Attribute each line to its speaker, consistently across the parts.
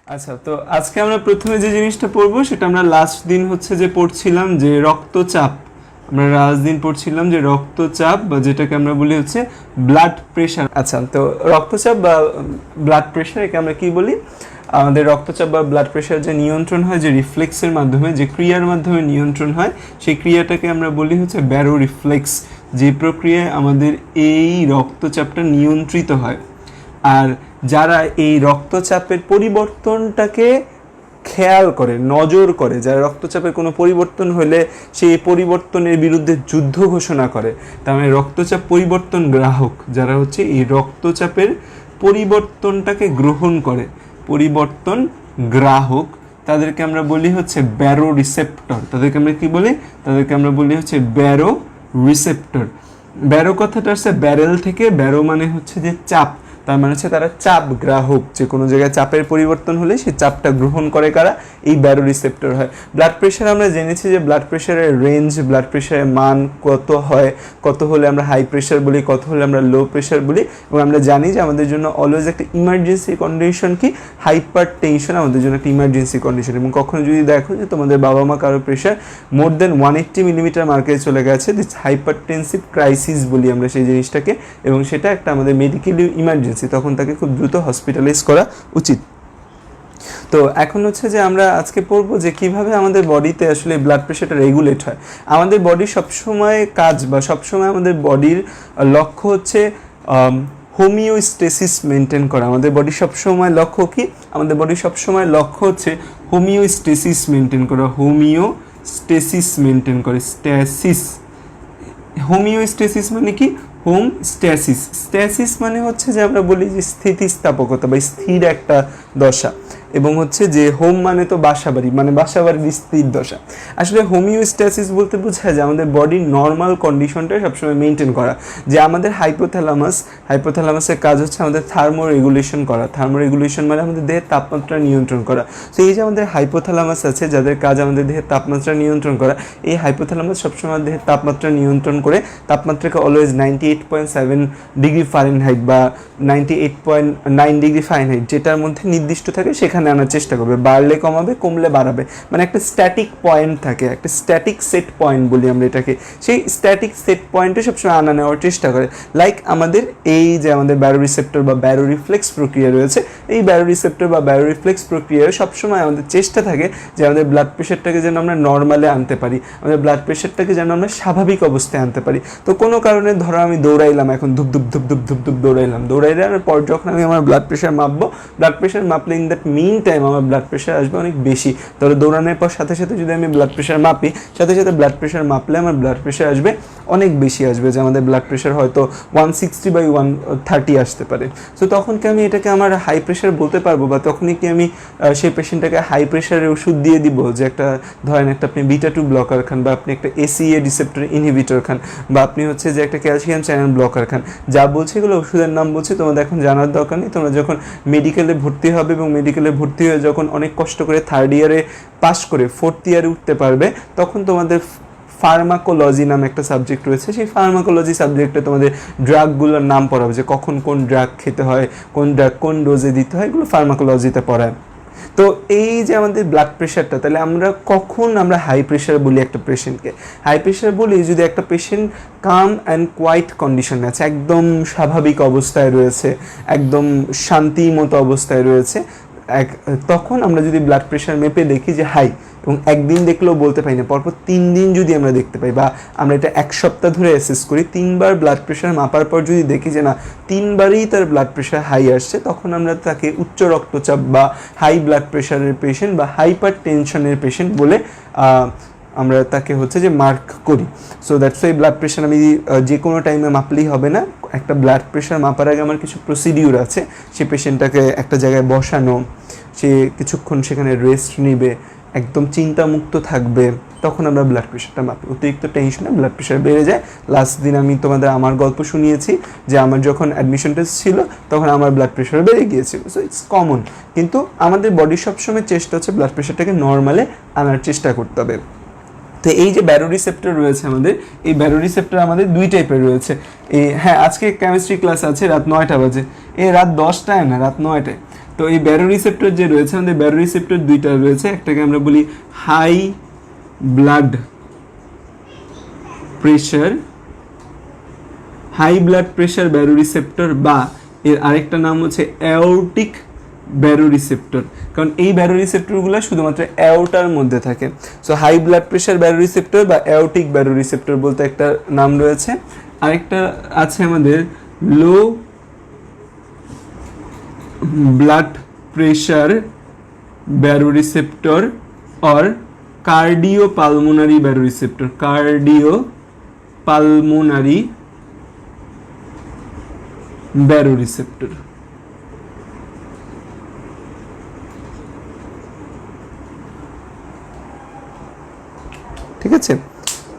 Speaker 1: আচ্ছা, তো আজকে আমরা প্রথমে যে জিনিসটা পড়বো সেটা আমরা লাস্ট দিন হচ্ছে যে পড়ছিলাম যে রক্তচাপ। আমরা লাস্ট দিন পড়ছিলাম যে রক্তচাপ বা যেটাকে আমরা বলি হচ্ছে ব্লাড প্রেশার। আচ্ছা, তো রক্তচাপ বা ব্লাড প্রেশার একে আমরা কি বলি? আমাদের রক্তচাপ বা ব্লাড প্রেশার যে নিয়ন্ত্রণ হয় যে রিফ্লেক্সের মাধ্যমে, যে ক্রিয়ার মাধ্যমে নিয়ন্ত্রণ হয়, সেই ক্রিয়াটাকে আমরা বলি হচ্ছে ব্যারো রিফ্লেক্স। যে প্রক্রিয়ায় আমাদের এই রক্তচাপটা নিয়ন্ত্রিত হয়। আর যারা এই রক্তচাপের পরিবর্তনটাকে খেয়াল করে, নজর করে, যারা রক্তচাপের কোনো পরিবর্তন হলে সেই পরিবর্তনের বিরুদ্ধে যুদ্ধ ঘোষণা করে, তার মানে রক্তচাপ পরিবর্তন গ্রাহক, যারা হচ্ছে এই রক্তচাপের পরিবর্তনটাকে গ্রহণ করে, পরিবর্তন গ্রাহক, তাদেরকে আমরা বলি হচ্ছে ব্যারো রিসেপ্টর। তাদেরকে আমরা কি বলি? তাদেরকে আমরা বলি হচ্ছে ব্যারো রিসেপ্টর। ব্যারো কথাটা আসছে ব্যারেল থেকে। ব্যারো মানে হচ্ছে যে চাপ, তার মানে হচ্ছে তারা চাপ গ্রাহক। যে কোনো জায়গায় চাপের পরিবর্তন হলে সেই চাপটা গ্রহণ করে কারা? এই ব্যারো রিসেপ্টর হয়। ব্লাড প্রেশার আমরা জেনেছি যে ব্লাড প্রেশারের রেঞ্জ, ব্লাড প্রেশারের মান কত হয়, কত হলে আমরা হাই প্রেশার বলি, কত হলে আমরা লো প্রেশার বলি। এবং আমরা জানি যে আমাদের জন্য অলওয়েজ একটা ইমার্জেন্সি কন্ডিশন কি? হাইপার টেনশন আমাদের জন্য একটা ইমার্জেন্সি কন্ডিশন। এবং কখনো যদি দেখো যে তোমাদের বাবা মা কারো প্রেশার মোর দেন 180 মিলিমিটার মার্কে চলে গেছে, দিস হাইপারটেনসিভ ক্রাইসিস বলি আমরা সেই জিনিসটাকে, এবং সেটা একটা আমাদের মেডিকেলি ইমার্জেন্সি, তখন তাকে খুব দ্রুত হসপিটালাইজ করা উচিত। তো এখন হচ্ছে যে আমরা আজকে পড়বো যে কিভাবে আমাদের বডিতে আসলে ব্লাড প্রেশারটা রেগুলেট হয়। আমাদের বডি সবসময় কাজ বা সবসময় আমাদের বডির লক্ষ্য হচ্ছে হোমিওস্টেসিস মেনটেন করা। আমাদের বডি সবসময় লক্ষ্য কি? আমাদের বডি সবসময় লক্ষ্য হচ্ছে হোমিওস্টেসিস মেনটেন করা। হোমিওস্টেসিস মেনটেন করে, স্ট্যাসিস। হোমিওস্টেসিস মানে কি? Home stasis. স্ট্যাসিস মানে হচ্ছে যে আমরা বলি যে স্থিতিস্থাপকতা বা স্থির একটা দশা, এবং হচ্ছে যে হোম মানে তো বাসাবাড়ি, মানে বাসাবাড়ির স্থির দশা। আসলে হোমিওস্ট্যাসিস বলতে বোঝায় যে আমাদের বডির নর্মাল কন্ডিশনটা সবসময় মেনটেন করা। যে আমাদের হাইপোথ্যালামাসের কাজ হচ্ছে আমাদের থার্মো রেগুলেশন করা। থার্মো রেগুলেশন মানে আমাদের দেহের তাপমাত্রা নিয়ন্ত্রণ করা। তো এই যে আমাদের হাইপোথ্যালামাস আছে, যাদের কাজ আমাদের দেহের তাপমাত্রা নিয়ন্ত্রণ করা, এই হাইপোথ্যালামাস সবসময় দেহের তাপমাত্রা নিয়ন্ত্রণ করে তাপমাত্রাকে অলওয়েজ 98.7 ডিগ্রি ফারেনহাইট বা 98.9 ডিগ্রি ফারেনহাইট যেটার মধ্যে নির্দিষ্ট থাকে সেখানে আনার চেষ্টা করবে। বাড়লে কমাবে, কমলে বাড়াবে, মানে একটা স্ট্যাটিক পয়েন্ট থাকে, একটা স্ট্যাটিক সেট পয়েন্ট বলি আমরা এটাকে। সেই স্ট্যাটিক সেট পয়েন্টে সবসময় আনা নেওয়ার চেষ্টা করে। লাইক আমাদের এই যে আমাদের ব্যারো রিসেপ্টর বা ব্যারো রিফ্লেক্স প্রক্রিয়া রয়েছে, এই ব্যারো রিসেপ্টর বা ব্যারো রিফ্লেক্স প্রক্রিয়ায় সবসময় আমাদের চেষ্টা থাকে যে আমাদের ব্লাড প্রেশারটাকে যেন আমরা নর্মালে আনতে পারি, আমাদের ব্লাড প্রেশারটাকে যেন আমরা স্বাভাবিক অবস্থায় আনতে পারি। তো কোনো কারণে ধরো আমি দৌড়াইলাম, এখন ধুপ ধুপ ধুপ ধুপ ধুপ ধুপ দৌড়াইলাম পর যখন আমি আমার ব্লাড প্রেশার মাপবো, ব্লাড প্রেশার মাপলে ইন দ্যাট মিন টাইম আমার ব্লাড প্রেশার আসবে অনেক বেশি। তাহলে দৌড়ানোর পর সাথে সাথে যদি আমি ব্লাড প্রেশার মাপি, সাথে সাথে ব্লাড প্রেশার মাপলে আমার ব্লাড প্রেশার আসবে অনেক বেশি আসবে, যে আমাদের ব্লাড প্রেশার হয়তো 160/130 আসতে পারে। সো তখন কি আমি এটাকে আমার হাই প্রেশার বলতে পারবো? বা তখনই কি আমি সেই পেশেন্টটাকে হাই প্রেশারের ওষুধ দিয়ে দিব? যে একটা ধরেন একটা আপনি β2 ব্লকার খান, বা আপনি একটা ACE রিসেপ্টর ইনহিবিটর খান, বা আপনি হচ্ছে যে একটা ক্যালসিয়াম চ্যানেল ব্লকার খান, যা বলছে এগুলো ওষুধের নাম বলছে, তোমাদের এখন জানার দরকার নেই। তোমরা যখন মেডিকেলে ভর্তি হবে এবং মেডিকেলে ভর্তি হয়ে যখন অনেক কষ্ট করে 3rd ইয়ারে পাস করে 4th ইয়ারে উঠতে পারবে, তখন তোমাদের ফার্মাকোলজি নামে একটা সাবজেক্ট রয়েছে। সেই ফার্মাকোলজি সাবজেক্টে তোমাদের ড্রাগগুলোর নাম পড়াবে, যে কখন কোন ড্রাগ খেতে হয়, কোন ড্রাগ কোন ডোজে দিতে হয়, এগুলো ফার্মাকোলজিতে পড়ায়। তো এই যে আমাদের ব্লাড প্রেশারটা, তাহলে আমরা হাই প্রেশার বলি একটা পেশেন্টকে? হাই প্রেশার বলি যদি একটা পেশেন্ট কাম অ্যান্ড কোয়াইট কন্ডিশনে আছে, একদম স্বাভাবিক অবস্থায় রয়েছে, একদম শান্তিমতো অবস্থায় রয়েছে, তখন আমরা যদি ব্লাড প্রেশার মেপে দেখি যে হাই, এবং একদিন দেখলেও বলতে পারি না, পরপর 3 দিন যদি আমরা দেখতে পাই, বা আমরা এটা 1 সপ্তাহ ধরে অ্যাসেস করি, 3বার ব্লাড প্রেশার মাপার পর যদি দেখি যে না 3বারই তার ব্লাড প্রেশার হাই আসছে, তখন আমরা তাকে উচ্চ রক্তচাপ বা হাই ব্লাড প্রেশারের পেশেন্ট বা হাইপার টেনশনের পেশেন্ট বলে আমরা তাকে হচ্ছে যে মার্ক করি। So that's why blood pressure আমি যে কোনো টাইমে মাপলেই হবে না। একটা ব্লাড প্রেশার মাপার আগে আমার কিছু প্রসিডিউর আছে। সে পেশেন্টটাকে একটা জায়গায় বসানো, সে কিছুক্ষণ সেখানে রেস্ট নেবে, একদম চিন্তামুক্ত থাকবে, তখন আমরা ব্লাড প্রেশারটা মাপি। অতিরিক্ত টেনশনে ব্লাড প্রেশার বেড়ে যায়। লাস্ট দিন আমি তোমাদের আমার গল্প শুনিয়েছি যে আমার যখন অ্যাডমিশন টেস্ট ছিল তখন আমার ব্লাড প্রেশার বেড়ে গিয়েছিল। সো ইটস কমন, কিন্তু আমাদের বডির সবসময় চেষ্টা হচ্ছে ব্লাড প্রেশারটাকে নর্মালে আনার চেষ্টা করতে হবে। তো এই যে ব্যারো রিসেপ্টর রয়েছে আমাদের, এই ব্যারো রিসেপ্টর আমাদের 2 টাইপের রয়েছে। হ্যাঁ, আজকে কেমিস্ট্রি ক্লাস আছে রাত 9টা বাজে, রাত 10টায় না, রাত 9টায়। তো এই ব্যারো রিসেপ্টর যে রয়েছে, আমাদের ব্যারো রিসেপ্টর দুইটা রয়েছে, একটাকে আমরা বলি high blood pressure barrow receptor, বা এর আরেকটা নাম হচ্ছে অ্যাওর্টিক ব্যারো রিসেপ্টর, কারণ এই ব্যারো রিসেপ্টরগুলো শুধুমাত্র অ্যাওর্টার মধ্যে থাকে। So high blood pressure barrow receptor বা অ্যাওর্টিক ব্যারো রিসেপ্টর বলতে একটা নাম রয়েছে। আরেকটা আছে আমাদের low blood pressure barrow receptor or cardio pulmonary barrow receptor, cardio pulmonary barrow receptor. ঠিক আছে,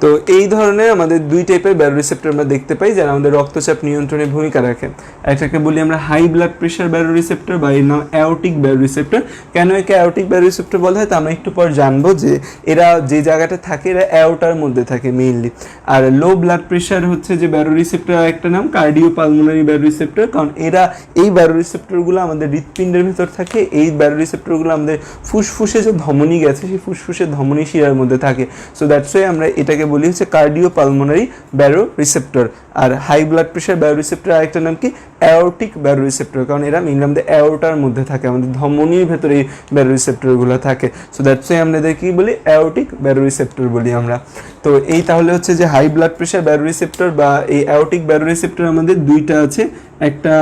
Speaker 1: তো এই ধরনের আমাদের দুই টাইপের ব্যারো রিসেপ্টর আমরা দেখতে পাই যারা আমাদের রক্তচাপ নিয়ন্ত্রণে ভূমিকা রাখে। একটাকে বলি আমরা high blood pressure barrow receptor বা এর নাম অ্যাওর্টিক ব্যারো রিসেপ্টর। কেন একে অ্যাওর্টিক ব্যারো রিসেপ্টর বলা হয় তা আমরা একটু পর জানবো, যে এরা যে জায়গাটা থাকে এরা অ্যাওর্টার মধ্যে থাকে মেইনলি। আর লো ব্লাড প্রেশার হচ্ছে যে ব্যারো রিসেপ্টর একটা নাম কার্ডিও পালমোনারি ব্যারো রিসেপ্টর, কারণ এরা এই ব্যারো রিসেপ্টরগুলো আমাদের হৃৎপিণ্ডের ভিতর থাকে। এই ব্যারো রিসেপ্টরগুলো আমাদের ফুসফুসে যে ধমনী গেছে সেই ফুসফুসের ধমনী শিরার মধ্যে থাকে। সো দ্যাটস ওয়াই আমরা এটাকে বলি হচ্ছে কার্ডিও পালমোনারি ব্যারো রিসেপ্টর। আর high blood pressure barrow receptor আরেকটা নাম কি অ্যাওর্টিক ব্যারো রিসেপ্টর, কারণ এরা মেইনলি আমাদের অ্যাওর্টার মধ্যে থাকে, আমাদের ধমনীর ভেতরে এই ব্যারো রিসেপ্টরগুলো থাকে। সো দ্যাটস ওয়াই আমরা এদের কি বলি অ্যাওর্টিক ব্যারো রিসেপ্টর বলি আমরা। তো এই তাহলে হচ্ছে যে high blood pressure barrow receptor বা এই অ্যাওর্টিক ব্যারো রিসেপ্টর আমাদের দুইটা আছে। একটা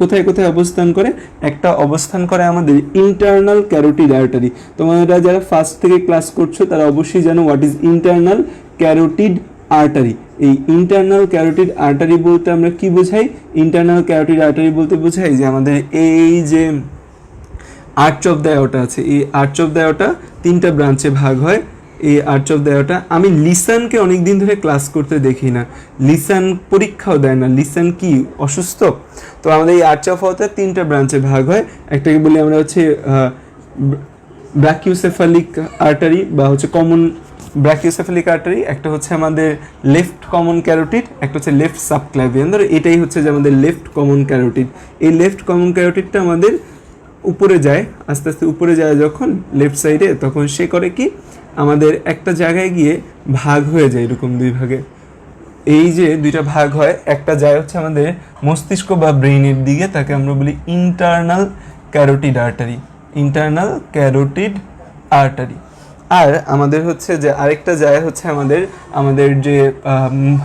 Speaker 1: কোথায় কোথায় অবস্থান করে, একটা অবস্থান করে আমাদের ইন্টারনাল ক্যারোটিড আর্টারি। তোমরা যারা ফার্স্ট থেকে ক্লাস করছো তারা অবশ্যই জানো what is internal carotid artery. এই ইন্টারনাল ক্যারোটিড আর্টারি বলতে আমরা কি বোঝাই? ইন্টারনাল ক্যারোটিড আর্টারি বলতে বোঝাই যে আমাদের এই যে আর্চ অফ দ্য অ্যাওর্টা আছে, এই আর্চ অফ দ্য অ্যাওর্টা তিনটা ব্রাঞ্চে ভাগ হয়। এই আর্চ অফ দ্য অ্যাওর্টা আমি লিসানকে অনেকদিন ধরে ক্লাস করতে দেখি না, লিসান পরীক্ষাও দেয় না, লিসান কি অসুস্থ? তো আমাদের এই আর্চ অফ অ্যাওর্টা তিনটা ব্রাঞ্চে ভাগ হয়। একটাকে বলি আমরা হচ্ছে ব্র্যাকিওসেফালিক আর্টারি বা হচ্ছে কমন ব্র্যাকিওসেফালিক আর্টারি, একটা হচ্ছে আমাদের লেফট কমন ক্যারোটিড, একটা হচ্ছে লেফট সাবক্লাভিয়ান। ধরো এটাই হচ্ছে যে আমাদের লেফট কমন ক্যারোটিড। এই লেফট কমন ক্যারোটিডটা আমাদের উপরে যায়, আস্তে আস্তে উপরে যায় যখন লেফট সাইডে, তখন সে করে কি আমাদের একটা জায়গায় গিয়ে ভাগ হয়ে যায় এরকম দুই ভাগে। এই যে দুইটা ভাগ হয়, একটা যায় হচ্ছে আমাদের মস্তিষ্ক বা ব্রেইনের দিকে, তাকে আমরা বলি internal carotid artery, internal carotid artery. আর আমাদের হচ্ছে যে আরেকটা যায় হচ্ছে আমাদের যে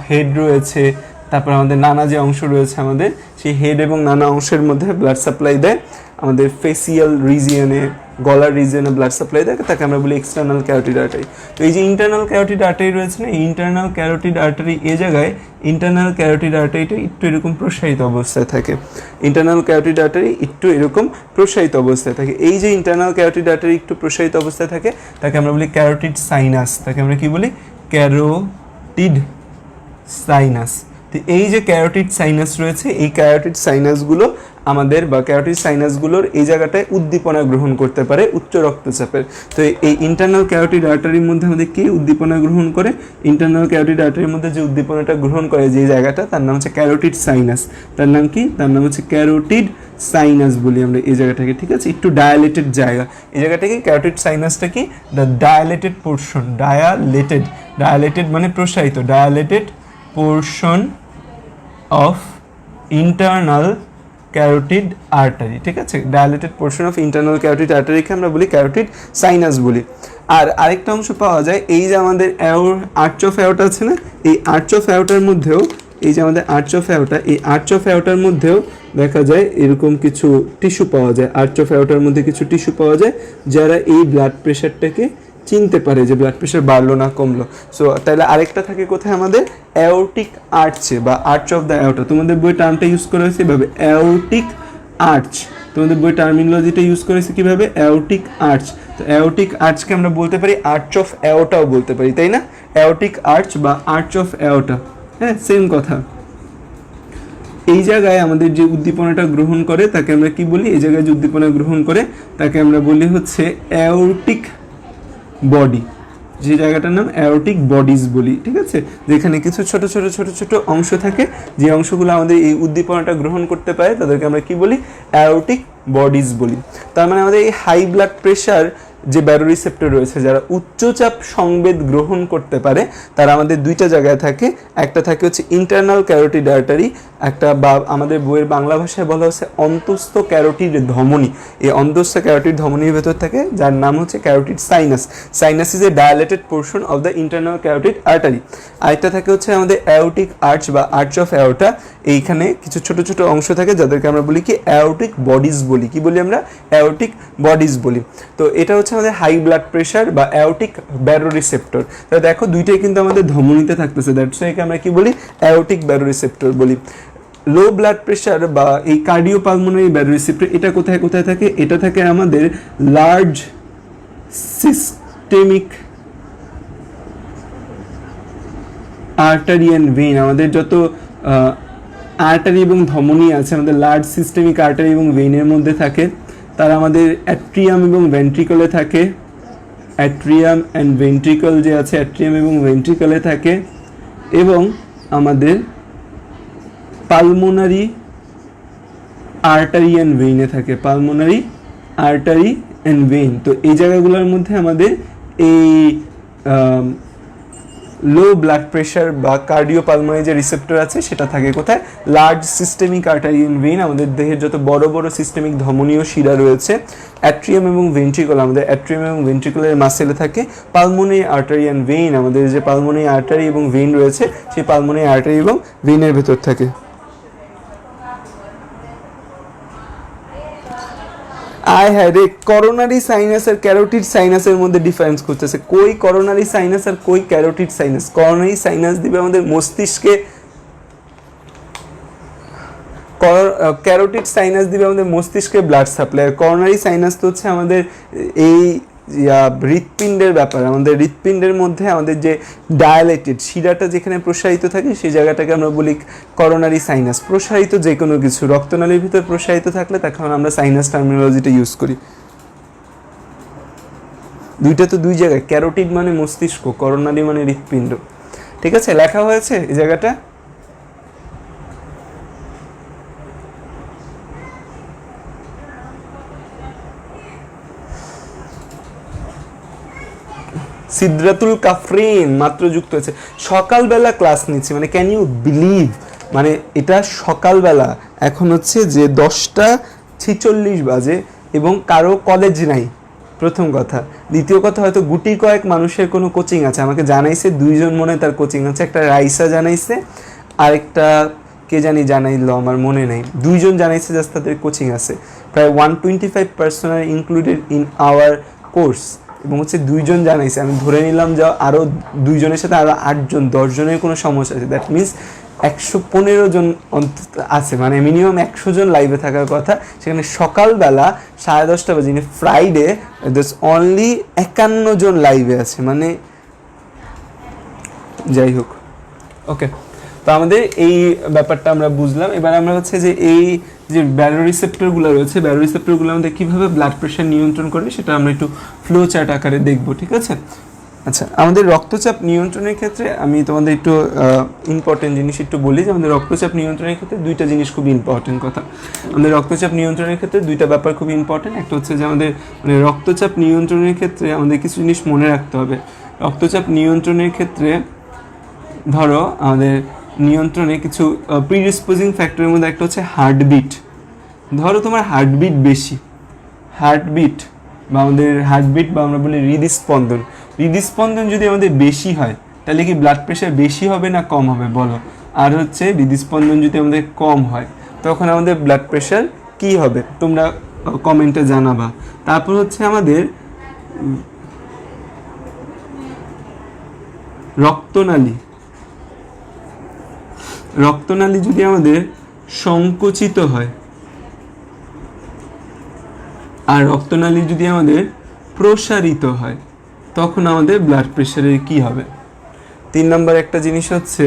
Speaker 1: হেড রয়েছে, তারপর আমাদের নানা যে অংশ রয়েছে আমাদের, সেই হেড এবং নানা অংশের মধ্যে ব্লাড সাপ্লাই দেয়। আমাদের ফেসিয়াল রিজিয়নে, গলার রিজিয়নে ব্লাড সাপ্লাই দেয়, তাকে আমরা বলি এক্সটার্নাল ক্যারোটিড আর্টারি। তো এই যে ইন্টারনাল ক্যারোটিড আর্টারি রয়েছে না, ইন্টারনাল ক্যারোটিড আর্টারি এই জায়গায় ইন্টারনাল ক্যারোটিড আর্টারিটা একটু এরকম প্রসারিত অবস্থায় থাকে। ইন্টারনাল ক্যারোটিড আর্টারি একটু এরকম প্রসারিত অবস্থায় থাকে। এই যে ইন্টারনাল ক্যারোটিড আর্টারি একটু প্রসারিত অবস্থায় থাকে তাকে আমরা বলি ক্যারোটিড সাইনাস, তাকে আমরা কি বলি ক্যারোটিড সাইনাস। তো এই যে ক্যারোটিড সাইনাস রয়েছে, এই ক্যারোটিড সাইনাসগুলো আমাদের বা ক্যারোটিড সাইনাসগুলোর এই জায়গাটায় উদ্দীপনা গ্রহণ করতে পারে উচ্চ রক্তচাপের। তো এই ইন্টারনাল ক্যারোটিড আর্টারির মধ্যে আমাদের কি উদ্দীপনা গ্রহণ করে? ইন্টারনাল ক্যারোটিড আর্টারির মধ্যে যে উদ্দীপনাটা গ্রহণ করে যে জায়গাটা, তার নাম হচ্ছে ক্যারোটিড সাইনাস। তার নাম কি? তার নাম হচ্ছে ক্যারোটিড সাইনাস বলি আমরা এই জায়গাটাকে। ঠিক আছে, একটু ডায়ালেটেড জায়গা এই জায়গাটাকে। ক্যারোটিড সাইনাসটা কি? দ্য ডায়ালেটেড পোর্শন, ডায়ালেটেড মানে প্রসারিত, dilated portion of internal carotid artery. ঠিক আছে, dilated portion of internal carotid আর্টারিকে আমরা বলি ক্যারোটিড সাইনাস বলি। আর আরেকটা অংশ পাওয়া যায়, এই যে আমাদের আর্চ অফ অ্যাওর্টা আছে না, এই আর্চ অফ অ্যাওর্টার মধ্যেও, এই যে আমাদের আর্চ অফ অ্যাওর্টা, এই আর্চ অফ অ্যাওর্টার মধ্যেও দেখা যায় এরকম কিছু টিস্যু পাওয়া যায়। আর্চ অফ অ্যাওর্টার মধ্যে কিছু টিস্যু পাওয়া যায় যারা এই ব্লাড প্রেশারটাকে চিনতে পারে যে ব্লাড প্রেশার বাড়লো না কমলো। সো তাহলে আরেকটা থাকে কোথায়? আমাদের অ্যাওর্টিক আর্চে বা আর্চ অফ দ্য অ্যাওর্টা। তোমাদের বই টার্মটা ইউজ করা হয়েছে এভাবে, অ্যাওর্টিক আর্চ। তোমাদের বই টার্মিনোলজিটা ইউজ করেছে কিভাবে? Aortic arch. তো অ্যাওর্টিক আর্চকে আমরা বলতে পারি আর্চ অফ অ্যাওর্টাও বলতে পারি, তাই না? অ্যাওর্টিক আর্চ বা আর্চ অফ অ্যাওর্টা, হ্যাঁ সেম কথা। এই জায়গায় আমাদের যে উদ্দীপনাটা গ্রহণ করে তাকে আমরা কি বলি? এই জায়গায় যে উদ্দীপনা গ্রহণ করে তাকে আমরা বলি হচ্ছে অ্যাওর্টিক বডি, যে জায়গাটার নাম অ্যাওর্টিক বডিজ বলি। ঠিক আছে, যেখানে কিছু ছোট ছোট ছোট ছোট অংশ থাকে, যে অংশগুলো আমাদের এই উদ্দীপনাটা গ্রহণ করতে পারে তাদেরকে আমরা কি বলি? অ্যাওর্টিক বডিজ বলি। তার মানে আমাদের এই হাই ব্লাড প্রেশার যে ব্যারোরিসেপ্টর রয়েছে, যারা উচ্চচাপ সংবেদ গ্রহণ করতে পারে, তারা আমাদের দুইটা জায়গায় থাকে। একটা থাকে হচ্ছে ইন্টারনাল ক্যারোটিড আর্টারি, একটা বা আমাদের বইয়ের বাংলা ভাষায় বলা হচ্ছে অন্তঃস্থ ক্যারোটিড ধমনী। এই অন্তঃস্থ ক্যারোটিড ধমনীর ভেতর থাকে, যার নাম হচ্ছে carotid sinus. Sinus is a dilated portion of the internal carotid artery. আরেকটা থাকে হচ্ছে আমাদের অ্যাওটিক আর্চ বা আর্চ অফ অ্যাওর্টা। এইখানে কিছু ছোট ছোট অংশ থাকে যাদেরকে আমরা বলি কি অ্যাওর্টিক বডিজ বলি। কি বলি আমরা? অ্যাওর্টিক বডিজ বলি। তো এটা হচ্ছে আমাদের হাই ব্লাড প্রেশার বা অ্যাওর্টিক ব্যারোরিসেপ্টর। তো দেখো দুইটাই কিন্তু আমাদের ধমনীতে থাকতেছে, দ্যাটস ওয়াই আমরা কি বলি? অ্যাওর্টিক ব্যারোরিসেপ্টর বলি। লো ব্লাড প্রেশার বা এই কার্ডিওপালমোনারি ব্যারোরিসেপ্টর, এটা কোথায় কোথায় থাকে? এটা থাকে আমাদের large systemic artery and vein. আমাদের যত আর্টারি এবং ধমনী আছে, আমাদের লার্জ সিস্টেমিক আর্টারি এবং ভেইনের মধ্যে থাকে। তারা আমাদের অ্যাট্রিয়াম এবং ভেন্ট্রিকলে থাকে। অ্যাট্রিয়াম অ্যান্ড ভেন্ট্রিকল যে আছে, অ্যাট্রিয়াম এবং ভেন্ট্রিকলে থাকে। এবং আমাদের পালমোনারি আর্টারি অ্যান্ড ভেইনে থাকে। Pulmonary artery and vein. তো এই জায়গাগুলোর মধ্যে আমাদের এই লো ব্লাড প্রেশার বা কার্ডিওপালমোনারি যে রিসেপ্টর আছে সেটা থাকে কোথায়? Large systemic artery and vein. আমাদের দেহের যত বড় বড় সিস্টেমিক ধমনীয় শিরা রয়েছে, অ্যাট্রিয়াম এবং ভেন্ট্রিকল, আমাদের অ্যাট্রিয়াম এবং ভেন্ট্রিকলের মাসেলে থাকে। পালমোনারি আর্টারি অ্যান্ড ভেইন, আমাদের যে পালমোনারি আর্টারি এবং ভেইন রয়েছে, সেই পালমোনারি আর্টারি এবং ভেইনের ভেতর থাকে। আয় হ্যাঁ রে, করোনারি সাইনাস আর ক্যারোটিড সাইনাসের মধ্যে ডিফারেন্স করতেছে। কই করোনারি সাইনাস আর কই ক্যারোটিড সাইনাস? করোনারি সাইনাস দিবে আমাদের মস্তিষ্কে, ক্যারোটিড সাইনাস দিবে আমাদের মস্তিষ্কে ব্লাড সাপ্লাই। করোনারি সাইনাস তো হচ্ছে আমাদের এই হৃৎপিণ্ডের ব্যাপার। আমাদের হৃৎপিণ্ডের মধ্যে আমাদের যে ডায়ালেটেড শিরাটা যেখানে প্রসারিত থাকে, সেই জায়গাটাকে আমরা বলি করোনারি সাইনাস। প্রসারিত যে কোনো কিছু, রক্তনালীর ভিতর প্রসারিত থাকলে তখন আমরা সাইনাস টার্মিনোলজিটা ইউজ করি। দুইটা তো দুই জায়গায়, ক্যারোটিড মানে মস্তিষ্ক, করোনারি মানে হৃৎপিণ্ড। ঠিক আছে, লেখা হয়েছে এই জায়গাটা। সিদ্রাতুল কাফরিন মাত্র যুক্ত হয়েছে। সকালবেলা ক্লাস নিচ্ছি, মানে ক্যান ইউ বিলিভ? মানে এটা সকালবেলা, এখন হচ্ছে যে 10:46 বাজে এবং কারো কলেজ নাই, প্রথম কথা। দ্বিতীয় কথা, হয়তো গুটি কয়েক মানুষের কোনো কোচিং আছে। আমাকে জানাইছে 2 জন মনে তার কোচিং আছে। একটা রাইসা জানাইছে, আরেকটা কে জানি জানাইলো, আমার মনে নেই। 2 জন জানাইছে জাস্ট তাদের কোচিং আছে। প্রায় 125 person are included in our course. এবং হচ্ছে 2 জন জানাইছে, আমি ধরে নিলাম যে আরও 2 জনের সাথে আরও 8 জন, 10 জনের কোনো সমস্যা আছে। দ্যাট মিনস 115 জন অন্তত আছে, মানে মিনিমাম 100 জন লাইভে থাকার কথা। সেখানে সকালবেলা 10:30 বাজে, ফ্রাইডে, দ্যাটস অনলি 51 জন লাইভে আছে। মানে যাই হোক, ওকে। তো আমাদের এই ব্যাপারটা আমরা বুঝলাম। এবার আমরা হচ্ছে যে এই যে ব্যারোরিসেপ্টরগুলো রয়েছে, ব্যারোরিসেপ্টরগুলো আমাদের কীভাবে ব্লাড প্রেশার নিয়ন্ত্রণ করে সেটা আমরা একটু ফ্লো চার্ট আকারে দেখব। ঠিক আছে? আচ্ছা, আমাদের রক্তচাপ নিয়ন্ত্রণের ক্ষেত্রে আমি তোমাদের একটু ইম্পর্টেন্ট জিনিস একটু বলি যে আমাদের রক্তচাপ নিয়ন্ত্রণের ক্ষেত্রে 2টা জিনিস খুব ইম্পর্টেন্ট কথা। আমাদের রক্তচাপ নিয়ন্ত্রণের ক্ষেত্রে 2টা ব্যাপার খুব ইম্পর্টেন্ট। একটা হচ্ছে যে আমাদের মানে রক্তচাপ নিয়ন্ত্রণের ক্ষেত্রে আমাদের কিছু জিনিস মনে রাখতে হবে। রক্তচাপ নিয়ন্ত্রণের ক্ষেত্রে ধরো আমাদের নিয়ন্ত্রণে কিছু প্রিডিসপোজিং ফ্যাক্টরের মধ্যে একটা হচ্ছে হার্টবিট। ধরো তোমার হার্টবিট বেশি, হার্টবিট বা আমাদের হার্টবিট বা আমরা বলি হৃদস্পন্দন, হৃদস্পন্দন যদি আমাদের বেশি হয় তাহলে কি ব্লাড প্রেশার বেশি হবে না কম হবে বলো? আর হচ্ছে হৃদস্পন্দন যদি আমাদের কম হয় তখন আমাদের ব্লাড প্রেশার কি হবে তোমরা কমেন্টে জানাবা। তারপর হচ্ছে আমাদের রক্তনালী, রক্তনালী যদি আমাদের সংকুচিত হয় আর রক্তনালী যদি আমাদের প্রসারিত হয় তখন আমাদের ব্লাড প্রেশারের কি হবে। 3 নম্বর একটা জিনিস হচ্ছে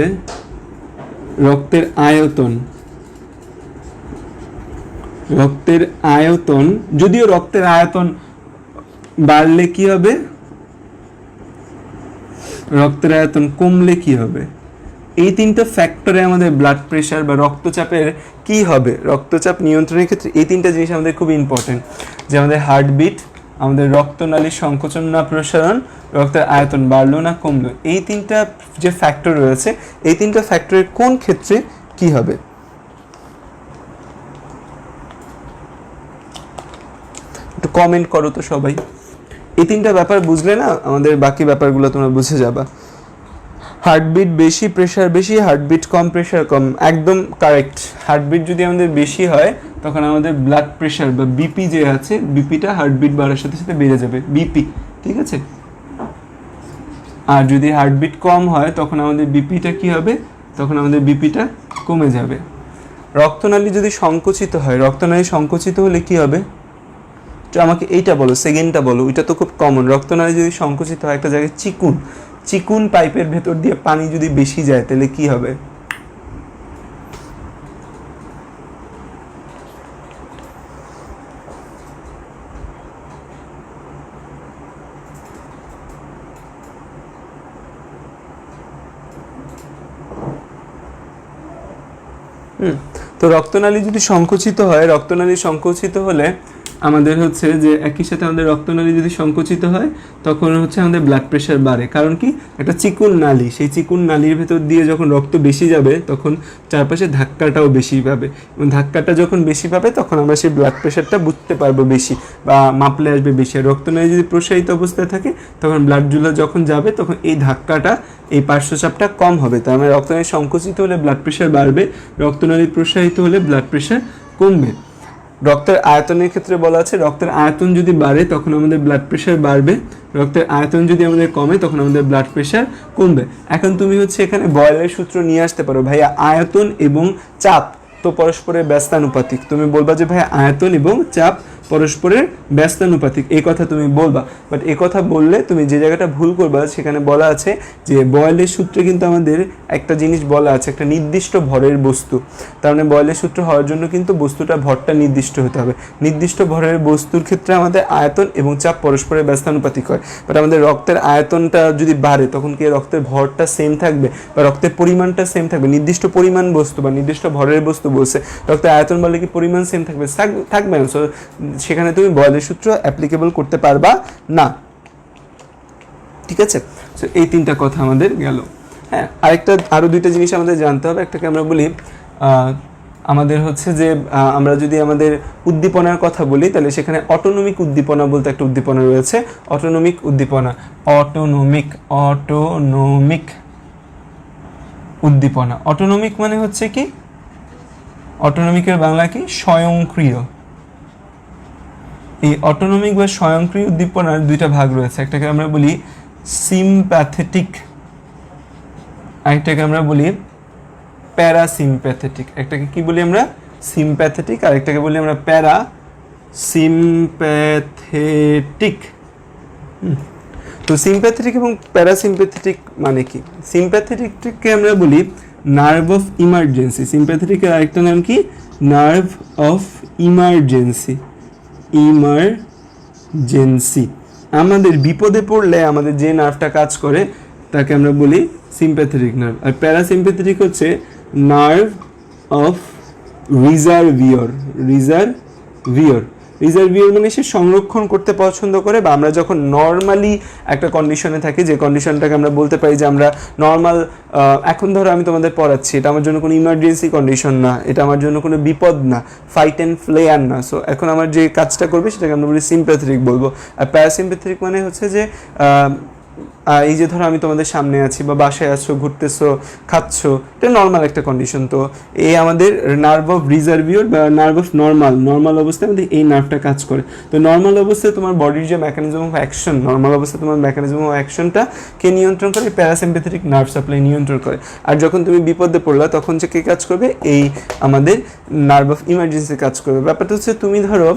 Speaker 1: রক্তের আয়তন। রক্তের আয়তন, যদিও রক্তের আয়তন বাড়লে কি হবে, রক্তের আয়তন কমলে কি হবে, এই তিনটা ফ্যাক্টরে আমাদের ব্লাড প্রেশার বা রক্তচাপের কি হবে, রক্তচাপ নিয়ন্ত্রণের ক্ষেত্রে এই তিনটা জিনিস আমাদের খুব ইম্পর্টেন্ট, যে আমাদের হার্টবিট, আমাদের রক্তনালীর সংকোচন না প্রসারণ, রক্তের আয়তন বাড়লো না কমলো, এই তিনটা যে ফ্যাক্টর রয়েছে এই তিনটা ফ্যাক্টরের কোন ক্ষেত্রে কি হবে। একটু কমেন্ট করো তো সবাই। এই তিনটা ব্যাপার বুঝলে না আমাদের বাকি ব্যাপারগুলো তোমরা বুঝে যাবা। হার্টবিট বেশি, প্রেশার বেশি, হার্টবিট কম, প্রেশার কম, একদম কারেক্ট। হার্টবিট যদি আমাদের বেশি হয় তখন আমাদের ব্লাড প্রেশার বা বিপি যে আছে, বিপিটা হার্টবিট বাড়ার সাথে সাথে বেড়ে যাবে, বিপি, ঠিক আছে। আর যদি হার্টবিট কম হয় তখন আমাদের বিপিটা কি হবে, তখন আমাদের বিপিটা কমে যাবে। রক্তনালী যদি সংকুচিত হয়, রক্তনালী সংকুচিত হলে কি হবে, তো আমাকে এইটা বলো, সেকেন্ডটা বলো, ওইটা তো খুব কমন। রক্তনালী যদি সংকুচিত হয়, একটা জায়গায় চিকুন পাইপের ভেতর দিয়ে পানি যদি বেশি যায় তাহলে কি হবে, তো রক্তনালী যদি সংকুচিত হয়, রক্তনালী সংকুচিত হলে আমাদের হচ্ছে যে একই সাথে আমাদের রক্তনালী যদি সংকুচিত হয় তখন হচ্ছে আমাদের ব্লাড প্রেশার বাড়ে। কারণ কি, একটা চিকুন নালী, সেই চিকুন নালীর ভেতর দিয়ে যখন রক্ত বেশি যাবে তখন চারপাশে ধাক্কাটাও বেশি পাবে, এবং ধাক্কাটা যখন বেশি পাবে তখন আমরা সেই ব্লাড প্রেশারটা বুঝতে পারবো বেশি বা মাপলে আসবে বেশি। আর রক্তনালী যদি প্রসারিত অবস্থায় থাকে তখন ব্লাডগুলো যখন যাবে তখন এই ধাক্কাটা, এই পার্শ্বচাপটা কম হবে। তার মানে রক্তনালী সংকুচিত হলে ব্লাড প্রেশার বাড়বে, রক্তনালী প্রসারিত হলে ব্লাড প্রেশার কমবে। রক্তের আয়তনের ক্ষেত্রে বলা আছে রক্তের আয়তন যদি বাড়ে তখন আমাদের ব্লাড প্রেশার বাড়বে, রক্তের আয়তন যদি আমাদের কমে তখন আমাদের ব্লাড প্রেশার কমবে। এখন তুমি হচ্ছে এখানে বয়েলের সূত্র নিয়ে আসতে পারো, ভাইয়া আয়তন এবং চাপ তো পরস্পরের ব্যস্তানুপাতিক, তুমি বলবা যে ভাইয়া আয়তন এবং চাপ পরস্পরের ব্যস্তানুপাতিক, এই কথা তুমি বলবা। বাট এই কথা বললে তুমি যে জায়গাটা ভুল করবা, সেখানে বলা আছে যে বয়েলের সূত্রে কিন্তু আমাদের একটা জিনিস বলা আছে, একটা নির্দিষ্ট ভরের বস্তু। তার মানে বয়েলের সূত্র হওয়ার জন্য কিন্তু বস্তুটা ভরটা নির্দিষ্ট হতে হবে। নির্দিষ্ট ভরের বস্তুর ক্ষেত্রে আমাদের আয়তন এবং চাপ পরস্পরের ব্যস্তানুপাতিক হয়। বাট আমাদের রক্তের আয়তনটা যদি বাড়ে তখন কি রক্তের ভরটা সেম থাকবে বা রক্তের পরিমাণটা সেম থাকবে? নির্দিষ্ট পরিমাণ বস্তু বা নির্দিষ্ট ভরের বস্তু বলছে, রক্তের আয়তন বললে কি পরিমাণ সেম থাকবে? থাকবে না। সো সেখানে তুমি বয়েলের সূত্র অ্যাপ্লিকেবল করতে পারবা না, ঠিক আছে। সো এই তিনটা কথা আমাদের গেল। হ্যাঁ, আরও দুইটা জিনিস আমাদের জানতে হবে। একটাকে আমরা বলি আমাদের হচ্ছে যে আমরা যদি আমাদের উদ্দীপনার কথা বলি তাহলে সেখানে অটোনমিক উদ্দীপনা বলতে একটা উদ্দীপনা রয়েছে, অটোনমিক উদ্দীপনা, অটোনমিক উদ্দীপনা। অটোনমিক মানে হচ্ছে কি, অটোনমিকের বাংলা কি, স্বয়ংক্রিয়। এই অটোনমিক বা স্বয়ংক্রিয় উদ্দীপনার দুইটা ভাগ রয়েছে, একটাকে আমরা বলি সিম্প্যাথেটিক, আরেকটাকে আমরা বলি প্যারাসিম্প্যাথেটিক। একটাকে কি বলি আমরা, সিম্প্যাথেটিক, আর একটাকে বলি আমরা প্যারাসিম্প্যাথেটিক। তো সিম্প্যাথেটিক এবং প্যারাসিম্প্যাথেটিক মানে কি? সিম্প্যাথেটিককে আমরা বলি নার্ভ অফ ইমার্জেন্সি। সিম্প্যাথেটিকের আরেকটা নাম কি, নার্ভ অফ ইমার্জেন্সি। আমাদের বিপদে পড়লে আমাদের যে নার্ভটা কাজ করে তাকে আমরা বলি সিম্প্যাথেটিক নার্ভ। আর প্যারাসিম্প্যাথেটিক হচ্ছে নার্ভ অফ রিজার্ভিয়র। রিজার্ভিয়র মানে সে সংরক্ষণ করতে পছন্দ করে, বা আমরা যখন নর্মালি একটা কন্ডিশনে থাকি, যে কন্ডিশনটাকে আমরা বলতে পারি যে আমরা নর্মাল, এখন ধরো আমি তোমাদের পড়াচ্ছি, এটা আমার জন্য কোনো ইমার্জেন্সি কন্ডিশন না, এটা আমার জন্য কোনো বিপদ না, ফাইট অ্যান্ড ফ্লেয়ার না। সো এখন আমার যে কাজটা করবে সেটাকে আমরা বলি সিম্প্যাথেটিক বলবো। আর প্যারাসিম্প্যাথেটিক মানে হচ্ছে যে এই যে ধরো আমি তোমাদের সামনে আছি বা বাসায় আছো, ঘুরতেছো, খাচ্ছো, এটা নর্মাল একটা কন্ডিশন। তো এই আমাদের নার্ভ অফ রিজার্ভিয়র বা নার্ভ অফ নর্মাল অবস্থায় আমাদের এই নার্ভটা কাজ করে। তো নর্মাল অবস্থায় তোমার বডির যে মেকানিজম অফ অ্যাকশন, নর্মাল অবস্থায় তোমার মেকানিজম অফ অ্যাকশনটা কে নিয়ন্ত্রণ করে? প্যারাসিম্প্যাথেটিক নার্ভ সাপ্লাই নিয়ন্ত্রণ করে। আর যখন তুমি বিপদে পড়লা তখন যে কে কাজ করবে? এই আমাদের নার্ভ অফ ইমার্জেন্সি কাজ করবে। ব্যাপারটা হচ্ছে তুমি ধরো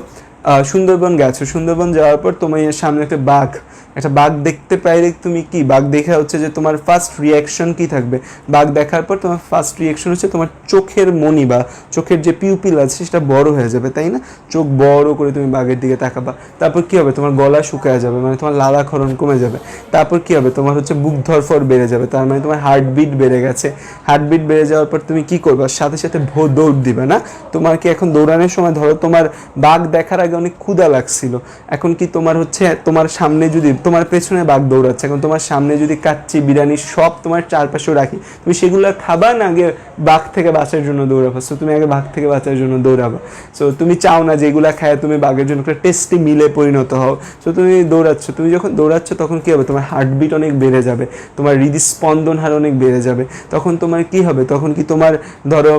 Speaker 1: সুন্দরবন গেছো, সুন্দরবন যাওয়ার পর তোমার সামনে একটা বাঘ একটা বাঘ দেখতে পাইলে তুমি কি, বাঘ দেখা হচ্ছে যে তোমার ফার্স্ট রিয়াকশন কি থাকবে, বাঘ দেখার পর তোমার ফার্স্ট রিয়াকশন হচ্ছে তোমার চোখের মনি বা চোখের যে পিউপিল আছে সেটা বড় হয়ে যাবে, তাই না? চোখ বড় করে তুমি বাঘের দিকে তাকাবা। তারপর কি হবে, তোমার গলা শুকায় যাবে, মানে তোমার লালাক্ষরণ কমে যাবে। তারপর কি হবে, তোমার হচ্ছে বুক ধরফর বেড়ে যাবে, তার মানে তোমার হার্টবিট বেড়ে গেছে। হার্টবিট বেড়ে যাওয়ার পর তুমি কি করবে, সাথে সাথে দৌড় দিবে না? তোমার কি এখন দৌড়ানোর সময়, ধরো তোমার বাঘ দেখার আগে অনেক ক্ষুধা লাগছিল, এখন কি তোমার হচ্ছে তোমার সামনে যদি, তোমার পেছনে বাঘ দৌড়াচ্ছে, এখন তোমার সামনে যদি কাচ্চি বিরিয়ানি সব তোমার চারপাশেও রাখি, তুমি সেগুলো খাবা না আগে বাঘ থেকে বাঁচার জন্য দৌড়াবা? সো তুমি আগে বাঘ থেকে বাঁচার জন্য দৌড়াবা। সো তুমি চাও না যেগুলা খায় তুমি বাঘের জন্য একটা টেস্টি মিলে পরিণত হও। সো তুমি দৌড়াচ্ছ, তুমি যখন দৌড়াচ্ছ তখন কি হবে, তোমার হার্টবিট অনেক বেড়ে যাবে, তোমার হৃদস্পন্দন হার অনেক বেড়ে যাবে। তখন তোমার কি হবে, তখন কি তোমার ধরো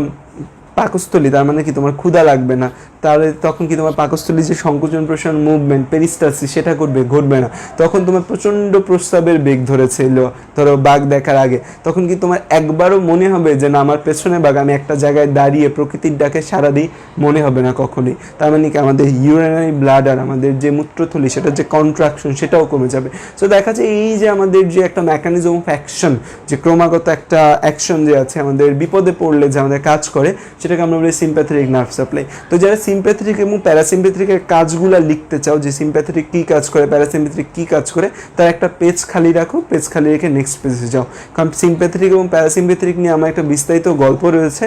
Speaker 1: পাকস্থলী, তার মানে কি তোমার ক্ষুধা লাগবে না, তাহলে তখন কি তোমার পাকস্থলী যে সংকোচন প্রসারণ মুভমেন্ট পেরিস্টালসিস সেটা ঘটবে না। তখন তোমার প্রচণ্ড প্রস্রাবের বেগ ধরেছিল ধরো বাঘ দেখার আগে, তখন কি তোমার একবারও মনে হবে যে না আমার পেছনে বাঘ, আমি একটা জায়গায় দাঁড়িয়ে প্রকৃতির ডাকে সাড়া দিই? মনে হবে না কখনোই। তার মানে কি আমাদের ইউরিনারি ব্লাডার, আমাদের যে মূত্রথলি সেটার যে কন্ট্রাকশন সেটাও কমে যাবে। সো দেখা যায় এই যে আমাদের যে একটা মেকানিজম অফ অ্যাকশন, যে ক্রমাগত একটা অ্যাকশন যে আছে আমাদের বিপদে পড়লে যে আমাদের কাজ করে, সেটাকে আমরা বলি সিম্প্যাথেটিক নার্ভ সাপ্লাই। তো যারা সিম্প্যাথেটিক এবং প্যারাসিম্প্যাথেটিকের কাজগুলো লিখতে চাও, যে সিম্প্যাথেটিক কী কাজ করে, প্যারাসিম্প্যাথেটিক কী কাজ করে, তার একটা পেজ খালি রাখো, পেজ খালি রেখে নেক্সট পেজে যাও। কারণ সিম্প্যাথেটিক এবং প্যারাসিম্প্যাথেটিক নিয়ে আমার একটা বিস্তারিত গল্প রয়েছে,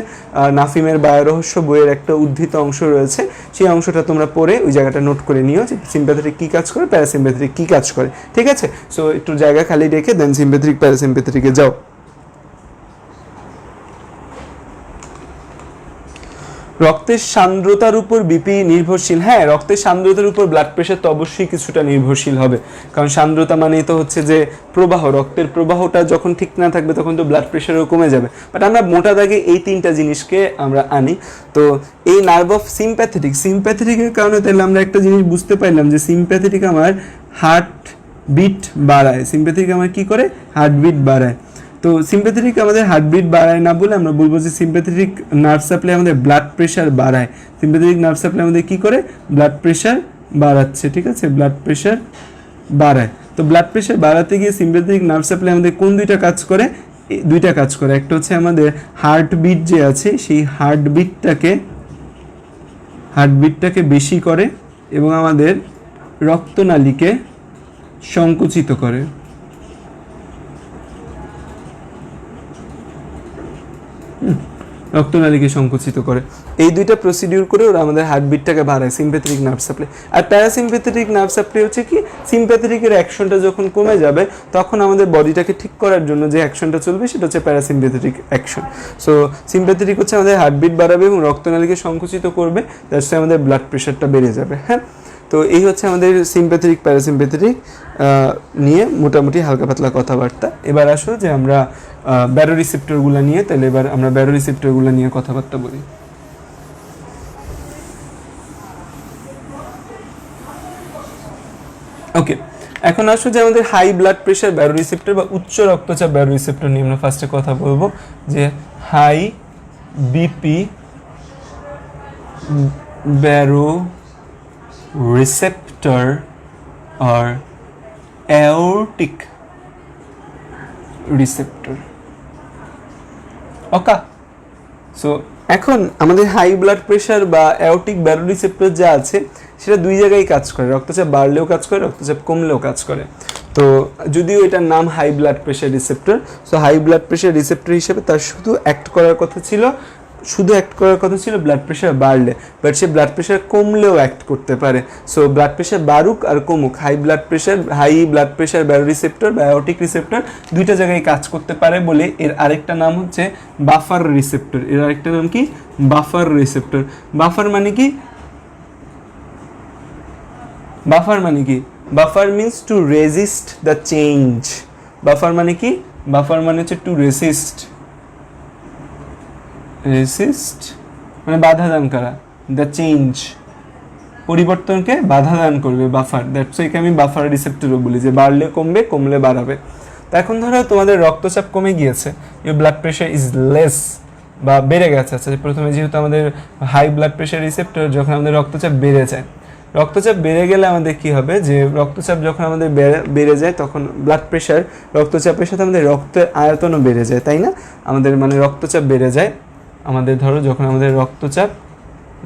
Speaker 1: নাফিমের বায়োরহস্য বইয়ের একটা উদ্ধৃত অংশ রয়েছে, সেই অংশটা তোমরা পড়ে ওই জায়গাটা নোট করে নিও যে সিম্প্যাথেটিক কী কাজ করে, প্যারাসিম্প্যাথেটিক কী কাজ করে, ঠিক আছে? সো একটু জায়গা খালি রেখে দেন সিম্প্যাথেটিক প্যারাসিম্প্যাথেটিকে যাও। রক্তের সান্দ্রতার উপর বিপি নির্ভরশীল? হ্যাঁ, রক্তের সান্দ্রতার উপর ব্লাড প্রেশার তো অবশ্যই কিছুটা নির্ভরশীল হবে, কারণ সান্দ্রতা মানেই তো হচ্ছে যে প্রবাহ, রক্তের প্রবাহটা যখন ঠিক না থাকবে তখন তো ব্লাড প্রেশারও কমে যাবে। বাট আমরা মোটা দাগে এই তিনটা জিনিসকে আমরা আনি। তো এই নার্ভ অফ সিম্প্যাথেটিকের কারণে তাহলে আমরা একটা জিনিস বুঝতে পারলাম যে সিম্প্যাথেটিক আমার হার্ট বিট বাড়ায়, সিম্প্যাথেটিক আমার কী করে, হার্টবিট বাড়ায়। তো সিম্প্যাথেটিক আমাদের হার্টবিট বাড়ায় না বলে আমরা বলবো যে সিম্প্যাথেটিক নার্ভ সাপ্লাই আমাদের ব্লাড প্রেশার বাড়ায়। সিম্প্যাথেটিক নার্ভ সাপ্লাই আমাদের কী করে, ব্লাড প্রেশার বাড়াচ্ছে, ঠিক আছে? ব্লাড প্রেশার বাড়ায়। তো ব্লাড প্রেশার বাড়াতে গিয়ে সিম্প্যাথেটিক নার্ভ সাপ্লাই আমাদের কোন দুইটা কাজ করে, দুইটা কাজ করে। একটা হচ্ছে আমাদের হার্টবিট যে আছে সেই হার্টবিটটাকে বেশি করে এবং আমাদের রক্তনালীকে সংকুচিত করে। রক্তনালীকে সংকুচিত করে, এই দুইটা প্রসিডিউর করে ওরা আমাদের হার্টবিটটাকে বাড়ায়, সিম্প্যাথেটিক নার্ভ সাপ্লাই। আর প্যারাসিম্প্যাথেটিক নার্ভ সাপ্লাই হচ্ছে কি, সিম্প্যাথেটিকের অ্যাকশনটা যখন কমে যাবে তখন আমাদের বডিটাকে ঠিক করার জন্য যে অ্যাকশনটা চলবে সেটা হচ্ছে প্যারাসিম্প্যাথেটিক অ্যাকশন। সো সিম্প্যাথেটিক হচ্ছে আমাদের হার্টবিট বাড়াবে এবং রক্তনালীকে সংকুচিত করবে, দ্যাটস ওয়াই আমাদের ব্লাড প্রেশারটা বেড়ে যাবে। হ্যাঁ, তো এই হচ্ছে আমাদের সিম্প্যাথেটিক প্যারাসিম্প্যাথেটিক নিয়ে মোটামুটি হালকা পাতলা কথাবার্তা। এবার আসো যে আমরা ব্যারো রিসেপ্টরগুলো নিয়ে, তাহলে এবার আমরা ব্যারো রিসেপ্টরগুলো নিয়ে কথাবার্তা বলি। ওকে, এখন আসো যে আমাদের high blood pressure barrow receptor বা উচ্চ রক্তচাপ ব্যারো রিসেপ্টর নিয়ে আমরা ফার্স্টে কথা বলবো। যে high BP baro receptor or aortic receptor. Okay, so এখন আমাদের হাই ব্লাড প্রেশার বা অ্যাওরটিক ব্যারো রিসেপ্টর যা আছে সেটা দুই জায়গায় কাজ করে, রক্তচাপ বাড়লেও কাজ করে, রক্তচাপ কমলেও কাজ করে। তো যদিও এটার নাম high blood pressure receptor, so high blood pressure receptor হিসেবে তার শুধু অ্যাক্ট করার কথা ছিল ব্লাড প্রেশার বাড়লে, বাট সে ব্লাড প্রেশার কমলেও অ্যাক্ট করতে পারে। সো ব্লাড প্রেশার বাড়ুক আর কমুক, high blood pressure barrow receptor বা অ্যাওরটিক রিসেপ্টর দুইটা জায়গায় কাজ করতে পারে বলে এর আরেকটা নাম হচ্ছে বাফার রিসেপ্টর। এর আরেকটা নাম কি, বাফার রিসেপ্টর। বাফার মানে কি, buffer means two resist the change. Buffer মানে কি, বাফার মানে হচ্ছে টু রেজিস্ট মানে বাধা দান করা, দ্য চেঞ্জ পরিবর্তনকে বাধা দান করবে বাফার। দ্যাটস ওয়াই আমি বাফার রিসেপ্টরও বলি, যে বাড়লে কমবে, কমলে বাড়াবে। তো এখন ধরো তোমাদের রক্তচাপ কমে গিয়েছে, your blood pressure is less বা বেড়ে গেছে। আচ্ছা, প্রথমে যেহেতু আমাদের হাই ব্লাড প্রেশার রিসেপ্টর, যখন আমাদের রক্তচাপ বেড়ে যায় রক্তচাপ বেড়ে গেলে আমাদের কি হবে, যে রক্তচাপ যখন আমাদের বেড়ে যায় তখন ব্লাড প্রেশার রক্তচাপের সাথে আমাদের রক্তের আয়তনও বেড়ে যায়, তাই না? আমাদের মানে রক্তচাপ বেড়ে যায়, আমাদের ধরো যখন আমাদের রক্তচাপ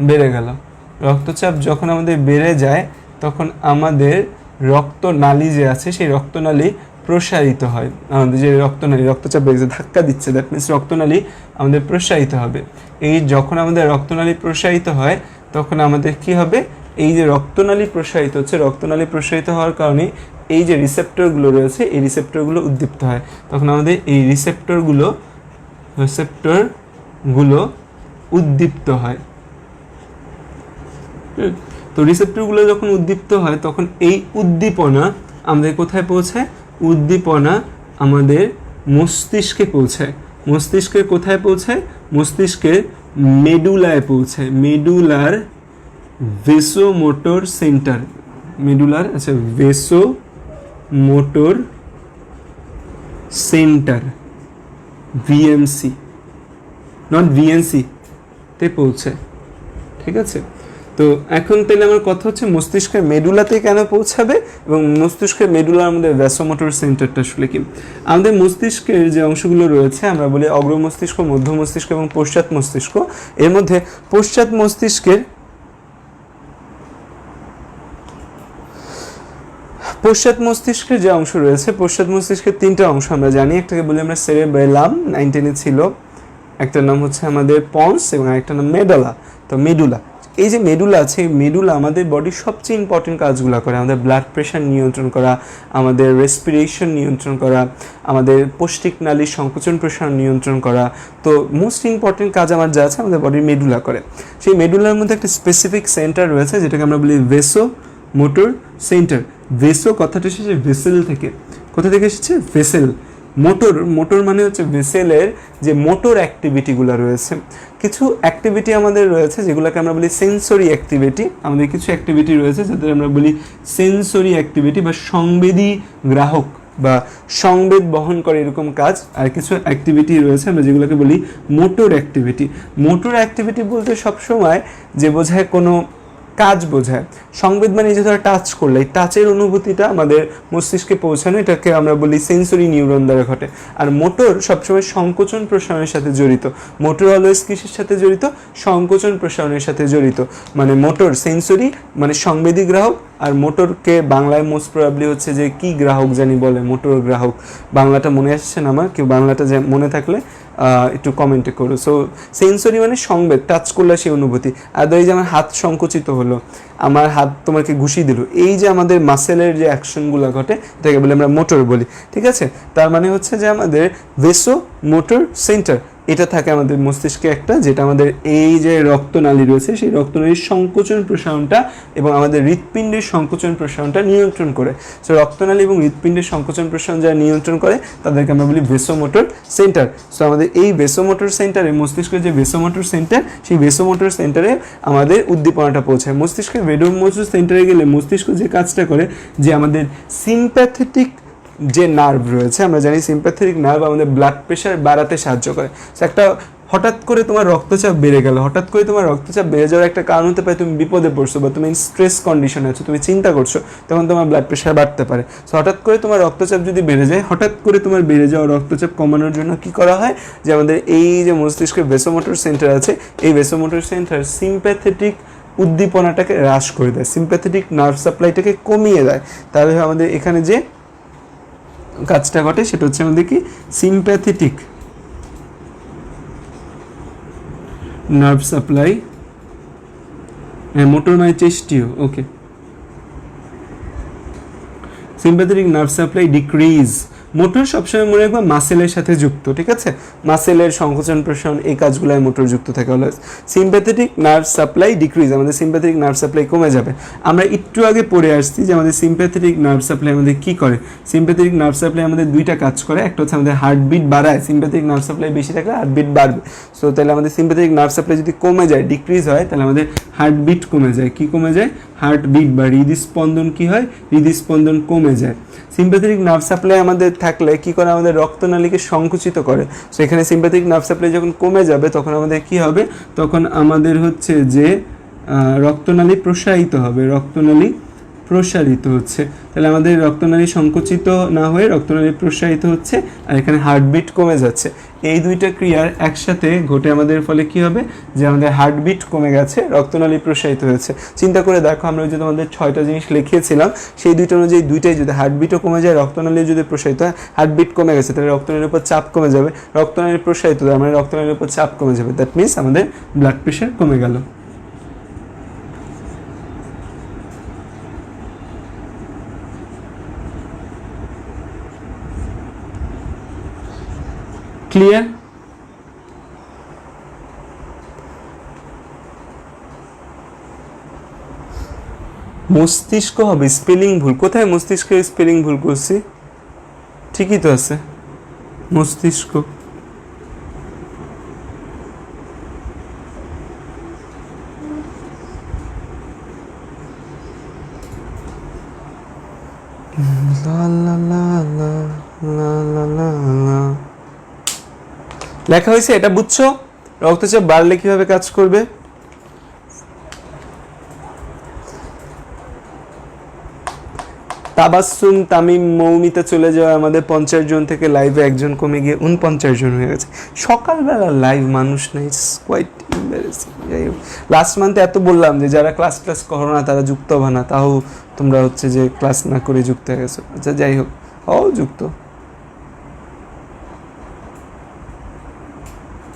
Speaker 1: বেড়ে গেল, রক্তচাপ যখন আমাদের বেড়ে যায় তখন আমাদের রক্তনালী যে আছে সেই রক্তনালী প্রসারিত হয়। আমাদের যে রক্তনালী, রক্তচাপ বেড়ে যায় ধাক্কা দিচ্ছে, দ্যাট মিনস রক্তনালী আমাদের প্রসারিত হবে। এই যখন আমাদের রক্তনালী প্রসারিত হয় তখন আমাদের কি হবে, এই যে রক্তনালী প্রসারিত হচ্ছে, রক্তনালী প্রসারিত হওয়ার কারণে এই যে রিসেপ্টরগুলো রয়েছে এই রিসেপ্টরগুলো উদ্দীপ্ত হয়। তখন আমাদের এই রিসেপ্টরগুলো উদ্দীপ্ত হয়। তো রিসেপ্টরগুলো যখন উদ্দীপ্ত হয় তখন এই উদ্দীপনা আমাদের কোথায় পৌঁছায়, উদ্দীপনা আমাদের মস্তিষ্কে পৌঁছায়। মস্তিষ্কের কোথায় পৌঁছায়, মস্তিষ্কের মেডুলায় পৌঁছায়, মেডুলার ভেসোমোটর সেন্টার, মেডুলার vasomotor centre, VMC not VNC তে পৌঁছায়। ঠিক আছে, তো এখন তাহলে আমার কথা হচ্ছে মস্তিষ্কের মেডুলাতে কেন পৌঁছাবে এবং মস্তিষ্কের মেডুলার আমাদের ভ্যাসোমোটর সেন্টারটা আসলে কি। আমাদের মস্তিষ্কের যে অংশগুলো রয়েছে আমরা বলি অগ্র মস্তিষ্ক, মধ্য মস্তিষ্ক এবং পশ্চাৎ মস্তিষ্ক। এর মধ্যে পশ্চাৎ মস্তিষ্কের যে অংশ রয়েছে, পশ্চাৎ মস্তিষ্কের তিনটা অংশ আমরা জানি। একটাকে বলি আমরা সেরেবেলাম, 9-10 ছিল, একটার নাম হচ্ছে আমাদের পন্স এবং আরেকটার নাম মেডুলা। তো মেডুলা, এই যে মেডুলা আছে, এই মেডুলা আমাদের বডির সবচেয়ে ইম্পর্টেন্ট কাজগুলো করে। আমাদের ব্লাড প্রেশার নিয়ন্ত্রণ করা, আমাদের রেসপিরেশন নিয়ন্ত্রণ করা, আমাদের পৌষ্টিক নালীর সংকোচন প্রসারণ নিয়ন্ত্রণ করা। তো মোস্ট ইম্পর্টেন্ট কাজ আমার যা আছে আমাদের বডির মেডুলা করে। সেই মেডুলার মধ্যে একটা স্পেসিফিক সেন্টার রয়েছে যেটাকে আমরা বলি ভেসোমোটর সেন্টার। ভেসো কথাটা এসেছে ভেসেল থেকে। কোথা থেকে এসেছে, ভেসেল। মোটর মানে হচ্ছে ভেসেলের যে মোটর অ্যাক্টিভিটিগুলো রয়েছে। কিছু অ্যাক্টিভিটি আমাদের রয়েছে যেগুলোকে আমরা বলি সেন্সরি অ্যাক্টিভিটি। আমাদের কিছু অ্যাক্টিভিটি রয়েছে যাদের আমরা বলি সেন্সরি অ্যাক্টিভিটি বা সংবেদী গ্রাহক বা সংবেদ বহন করে এরকম কাজ। আর কিছু অ্যাক্টিভিটি রয়েছে আমরা যেগুলোকে বলি মোটর অ্যাক্টিভিটি। মোটর অ্যাক্টিভিটি বলতে সবসময় যে বোঝায় কোনো কাজ বোঝায়। সংবেদ মানে যে ধরো টাচ করলে এই টাচের অনুভূতিটা আমাদের মস্তিষ্কে পৌঁছানো, এটাকে আমরা বলি সেন্সরি নিউরন দ্বারা ঘটে। আর মোটর সবসময় সংকোচন প্রসারণের সাথে জড়িত। মোটর অলওয়েজ কিসের সাথে জড়িত, সংকোচন প্রসারণের সাথে জড়িত। মানে মোটর সেন্সরি মানে সংবেদী গ্রাহক, আর মোটরকে বাংলায় মোস্ট প্রবাবলি হচ্ছে যে কি গ্রাহক জানি বলে, মোটর গ্রাহক। বাংলাটা মনে আসছে না আমার, কেউ বাংলাটা যে মনে থাকলে একটু কমেন্টে করো। সো সেন্সরি মানে সংবেদ, টাচ করলে সেই অনুভূতি। আর এই যে আমার হাত সংকুচিত হলো, আমার হাত তোমাকে ঘুষি দিল, এই যে আমাদের মাসেলের যে অ্যাকশনগুলো ঘটে এটাকে বলে আমরা মোটর বলি। ঠিক আছে, তার মানে হচ্ছে যে আমাদের ভেসোমোটর সেন্টার এটা থাকে আমাদের মস্তিষ্কে একটা, যেটা আমাদের এই যে রক্তনালী রয়েছে সেই রক্তনালীর সংকোচন প্রসারণটা এবং আমাদের হৃৎপিণ্ডের সংকোচন প্রসারণটা নিয়ন্ত্রণ করে। সো রক্তনালী এবং হৃৎপিণ্ডের সংকোচন প্রসারণ যারা নিয়ন্ত্রণ করে তাদেরকে আমরা বলি ভেসোমোটর সেন্টার। সো আমাদের এই ভেসোমোটর সেন্টারে, মস্তিষ্কের যে ভেসোমোটর সেন্টার, সেই ভেসোমোটর সেন্টারে আমাদের উদ্দীপনাটা পৌঁছায়। মস্তিষ্কের ভেসোমোটর সেন্টারে গেলে মস্তিষ্ক যে কাজটা করে, যে আমাদের সিম্প্যাথেটিক যে নার্ভ রয়েছে, আমরা জানি সিম্প্যাথেটিক নার্ভ আমাদের ব্লাড প্রেশার বাড়াতে সাহায্য করে। একটা হঠাৎ করে তোমার রক্তচাপ বেড়ে গেল, হঠাৎ করে তোমার রক্তচাপ বেড়ে যাওয়ার একটা কারণ হতে পারে তুমি বিপদে পড়ছো বা তুমি স্ট্রেস কন্ডিশনে আছো, তুমি চিন্তা করছো, তখন তোমার ব্লাড প্রেশার বাড়তে পারে। সো হঠাৎ করে তোমার রক্তচাপ যদি বেড়ে যায়, হঠাৎ করে তোমার বেড়ে যাওয়া রক্তচাপ কমানোর জন্য কি করা হয়, যে আমাদের এই যে মস্তিষ্কের ভেসোমোটর সেন্টার আছে, এই ভেসোমোটর সেন্টার সিম্প্যাথেটিক উদ্দীপনাটাকে হ্রাস করে দেয়, সিম্প্যাথেটিক নার্ভ সাপ্লাইটাকে কমিয়ে দেয়। তাহলে আমাদের এখানে যে কাজটা ঘটে সেটা হচ্ছে আমাদের কি, সিম্প্যাথেটিক নার্ভ সাপ্লাই, মোটর মানে চেস্টিও, okay, sympathetic nerve supply decrease. Motor সবসময় মনে রাখবা মাসেলের সাথে যুক্ত। ঠিক আছে, মাসেলের সংকোচন প্রসারণ এই কাজগুলোয় মোটর যুক্ত থাকে always. Sympathetic nerve supply decrease, আমাদের সিম্প্যাথেটিক নার্ভ সাপ্লাই কমে যাবে। আমরা একটু আগে পড়ে আসছি যে আমাদের সিম্প্যাথেটিক নার্ভ সাপ্লাই আমাদের কি করে। সিম্প্যাথেটিক নার্ভ সাপ্লাই আমাদের দুইটা কাজ করে, একটা হচ্ছে আমাদের হার্টবিট বাড়ায়, সিম্প্যাথেটিক নার্ভ সাপ্লাই বেশি থাকলে হার্টবিট বাড়বে। সো তাহলে আমাদের সিম্প্যাথেটিক নার্ভ সাপ্লাই যদি কমে যায়, ডিক্রিজ হয়, তাহলে আমাদের হার্টবিট কমে যায়। কি কমে যায়, হার্টবিট বা হৃদস্পন্দন কি হয়, হৃদস্পন্দন কমে যায়। সিম্প্যাথেটিক নার্ভ সাপ্লাই আমাদের থাকলে কি করে, আমাদের রক্তনালীকে সংকুচিত করে। সো এখানে সিম্প্যাথেটিক নার্ভ সাপ্লাই যখন কমে যাবে তখন আমাদের কি হবে, তখন আমাদের হচ্ছে যে রক্তনালী প্রসারিত হবে, রক্তনালী প্রসারিত হচ্ছে, তাহলে আমাদের রক্তনালী সংকুচিত না হয়ে রক্তনালী প্রসারিত হচ্ছে, আর এখানে হার্টবিট কমে যাচ্ছে। এই দুইটা ক্রিয়ার একসাথে ঘটে আমাদের ফলে কি হবে, যে আমাদের হার্টবিট কমে গেছে, রক্তনালী প্রসারিত হয়েছে। চিন্তা করে দেখো, আমরা ওই যে তোমাদের 6টা জিনিস লিখিয়েছিলাম, সেই দুইটা অনুযায়ী দুইটাই যদি হার্টবিটও কমে যায়, রক্তনালী যদি প্রসারিত হয়, হার্টবিট কমে গেছে, তাহলে রক্তনালীর উপর চাপ কমে যাবে, রক্তনালী প্রসারিত হয় মানে রক্তনালীর উপর চাপ কমে যাবে, দ্যাট মিনস আমাদের ব্লাড প্রেশার কমে গেল। ক্লিয়ার? মস্তিষ্ক হবে স্পেলিং ভুল, কোথায় মস্তিষ্কের স্পেলিং ভুল করছি? ঠিকই তো আছে, মস্তিষ্ক। লেখা হয়েছে, এটা বুঝছো? রক্তচাপ বাড়লে কিভাবে কাজ করবে? তাবাসসুম, তামিম, মৌমিতা চলে যাওয়া, আমাদের 50 জন থেকে লাইভে একজন কমে গিয়ে 49 জন হয়ে গেছে। সকালবেলা লাইভ মানুষ নেই, কোয়াইট এম্বারেসিং। যাই হোক, লাস্ট মান্থে এত বললাম যে যারা ক্লাস করো না তারা যুক্ত হবে না, তাও তোমরা হচ্ছে যে ক্লাস না করে যুক্ত হয়ে গেছো। আচ্ছা যাই হোক, যুক্ত।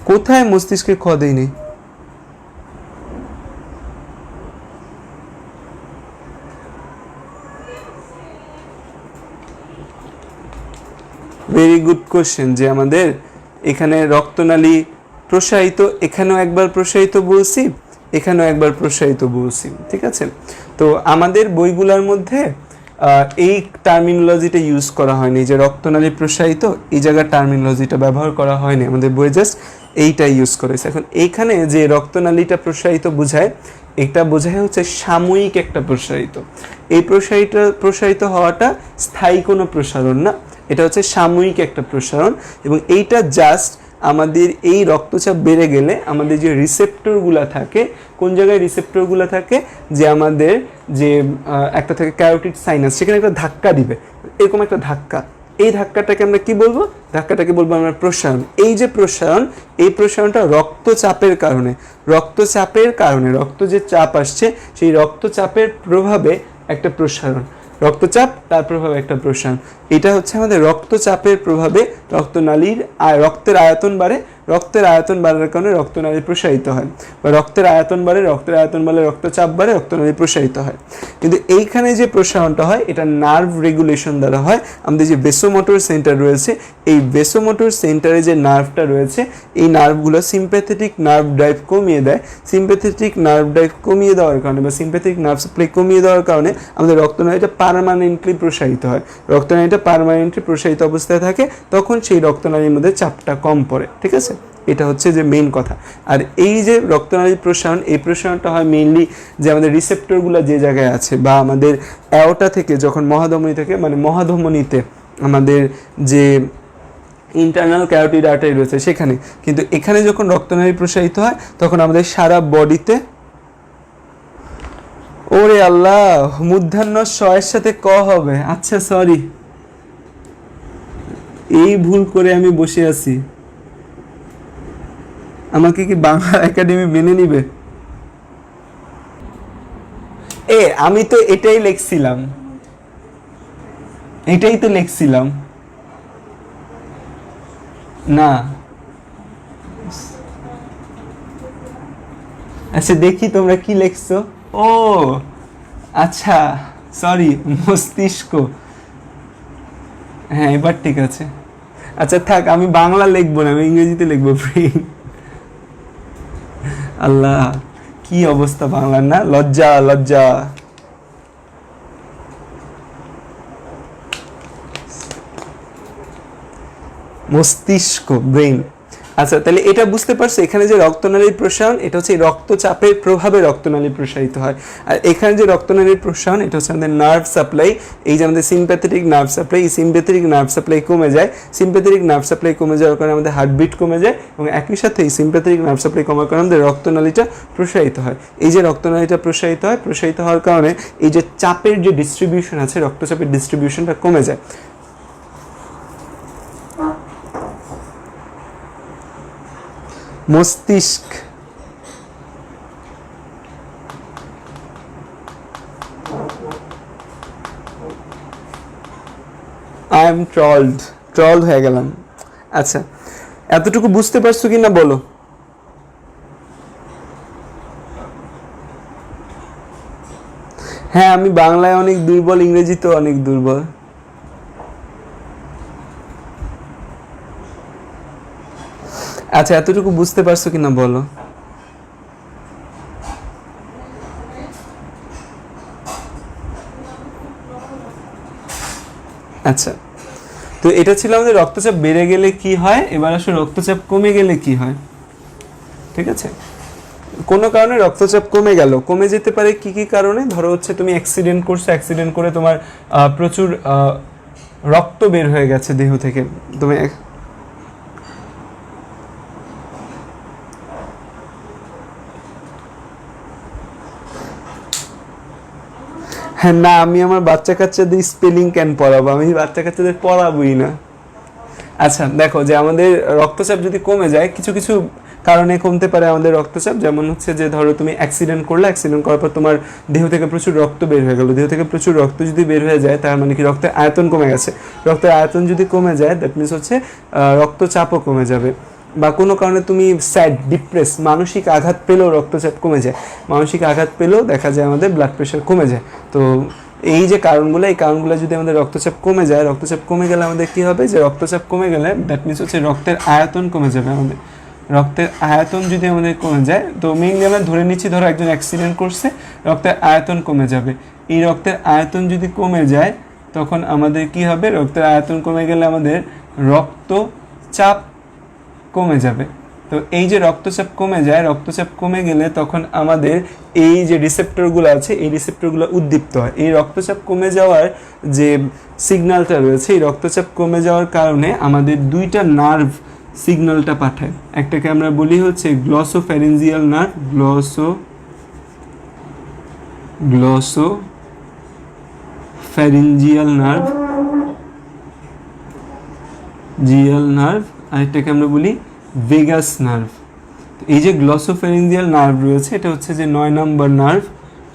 Speaker 1: কোথায় মস্তিষ্কে খ দেয়নি? ভেরি গুড কোশ্চেন, যে আমাদের এখানে রক্তনালী প্রসারিত, এখানেও একবার প্রসারিত বলছি, এখানেও একবার প্রসারিত বলছি, ঠিক আছে? তো আমাদের বইগুলোর মধ্যে এই টার্মিনোলজিটা ইউজ করা হয়নি, যে রক্তনালী প্রসারিত, এই জায়গার টার্মিনোলজিটা ব্যবহার করা হয়নি, আমাদের বইয়ে জাস্ট এইটা ইউজ করেছে। এখন এইখানে যে রক্তনালীটা প্রসারিত বোঝায়, এটা বোঝায় হচ্ছে সাময়িক একটা প্রসারিত। এই প্রসারিত হওয়াটা স্থায়ী কোনো প্রসারণ না, এটা হচ্ছে সাময়িক একটা প্রসারণ। এবং এইটা জাস্ট আমাদের এই রক্তচাপ বেড়ে গেলে আমাদের যে রিসেপ্টরগুলো থাকে, কোন জায়গায় রিসেপ্টরগুলো থাকে, যে আমাদের যে একটা থাকে ক্যারোটিড সাইনাস, সেখানে একটা ধাক্কা দিবে, এরকম একটা ধাক্কা। এই ধাক্কাটাকে আমরা কি বলবো? ধাক্কাটাকে বলবো আমরা প্রসারণ। এই যে প্রসারণ, এই প্রসারণটা রক্তচাপের কারণে, রক্ত যে চাপ আসছে, সেই রক্তচাপের প্রভাবে একটা প্রসারণ, রক্তচাপ তার প্রভাবে একটা প্রসারণ। এটা হচ্ছে আমাদের রক্তচাপের প্রভাবে রক্তনালীর রক্তের আয়তন বাড়ে, রক্তের আয়তন বাড়ার কারণে রক্তনালী প্রসারিত হয়, বা রক্তের আয়তন বাড়ে, রক্তের আয়তন বাড়লে রক্তচাপ বাড়ে, রক্তনালী প্রসারিত হয়। কিন্তু এইখানে যে প্রসারণটা হয়, এটা নার্ভ রেগুলেশন দ্বারা হয়। আমাদের যে ভেসোমোটর সেন্টার রয়েছে, এই ভেসোমোটর সেন্টারে যে নার্ভটা রয়েছে, এই নার্ভগুলো সিম্প্যাথেটিক নার্ভ ড্রাইভ কমিয়ে দেয়। সিম্প্যাথেটিক নার্ভ ড্রাইভ কমিয়ে দেওয়ার কারণে, বা সিম্প্যাথেটিক নার্ভ সাপ্লাই কমিয়ে দেওয়ার কারণে আমাদের রক্তনালীটা পার্মানেন্টলি প্রসারিত হয়। রক্তনালীটা পার্মানেন্টলি প্রসারিত অবস্থায় থাকে, তখন সেই রক্তনালীর মধ্যে চাপটা কম পড়ে, ঠিক আছে? এটা হচ্ছে যে মেইন কথা। আর এই যে রক্তনালী প্রসারণ, এই প্রসারণটা হয় মেইনলি যে আমাদের রিসেপ্টরগুলো যে জায়গায় আছে, বা আমাদের অ্যাওটা থেকে যখন মহাধমনী থেকে, মানে মহাধমনীতে আমাদের যে ইন্টারনাল ক্যারোটিড আর্টারি রয়েছে সেখানে। কিন্তু এখানে যখন রক্তনালী প্রসারিত হয়, তখন আমাদের সারা বডিতে, ওরে আল্লাহ, মূর্ধন্য শ-এর সাথে ক হবে। আচ্ছা সরি, এই ভুল করে আমি বসে আছি। আমাকে কি বাংলা একাডেমি মেনে নিবে? আমি তো এটাই লিখছিলাম, এটাই তো লিখছিলাম না। আচ্ছা দেখি তোমরা কি লিখছো। ও আচ্ছা সরি, মস্তিষ্ক। হ্যাঁ এবার ঠিক আছে। আচ্ছা থাক, আমি বাংলা লিখবো না, আমি ইংরেজিতে লিখবো। ব্রেইন। আল্লাহ কি অবস্থা বাংলার, না? লজ্জা লজ্জা। মস্তিষ্ক, ব্রেইন। আচ্ছা, তাহলে এটা বুঝতে পারছো, এখানে যে রক্তনালীর প্রসারণ এটা হচ্ছে রক্তচাপের প্রভাবে রক্তনালী প্রসারিত হয়, আর এখানে যে রক্তনালীর প্রসারণ এটা হচ্ছে আমাদের নার্ভ সাপ্লাই। এই যে আমাদের সিম্প্যাথেটিক নার্ভ সাপ্লাই, এই সিম্প্যাথেটিক নার্ভ সাপ্লাই কমে যায়, সিম্প্যাথেটিক নার্ভ সাপ্লাই কমে যাওয়ার কারণে আমাদের হার্টবিট কমে যায়, এবং একই সাথে এই সিম্প্যাথেটিক নার্ভ সাপ্লাই কমার কারণে আমাদের রক্তনালীটা প্রসারিত হয়। এই যে রক্তনালীটা প্রসারিত হওয়ার কারণে এই যে চাপের যে ডিস্ট্রিবিউশন আছে, রক্তচাপের ডিস্ট্রিবিউশনটা কমে যায়। মস্তিষ্ক, আই এম ট্রলড হয়ে গেলাম। আচ্ছা, এতটুকু বুঝতে পারছো কি না বলো? হ্যাঁ, আমি বাংলায় অনেক দুর্বল, ইংরেজিতে অনেক দুর্বল। আচ্ছা, এতটুকু বুঝতে পারছো কি না বলো? আচ্ছা, তো এটা ছিল আমাদের রক্তচাপ বেড়ে গেলে কি হয়। এবার আসলে রক্তচাপ কমে গেলে কি হয়। ঠিক আছে, কোনো কারণে রক্তচাপ কমে যেতে পারে কি কি কারণে। ধরো হচ্ছে তুমি অ্যাক্সিডেন্ট করছো, অ্যাক্সিডেন্ট করে তোমার প্রচুর রক্ত বের হয়ে গেছে দেহ থেকে, তুমি হ্যাঁ না, আমি আমার বাচ্চা কাচ্চাদের স্পেলিং ক্যান পড়াবো, আমি বাচ্চা কাচ্চাদের পড়াবোই না। আচ্ছা দেখো, যে আমাদের রক্তচাপ যদি কমে যায়, কিছু কিছু কারণে কমতে পারে আমাদের রক্তচাপ। যেমন হচ্ছে যে ধরো তুমি অ্যাক্সিডেন্ট করলে, অ্যাক্সিডেন্ট করার পর তোমার দেহ থেকে প্রচুর রক্ত বের হয়ে গেল, দেহ থেকে প্রচুর রক্ত যদি বের হয়ে যায় তার মানে কি রক্তের আয়তন কমে গেছে। রক্তের আয়তন যদি কমে যায় দ্যাট মিনস হচ্ছে রক্তচাপও কমে যাবে। বা কোনো কারণে তুমি স্যাড, ডিপ্রেস, মানসিক আঘাত পেলেও রক্তচাপ কমে যায়, মানসিক আঘাত পেলেও দেখা যায় আমাদের ব্লাড প্রেশার কমে যায়। তো এই যে কারণগুলো, এই কারণগুলো যদি আমাদের রক্তচাপ কমে যায়, রক্তচাপ কমে গেলে আমাদের কি হবে, যে রক্তচাপ কমে গেলে দ্যাট মিনস হচ্ছে রক্তের আয়তন কমে যাবে আমাদের। রক্তের আয়তন যদি আমাদের কমে যায়, তো মেইনলি আমরা ধরে নিচ্ছি ধরো একজন অ্যাক্সিডেন্ট করছে, রক্তের আয়তন কমে যাবে। এই রক্তের আয়তন যদি কমে যায় তখন আমাদের কি হবে, রক্তের আয়তন কমে গেলে আমাদের রক্তচাপ কমে যাবে। তো এই যে রক্তচাপ কমে যায়, রক্তচাপ কমে গেলে তখন আমাদের এই যে রিসেপ্টরগুলো আছে, এই রিসেপ্টরগুলো উদ্দীপ্ত হয়। এই রক্তচাপ কমে যাওয়ার যে সিগন্যালটা রয়েছে, এই রক্তচাপ কমে যাওয়ার কারণে আমাদের দুইটা নার্ভ সিগন্যালটা পাঠায়। একটাকে আমরা বলি হচ্ছে গ্লসোফ্যারিঞ্জিয়াল নার্ভ, গ্লসোফ্যারিঞ্জিয়াল নার্ভ, আরেকটাকে আমরা বলি ভেগাস নার্ভ। এই যে গ্লসোফ্যারিঞ্জিয়াল নার্ভ রয়েছে এটা হচ্ছে যে 9 নম্বর নার্ভ,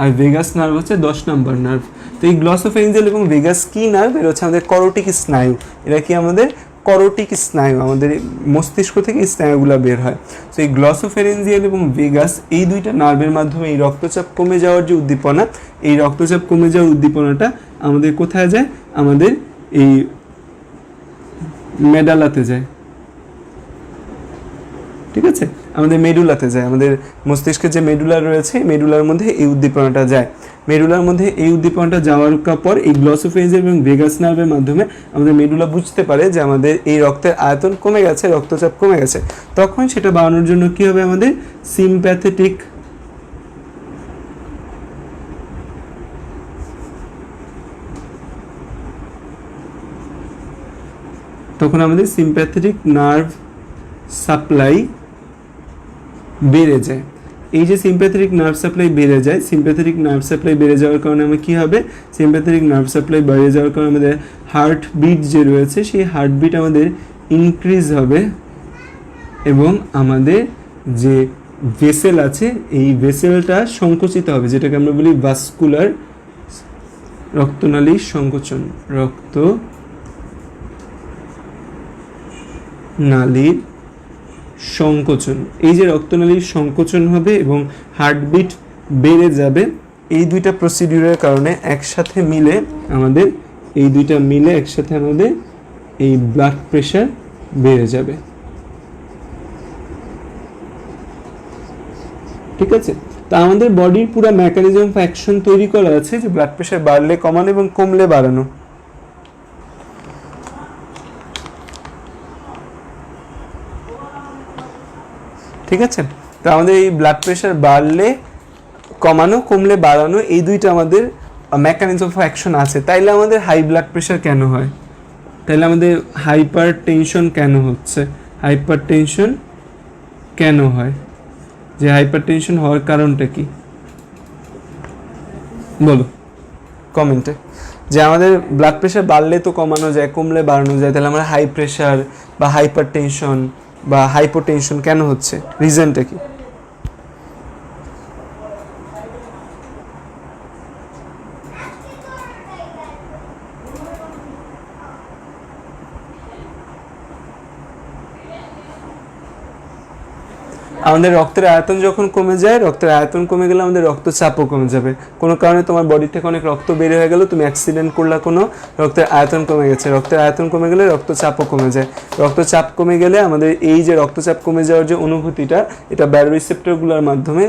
Speaker 1: আর ভেগাস নার্ভ হচ্ছে 10 নম্বর নার্ভ। তো এই গ্লসোফ্যারিঞ্জিয়াল এবং ভেগাস কি নার্ভ? এরা হচ্ছে আমাদের করোটিক স্নায়ু। এরা কি আমাদের করোটিক স্নায়ু, আমাদের মস্তিষ্ক থেকে স্নায়ুগুলো বের হয়। তো এই গ্লসোফ্যারিঞ্জিয়াল এবং ভেগাস এই দুইটা নার্ভের মাধ্যমে এই রক্তচাপ কমে যাওয়ার যে উদ্দীপনা, এই রক্তচাপ কমে যাওয়ার উদ্দীপনাটা আমাদের কোথায় যায়, আমাদের এই মেডালাতে যায়। ঠিক আছে, আমাদের মেডুলাতে যায়, আমাদের মস্তিষ্কের যে মেডুলা রয়েছে মেডুলার মধ্যে এই উদ্দীপনাটা যায়। মেডুলার মধ্যে এই উদ্দীপনাটা যাওয়ার পর এই গ্লসোফ্যারিঞ্জিয়াল এবং ভেগাস নার্ভের মাধ্যমে আমাদের মেডুলা বুঝতে পারে যে আমাদের এই রক্তের আয়তন কমে গেছে, রক্তচাপ কমে গেছে। তখন সেটা বাড়ানোর জন্য কি হবে, আমাদের সিম্প্যাথেটিক নার্ভ সাপ্লাই বেড়ে যায়। এই যে সিম্প্যাথেটিক নার্ভ সাপ্লাই বেড়ে যায়, সিম্প্যাথেটিক নার্ভ সাপ্লাই বেড়ে যাওয়ার কারণে আমার কী হবে, সিম্প্যাথেটিক নার্ভ সাপ্লাই বেড়ে যাওয়ার কারণে আমাদের হার্টবিট যে রয়েছে সেই হার্টবিট আমাদের ইনক্রিজ হবে, এবং আমাদের যে ভেসেল আছে এই ভেসেলটা সংকুচিত হবে, যেটাকে আমরা বলি ভাস্কুলার, রক্তনালীর সংকোচন, রক্তনালীর সংকোচন। এই যে রক্তনালীর সংকোচন হবে এবং হার্টবিট বেড়ে যাবে, এই দুইটা প্রসিডিউরের কারণে একসাথে মিলে আমাদের এই ব্লাড প্রেশার বেড়ে যাবে। ঠিক আছে, তা আমাদের বডির পুরো মেকানিজম অফ অ্যাকশন তৈরি করা আছে যে ব্লাড প্রেশার বাড়লে কমানো এবং কমলে বাড়ানো। ঠিক আছে। তো আমাদের এই ব্লাড প্রেশার বাড়লে কমানো, কমলে বাড়ানো, এই দুইটা আমাদের মেকানিজম অফ অ্যাকশন আছে। তাইলে আমাদের হাই ব্লাড প্রেশার কেন হয়, তাইলে আমাদের হাইপার টেনশন কেন হচ্ছে, হাইপার টেনশন কেন হয়, যে হাইপার টেনশন হওয়ার কারণটা কি বলো কমেন্টে। যে আমাদের ব্লাড প্রেশার বাড়লে তো কমানো যায়, কমলে বাড়ানো যায়, তাহলে আমরা হাই প্রেশার বা হাইপার টেনশন বা হাইপোটেনশন কেন হচ্ছে, রিজনটা কি? আমাদের রক্তের আয়তন যখন কমে যায়, রক্তের আয়তন কমে গেলে আমাদের রক্তচাপও কমে যাবে। কোনো কারণে তোমার বডি থেকে অনেক রক্ত বের হয়ে গেল, তুমি অ্যাক্সিডেন্ট করলা, কোনো রক্তের আয়তন কমে গেছে, রক্তের আয়তন কমে গেলে রক্তচাপও কমে যায়। রক্তচাপ কমে গেলে আমাদের এই যে রক্তচাপ কমে যাওয়ার যে অনুভূতিটা, এটা ব্যারোরিসেপ্টরগুলোর মাধ্যমে,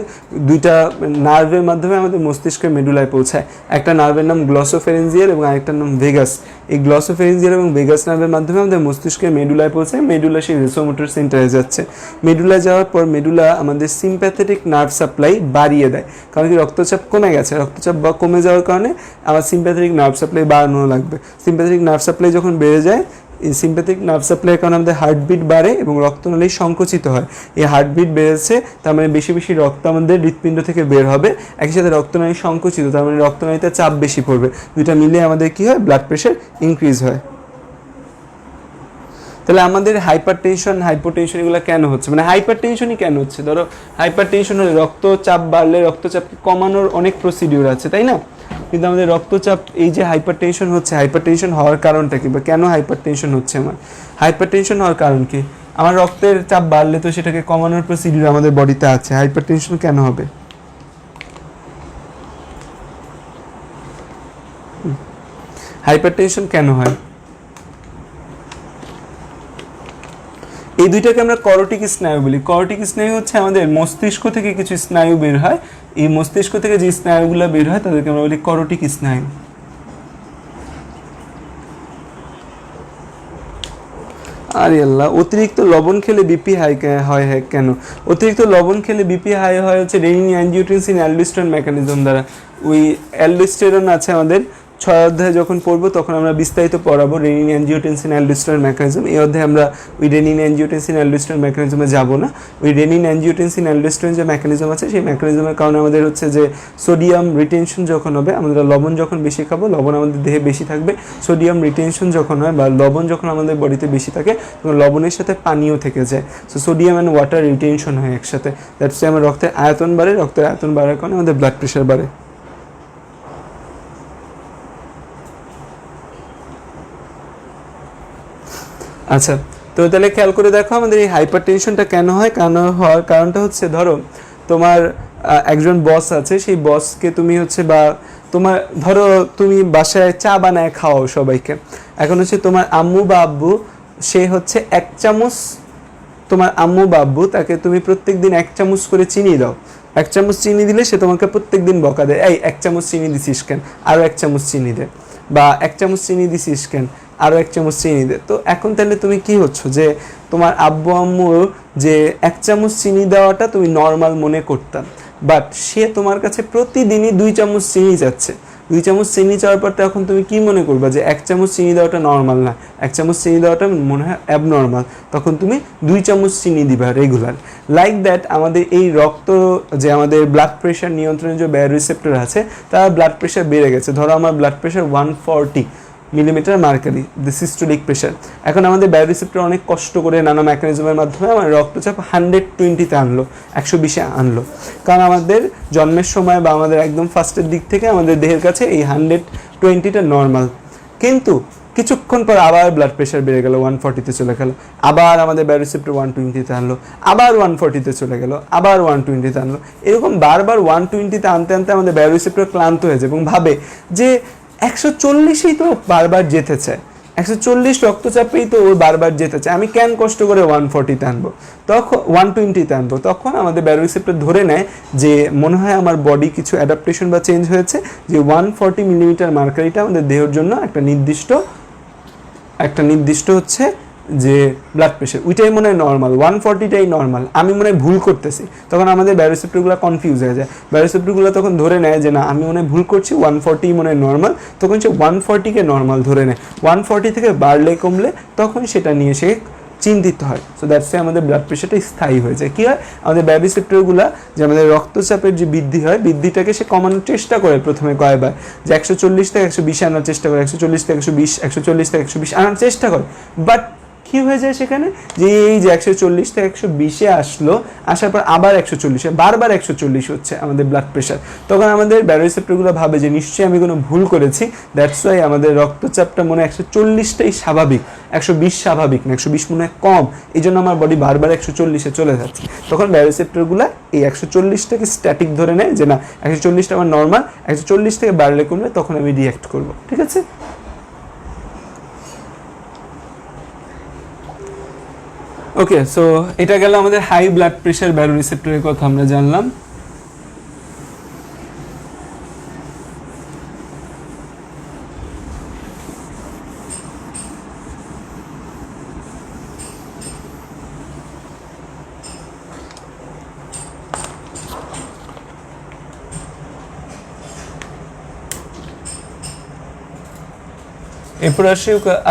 Speaker 1: দুইটা নার্ভের মাধ্যমে আমাদের মস্তিষ্কের মেডুলায় পৌঁছায়। একটা নার্ভের নাম গ্লসোফেরেঞ্জিয়াল এবং আরেকটার নাম ভেগাস। এই গ্লসোফেরেঞ্জিয়াল এবং ভেগাস নার্ভের মাধ্যমে আমাদের মস্তিষ্কের মেডুলায় পৌঁছায়। মেডুলা সেই রেসোমোটর সেন্টারে যাচ্ছে। মেডুলায় যাওয়ার পর মেডুলা আমাদের সিম্প্যাথেটিক নার্ভ সাপ্লাই বাড়িয়ে দেয়, কারণ কি রক্তচাপ কমে গেছে, রক্তচাপ কমে যাওয়ার কারণে আমার সিম্প্যাথেটিক নার্ভ সাপ্লাই বাড়ানো লাগবে। সিম্প্যাথেটিক নার্ভ সাপ্লাই যখন বেড়ে যায়, এই সিম্প্যাথেটিক নার্ভ সাপ্লাইয়ের কারণে আমাদের হার্টবিট বাড়ে এবং রক্তনালী সংকুচিত হয়। এই হার্টবিট বেড়েছে, তার মানে বেশি বেশি রক্ত আমাদের হৃৎপিণ্ড থেকে বের হবে। একই সাথে রক্তনালী সংকুচিত, তার মানে রক্তনালীতে চাপ বেশি পড়বে। দুইটা মিলে আমাদের কি হয়, ব্লাড প্রেশার ইনক্রিজ হয়। তাহলে আমাদের হাইপার টেনশন, হাইপোটেনশন এগুলো কেন হচ্ছে, মানে হাইপার টেনশনই কেন হচ্ছে? ধরো হাইপার টেনশন হলে রক্তচাপ বাড়লে রক্তচাপকে কমানোর অনেক প্রসিডিউর আছে, তাই না? কিন্তু আমাদের রক্তচাপ, এই যে হাইপার টেনশন হচ্ছে, হাইপার টেনশন হওয়ার কারণটা কি, বা কেন হাইপার টেনশন হচ্ছে আমার? হাইপার টেনশন হওয়ার কারণ কি? আমার রক্তের চাপ বাড়লে তো সেটাকে কমানোর প্রসিডিউর আমাদের বডিতে আছে, হাইপার টেনশন কেন হবে? হাইপার টেনশন কেন হয়? এই দুইটাকে আমরা করটিক স্নায়ু বলি। করটিক স্নায়ু হচ্ছে আমাদের মস্তিষ্ক থেকে কিছু স্নায়ু বের হয়, এই মস্তিষ্ক থেকে যে স্নায়ুগুলো বের হয় তাদেরকে আমরা বলি করটিক স্নায়ু। আরে আল্লাহ, অতিরিক্ত লবণ খেলে বিপি হাই হয় কেন? অতিরিক্ত লবণ খেলে বিপি হাই হয় হচ্ছে রেনিন, অ্যানজিওটেনসিন, অ্যালডোস্টেরন মেকানিজম দ্বারা। ওই অ্যালডোস্টেরন আছে আমাদের 6 অধ্যায়ে যখন পড়বো তখন আমরা বিস্তারিত পড়াবো রেনিন, অ্যানজিওটেনসিন, অ্যালডোস্টেরন মেকানিজম। এই অধ্যায়ে আমরা ওই রেনিন, অ্যানজিওটেনসিন, অ্যালডোস্টেরন মেকানিজমে যাব না। ওই রেনিন, অ্যানজিওটেনসিন, অ্যালডোস্টেরন যে মেকানিজম আছে, সেই মেকানিজমের কারণে আমাদের হচ্ছে যে সোডিয়াম রিটেনশন যখন হবে, আমরা লবণ যখন বেশি খাবো, লবণ আমাদের দেহে বেশি থাকবে। সোডিয়াম রিটেনশন যখন হয় বা লবণ যখন আমাদের বডিতে বেশি থাকে, তখন লবণের সাথে পানিও থেকে যায়। So sodium and water retention হয় একসাথে। দ্যাটস আমার রক্তের আয়তন বাড়ে, রক্তের আয়তন বাড়ার কারণে আমাদের ব্লাড প্রেশার বাড়ে। আচ্ছা, তো তাহলে খেয়াল করে দেখো আমাদের এই হাইপার টেনশনটা কেন হয়। কেন হওয়ার কারণটা হচ্ছে, ধরো তোমার একজন বস আছে, সেই বসকে তুমি হচ্ছে, বা তোমার ধরো তুমি বাসায় চা বানায় খাওয়াও সবাইকে। এখন হচ্ছে তোমার আম্মু বা আব্বু, সে হচ্ছে 1 চামচ, তোমার আম্মু বা আব্বু তাকে তুমি প্রত্যেক দিন 1 চামচ করে চিনি দাও। 1 চামচ চিনি দিলে সে তোমাকে প্রত্যেক দিন বকা দেয়, এই 1 চামচ চিনি দিছিস কেন, আরও 1 চামচ চিনি দে, বা 1 চামচ চিনি দিছিস কেন, আরও 1 চামচ চিনি দে। তো এখন তাহলে তুমি কি হচ্ছ, যে তোমার আব্বু আম্মু যে 1 চামচ চিনি দেওয়াটা তুমি নর্মাল মনে করতাম, বাট সে তোমার কাছে প্রতিদিনই 2 চামচ চিনি যাচ্ছে। 2 চামচ চিনি চাওয়ার পর এখন তুমি কি মনে করবা, যে 1 চামচ চিনি দেওয়াটা নর্মাল না, 1 চামচ চিনি দেওয়াটা মনে হয় অ্যাবনর্মাল। তখন তুমি 2 চামচ চিনি দিবা রেগুলার। লাইক দ্যাট আমাদের এই রক্ত, যে আমাদের ব্লাড প্রেশার নিয়ন্ত্রণের যে বায়োরিসেপ্টর আছে, তার ব্লাড প্রেশার বেড়ে গেছে। ধরো আমার blood pressure 140 millimetre mercury, the systolic pressure. এখন আমাদের বায়োরিসেপ্টর অনেক কষ্ট করে নানা মেকানিজমের মাধ্যমে আমার রক্তচাপ 120-তে আনলো, 120-এ আনলো। কারণ আমাদের জন্মের সময় বা আমাদের একদম ফার্স্টের দিক থেকে আমাদের দেহের কাছে এই 120টা নর্মাল। কিন্তু কিছুক্ষণ পর আবার ব্লাড প্রেশার বেড়ে গেল, 140-তে চলে গেল, আবার আমাদের বায়োরিসেপ্টর 120-তে আনলো, আবার 140-তে চলে গেল, আবার 120-তে আনলো। এরকম বারবার 120-তে আনতে আনতে আমাদের বায়োরিসেপ্টর ক্লান্ত হয়ে যায় এবং ভাবে যে 140-এই তো বারবার যেতে চায়, 140 রক্তচাপেই তো ওর বারবার যেতে চায়, আমি কেন কষ্ট করে 140-তে আনবো, তখন 120-তে আনবো। তখন আমাদের বায়োরিসেপ্টর ধরে নেয় যে মনে হয় আমার বডি কিছু অ্যাডাপ্টেশন বা চেঞ্জ হয়েছে, যে 140 মিলিমিটার মার্কারিটা আমাদের দেহের জন্য একটা নির্দিষ্ট হচ্ছে যে ব্লাড প্রেশার ওইটাই মনে হয় নর্মাল, 140টাই নর্মাল, আমি মনে হয় ভুল করতেছি, তখন আমাদের ব্যারোরিসেপ্টরগুলো কনফিউজ হয়ে যায়। ব্যারোরিসেপ্টরগুলো তখন ধরে নেয় যে না আমি মনে হয় ভুল করছি, 140 মনে হয় নর্মাল, তখন সে 140কে নর্মাল ধরে নেয়। 140 থেকে বাড়লে কমলে তখন সেটা নিয়ে সে চিন্তিত হয়। সো দ্যাটস আমাদের ব্লাড প্রেশারটা স্থায়ী হয়ে যায়। কী হয়, আমাদের ব্যারোরিসেপ্টরগুলো যে আমাদের রক্তচাপের যে বৃদ্ধি হয়, বৃদ্ধিটাকে সে কমানোর চেষ্টা করে প্রথমে কয়েকবার, যে 140 থেকে 120 আনার চেষ্টা করে, 140 থেকে 120, 140 থেকে 120 আনার চেষ্টা করে, বাট কী হয়ে যায় সেখানে, যে এই যে 140 থেকে 120-এ আসলো, আসার পর আবার 140-এ, বারবার 140 হচ্ছে আমাদের ব্লাড প্রেশার। তখন আমাদের ব্যারোরিসেপ্টরগুলো ভাবে যে নিশ্চয়ই আমি কোনো ভুল করেছি, দ্যাটস ওয়াই আমাদের রক্তচাপটা মনে হয় 140টাই স্বাভাবিক, 120 স্বাভাবিক না, 120 মনে হয় কম, এই জন্য আমার বডি বারবার 140-এ চলে যাচ্ছে। তখন ব্যারোরিসেপ্টরগুলো এই 140টাকে স্ট্যাটিক ধরে নেয় যে না 140টা আমার নর্মাল, 140 থেকে বাড়লে কমলে তখন আমি রিঅ্যাক্ট করব। ঠিক আছে? ওকে, সো এটা গেল আমাদের হাই ব্লাড প্রেশার ব্যারোরিসেপ্টরের কথা আমরা জানলাম। এরপর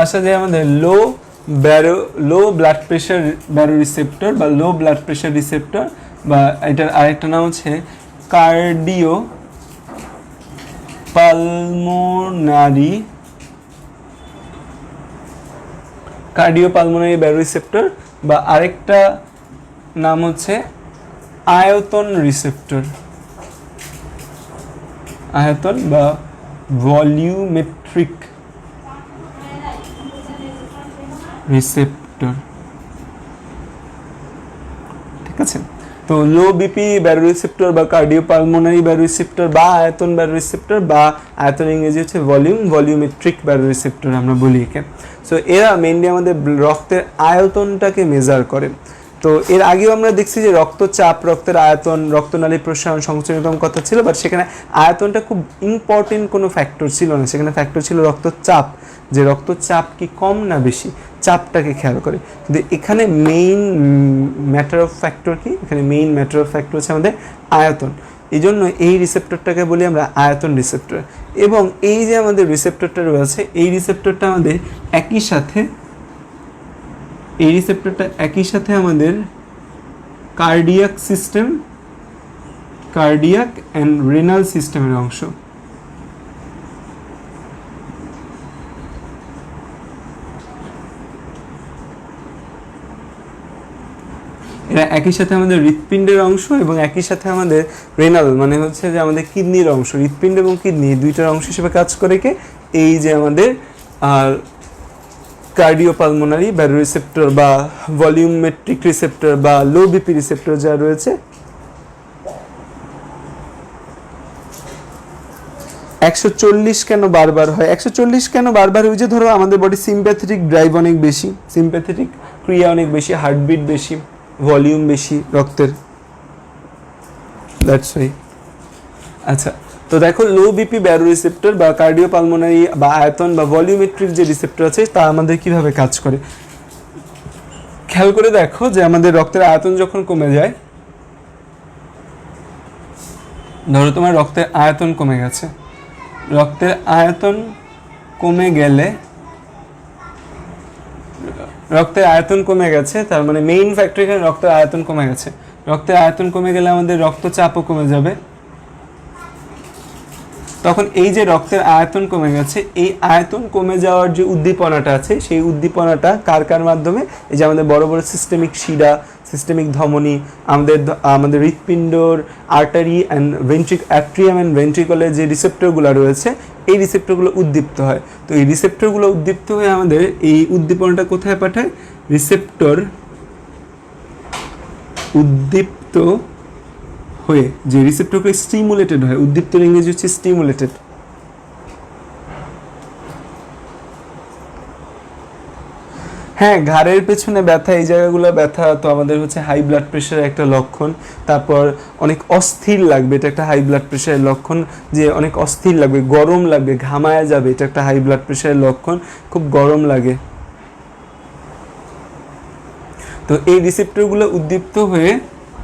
Speaker 1: আসা যায় আমাদের লো ব্লাড প্রেশার ব্যারোরিসেপ্টর বা লো ব্লাড প্রেশার রিসেপ্টর, বা এটার আরেকটা নাম হচ্ছে কার্ডিওপালমোনারি ব্যারোরিসেপ্টর, বা আরেকটা নাম হচ্ছে আয়তন রিসেপ্টর, আয়তন বা ভলিউমেট্রিক রিসেপ্টর। ঠিক আছে, তো লো বিপি ব্যারোরিসেপ্টর বা কার্ডিওপালমোনারি ব্যারোরিসেপ্টর বা আয়তন ব্যারোরিসেপ্টর, বা আয়তন ইংরেজি হচ্ছে ভলিউমেট্রিক ব্যারোরিসেপ্টর আমরা বলি একে। সো এরা মেইনলি আমাদের রক্তের আয়তনটাকে মেজার করে। তো এর আগেও আমরা দেখছি যে রক্তচাপ, রক্তের আয়তন, রক্তনালী প্রসারণ, সংকোচন এরকম কথা ছিল, বাট সেখানে আয়তনটা খুব ইম্পর্টেন্ট কোনো ফ্যাক্টর ছিল না, সেখানে ফ্যাক্টর ছিল রক্তচাপ, যে রক্তচাপ কি কম না বেশি, চাপটাকে খেয়াল করে। কিন্তু এখানে মেইন ম্যাটার অফ ফ্যাক্টর কি, এখানে মেইন ম্যাটার অফ ফ্যাক্টর হচ্ছে আমাদের আয়তন। এই জন্য এই রিসেপ্টরটাকে বলি আমরা আয়তন রিসেপ্টর। এবং এই যে আমাদের রিসেপ্টরটা রয়েছে, এই রিসেপ্টরটা আমাদের একই সাথে আমাদের কার্ডিয়াক অ্যান্ড রেনাল সিস্টেমের অংশ। এরা একই সাথে আমাদের হৃৎপিণ্ডের অংশ এবং একই সাথে আমাদের রেনাল মানে হচ্ছে যে আমাদের কিডনির অংশ, হৃৎপিণ্ড এবং কিডনি দুইটার অংশ হিসেবে কাজ করে কে, এই যে আমাদের কার্ডিওপালমোনারি ব্যারোরিসেপ্টর বা ভলিউমেট্রিক রিসেপ্টর বা লো বিপি রিসেপ্টর যা রয়েছে। 140 কেন বারবার হয়? 140 কেন বারবার হয়? যে ধরো আমাদের বডি সিম্প্যাথেটিক ড্রাইভ অনেক বেশি, সিম্প্যাথেটিক ক্রিয়া অনেক বেশি, হার্টবিট বেশি, ভলিউম বেশি রক্তের, দ্যাটস ওয়াই। আচ্ছা, তো দেখো লো বিপি ব্যারোরিসেপ্টর বা কার্ডিওপালমোনারি বা আয়তন বা ভলিউমেট্রিক যে রিসেপ্টর আছে তা আমাদের কিভাবে কাজ করে খেয়াল করে দেখো। যে আমাদের রক্তের আয়তন যখন কমে যায়, ধরো তোমার রক্তের আয়তন কমে গেছে, রক্তের আয়তন কমে গেলে, রক্তের আয়তন কমে গেছে তার মানে মেইন ফ্যাক্টর এখানে রক্তের আয়তন কমে গেছে। রক্তের আয়তন কমে গেলে আমাদের রক্তচাপও কমে যাবে। তখন এই যে রক্তের আয়তন কমে গেছে, এই আয়তন কমে যাওয়ার যে উদ্দীপনাটা আছে, সেই উদ্দীপনাটা কার মাধ্যমে, এই যে আমাদের বড় বড় সিস্টেমিক শিরা, সিস্টেমিক ধমনী, আমাদের হৃৎপিণ্ডর আর্টারি অ্যান্ড অ্যাট্রিয়াম অ্যান্ড ভেন্ট্রিকলের যে রিসেপ্টরগুলো রয়েছে, এই রিসেপ্টরগুলো উদ্দীপ্ত হয়। তো এই রিসেপ্টরগুলো উদ্দীপ্ত হয়ে আমাদের এই উদ্দীপনাটা কোথায় পাঠায়? রিসেপ্টর উদ্দীপ্ত হয়ে যে রিসেপ্টরগুলো স্টিমুলেটেড হয়, উদ্দীপ্তের ইংরেজি হচ্ছে স্টিমুলেটেড। হ্যাঁ, ঘাড়ের পেছনে ব্যথা, এই জায়গাগুলো ব্যথা তো আমাদের হচ্ছে হাই ব্লাড প্রেশারের একটা লক্ষণ। তারপর অনেক অস্থির লাগবে, এটা একটা হাই ব্লাড প্রেশারের লক্ষণ, যে অনেক অস্থির লাগবে, গরম লাগবে, ঘামায়া যাবে, এটা একটা হাই ব্লাড প্রেশারের লক্ষণ, খুব গরম লাগে। তো এই রিসেপ্টরগুলো উদ্দীপ্ত হয়ে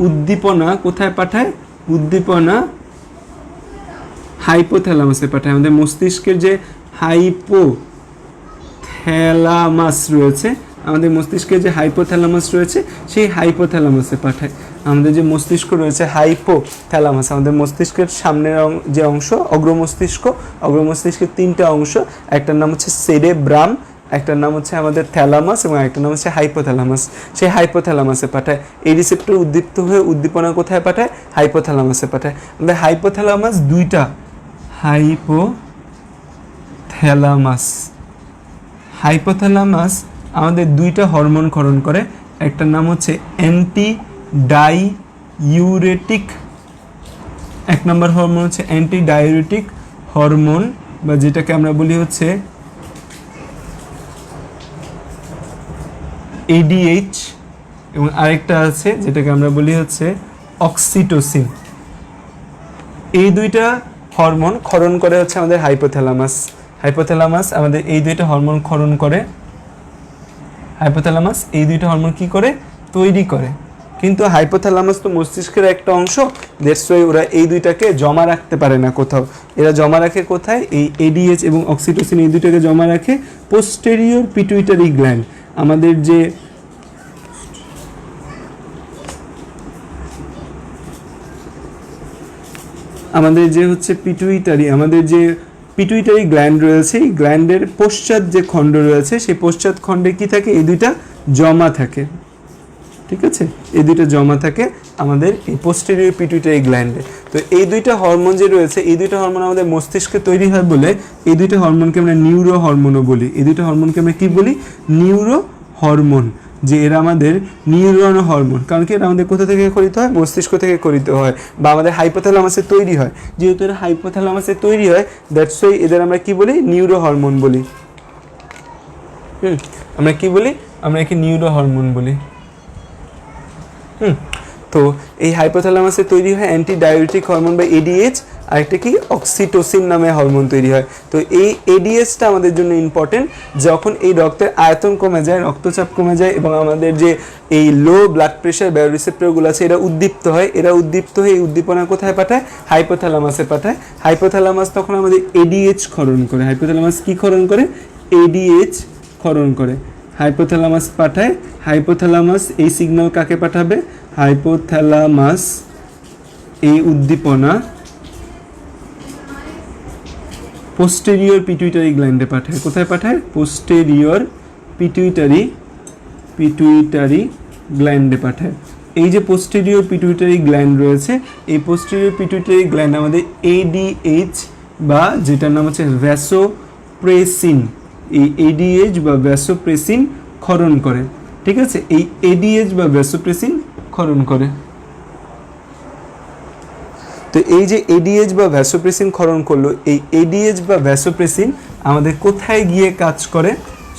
Speaker 1: উদ্দীপনা কোথায় পাঠায়? উদ্দীপনা হাইপোথ্যালামাসে পাঠায়। আমাদের মস্তিষ্কের যে হাইপোথ্যালামাস রয়েছে, আমাদের মস্তিষ্কের যে হাইপোথ্যালামাস রয়েছে সেই হাইপোথ্যালামাসে পাঠায়। আমাদের যে মস্তিষ্ক রয়েছে হাইপোথ্যালামাস, আমাদের মস্তিষ্কের সামনের যে অংশ অগ্রমস্তিষ্ক, অগ্রমস্তিষ্কের 3টা অংশ, একটার নাম হচ্ছে সেরেব্রাম, একটার নাম হচ্ছে আমাদের থ্যালামাস এবং একটার নাম হচ্ছে হাইপোথ্যালামাস। সেই হাইপোথ্যালামাসে পাঠায়। এই রিসেপ্টর উদ্দীপ্ত হয়ে উদ্দীপনা কোথায় পাঠায়? হাইপোথ্যালামাসে পাঠায়। আমাদের হাইপোথ্যালামাস দুইটা, হাইপোথ্যালামাস আমাদের দুইটা হরমোন ক্ষরণ করে। একটার নাম হচ্ছে অ্যান্টি ডাইউরেটিক, 1 নম্বর হরমোন হচ্ছে অ্যান্টি ডাইউরেটিক হরমোন, বা যেটাকে আমরা বলি হচ্ছে ADH, এবং আরেকটা আছে যেটাকে আমরা বলি হচ্ছে অক্সিটোসিন। এই দুইটা হরমোন ক্ষরণ করে হচ্ছে আমাদের হাইপোথ্যালামাস। হাইপোথ্যালামাস আমাদের এই দুইটা হরমোন ক্ষরণ করে, হাইপোথ্যালামাস এই দুইটা হরমোন কি করে? তৈরি করে। কিন্তু হাইপোথ্যালামাস তো মস্তিষ্কের একটা অংশ, দ্যাটস ওয়াই ওরা এই দুইটাকে জমা রাখতে পারে না কোথাও। এরা জমা রাখে কোথায়? এই ADH এবং অক্সিটোসিন এই দুইটাকে জমা রাখে পোস্টেরিয়র পিটুইটারি গ্ল্যান্ড। আমাদের যে হচ্ছে পিটুইটারি, আমাদের যে পিটুইটারি গ্ল্যান্ড রয়েছে, এই গ্ল্যান্ডের পশ্চাৎ যে খণ্ড রয়েছে সেই পশ্চাৎ খণ্ডে কি থাকে? এই দুইটা জমা থাকে। ঠিক আছে, এই দুইটা জমা থাকে আমাদের এই পোস্টেরিয়র পিটুইটারি গ্ল্যান্ডে। তো এই দুইটা হরমোন যে রয়েছে, এই দুইটা হরমোন আমাদের মস্তিষ্কে তৈরি হয় বলে এই দুইটা হরমোনকে আমরা নিউরো হরমোনও বলি। এই দুইটা হরমোনকে আমরা কি বলি? Neuro hormone. যে এরা আমাদের নিউরন হরমোন, কারণ কি এরা আমাদের কোথা থেকে খরিত হয়? মস্তিষ্ক থেকে খরিত হয়, বা আমাদের হাইপোথ্যালামাসে তৈরি হয়। যেহেতু এরা হাইপোথ্যালামাসে তৈরি হয়, দ্যাটস ওয়াই এদের আমরা কি বলি? নিউরো হরমোন বলি। আমরা কি বলি? আমরা একে নিউরো হরমোন বলি। তো এই হাইপোথ্যালামাসে তৈরি হয় অ্যান্টি ডাইউরেটিক হরমোন বা ADH, আরেকটা কি? অক্সিটোসিন নামে হরমোন তৈরি হয়। তো এই ADHটা আমাদের জন্য ইম্পর্টেন্ট। যখন এই রক্তের আয়তন কমে যায়, রক্তচাপ কমে যায়, এবং আমাদের যে এই লো ব্লাড প্রেশার বায়োরিসেপ্টরগুলো আছে এরা উদ্দীপ্ত হয়, এরা উদ্দীপ্ত হয়ে এই উদ্দীপনা কোথায় পাঠায়? হাইপোথ্যালামাসে পাঠায়। হাইপোথ্যালামাস তখন আমাদের ADH ক্ষরণ করে। হাইপোথ্যালামাস কি ক্ষরণ করে? ADH ক্ষরণ করে। হাইপোথ্যালামাস পাঠায়। হাইপোথ্যালামাস এই সিগন্যাল কাকে পাঠাবে? হাইপোথ্যালামাস এই উদ্দীপনা পোস্টেরিয়র পিটুইটারি গ্ল্যান্ডে পাঠায়। কোথায় পাঠায়? পোস্টেরিয়র পিটুইটারি গ্ল্যান্ডে পাঠায়। এই যে পোস্টেরিয়র পিটুইটারি গ্ল্যান্ড রয়েছে, এই পোস্টেরিয়র পিটুইটারি গ্ল্যান্ড আমাদের ADH বা যেটার নাম হচ্ছে ভ্যাসোপ্রেসিন, এই ADH বা ভ্যাসোপ্রেসিন ক্ষরণ করে। ঠিক আছে, এই ADH বা ভ্যাসোপ্রেসিন ক্ষরণ করে। তো এই যে ADH বা ভ্যাসোপ্রেসিন ক্ষরণ করলো, এই ADH বা ভ্যাসোপ্রেসিন আমাদের কোথায় গিয়ে কাজ করে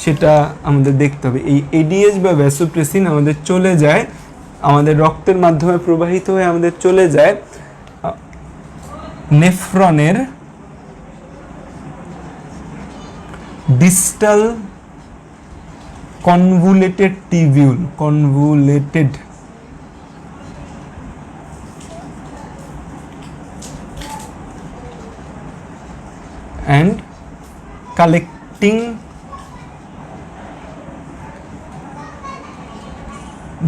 Speaker 1: সেটা আমাদের দেখতে হবে। এই ADH বা ভ্যাসোপ্রেসিন আমাদের চলে যায়, আমাদের রক্তের মাধ্যমে প্রবাহিত হয়ে আমাদের চলে যায় নেফ্রনের distal convoluted tubule, convoluted and collecting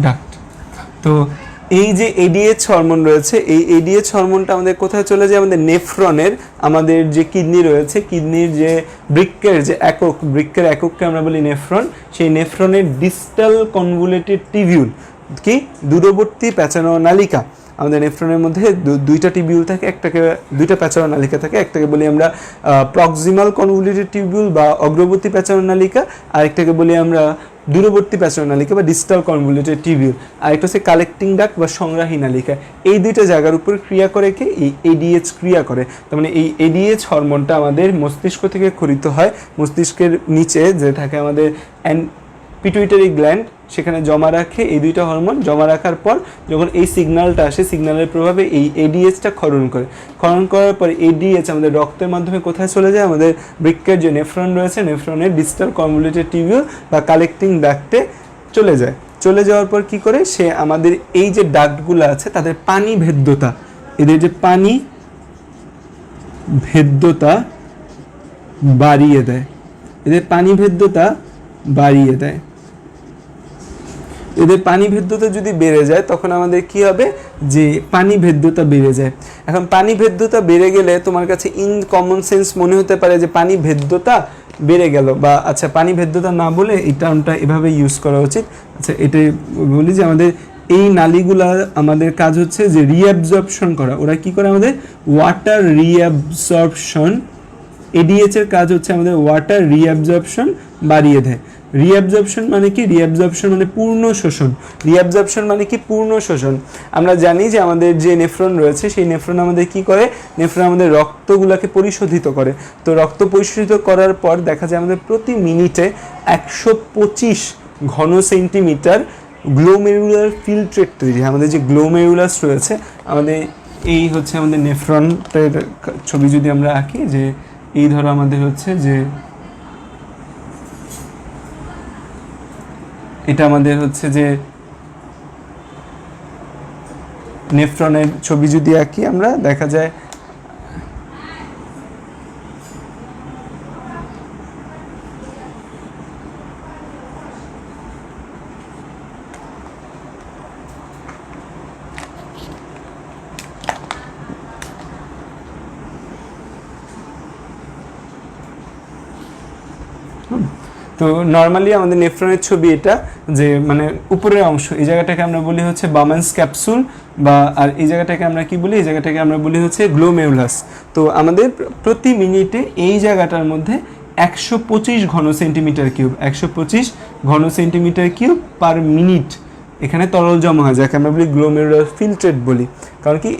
Speaker 1: duct। তো এই যে ADH হরমোন রয়েছে, এই ADH হরমোনটা আমাদের কোথায় চলে যায়? আমাদের নেফ্রনের, আমাদের যে কিডনি রয়েছে, কিডনির যে বৃক্কের যে একক, বৃক্কের একককে আমরা বলি নেফ্রন, সেই নেফ্রনের ডিস্টাল কনভুলেটেড টিবিউল, কি? দূরবর্তী প্যাঁচানো নালিকা। আমাদের নেফ্রনের মধ্যে দুইটা টিবিউল থাকে, একটাকে দুইটা প্যাঁচানো নালিকা থাকে, একটাকে বলি আমরা প্রক্সিমাল কনভুলেটেড টিবিউল বা অগ্রবর্তী প্যাঁচানো নালিকা, আরেকটাকে বলি আমরা দূরবর্তী প্যাঁচানো নালিকা বা ডিস্টাল কনভুলেটেড টিবিউল, আরেকটা হচ্ছে কালেক্টিং ডাক্ট বা সংগ্রাহী নালিকা। এই দুইটা জায়গার উপর ক্রিয়া করে কে? এই ADH ক্রিয়া করে। তার মানে এই ADH হরমোনটা আমাদের মস্তিষ্ক থেকে ক্ষরিত হয়, মস্তিষ্কের নিচে যে থাকে আমাদের পিটুইটারি গ্ল্যান্ড, সেখানে জমা রাখে এই দুইটা হরমোন। জমা রাখার পর যখন এই সিগন্যালটা আসে, সিগন্যালের প্রভাবে এই ADHটা ক্ষরণ করে। ক্ষরণ করার পর ADH আমাদের রক্তের মাধ্যমে কোথায় চলে যায়? আমাদের বৃক্কের যে নেফ্রন রয়েছে, নেফ্রনের ডিস্টাল কনভুলেটেড টিবিউল বা কালেক্টিং ডাক্টে চলে যায়। চলে যাওয়ার পর কি করে, সে আমাদের এই যে ডাক্টগুলো আছে তাদের পানি ভেদ্যতা, এদের যে পানি ভেদ্যতা বাড়িয়ে দেয়, এদের পানি ভেদ্যতা বাড়িয়ে দেয়। এদের পানি ভেদ্যতা যদি বেড়ে যায় তখন আমাদের কি হবে, যে পানি ভেদ্যতা বেড়ে যায়। এখন পানি ভেদ্যতা বেড়ে গেলে তোমার কাছে ইন কমন সেন্স মনে হতে পারে যে পানি ভেদ্যতা বেড়ে গেল, বা আচ্ছা পানি ভেদ্যতা না বলে এই টার্মটা এভাবে ইউজ করা উচিত। আচ্ছা এটাই বলি যে আমাদের এই নালীগুলা আমাদের কাজ হচ্ছে যে রিঅ্যাবজর্পশন করা। ওরা কি করে, আমাদের ওয়াটার রিঅ্যাবজর্পশন, এডিএইচ এর কাজ হচ্ছে আমাদের ওয়াটার রিঅ্যাবজর্পশন বাড়িয়ে দেয়। রিঅ্যাবজর্পশন মানে কি, রিঅ্যাবজর্পশন মানে পূর্ণ শোষণ। রিঅ্যাবজর্পশন মানে কি, পূর্ণ শোষণ। আমরা জানি যে আমাদের যে নেফ্রন রয়েছে সেই নেফ্রন আমাদের কি করে, নেফ্রন আমাদের রক্তগুলোকে পরিশোধিত করে। তো রক্ত পরিশোধিত করার পর দেখা যায় আমাদের প্রতি মিনিটে 125 ঘন সেন্টিমিটার গ্লোমেরুলার ফিল্ট্রেট তৈরি হয়। আমাদের যে গ্লোমেরুলাস রয়েছে, আমাদের এই হচ্ছে আমাদের নেফ্রনের ছবি যদি আমরা আঁকি, যে এই ধরো আমাদের হচ্ছে যে এটা আমাদের হচ্ছে যে নেফ্রনের ছবি যদি আঁকি আমরা, দেখা যায় তো নর্মালি আমাদের নেফ্রনের ছবি এটা, যে মানে উপরের অংশ, এই জায়গাটাকে আমরা বলি হচ্ছে বামান্স ক্যাপসুল, বা আর এই জায়গাটাকে আমরা কি বলি, এই জায়গাটাকে আমরা বলি হচ্ছে গ্লোমেরুলাস। তো আমাদের প্রতি মিনিটে এই জায়গাটার মধ্যে 125 ঘন সেন্টিমিটার কিউব, 125 ঘন সেন্টিমিটার কিউব পার মিনিট এখানে তরল জমা হয়, যাকে আমরা বলি গ্লোমেরুলার ফিল্ট্রেট বলি। কারণ কি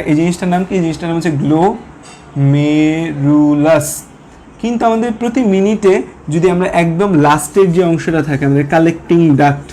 Speaker 1: এই জিনিসটার নাম কি, এই জিনিসটার নাম হচ্ছে গ্লোমেরুলাস। কিন্তু আমাদের প্রতি মিনিটে যদি আমরা একদম লাস্টের যে অংশটা থাকে আমাদের কালেক্টিং ডাক্ট,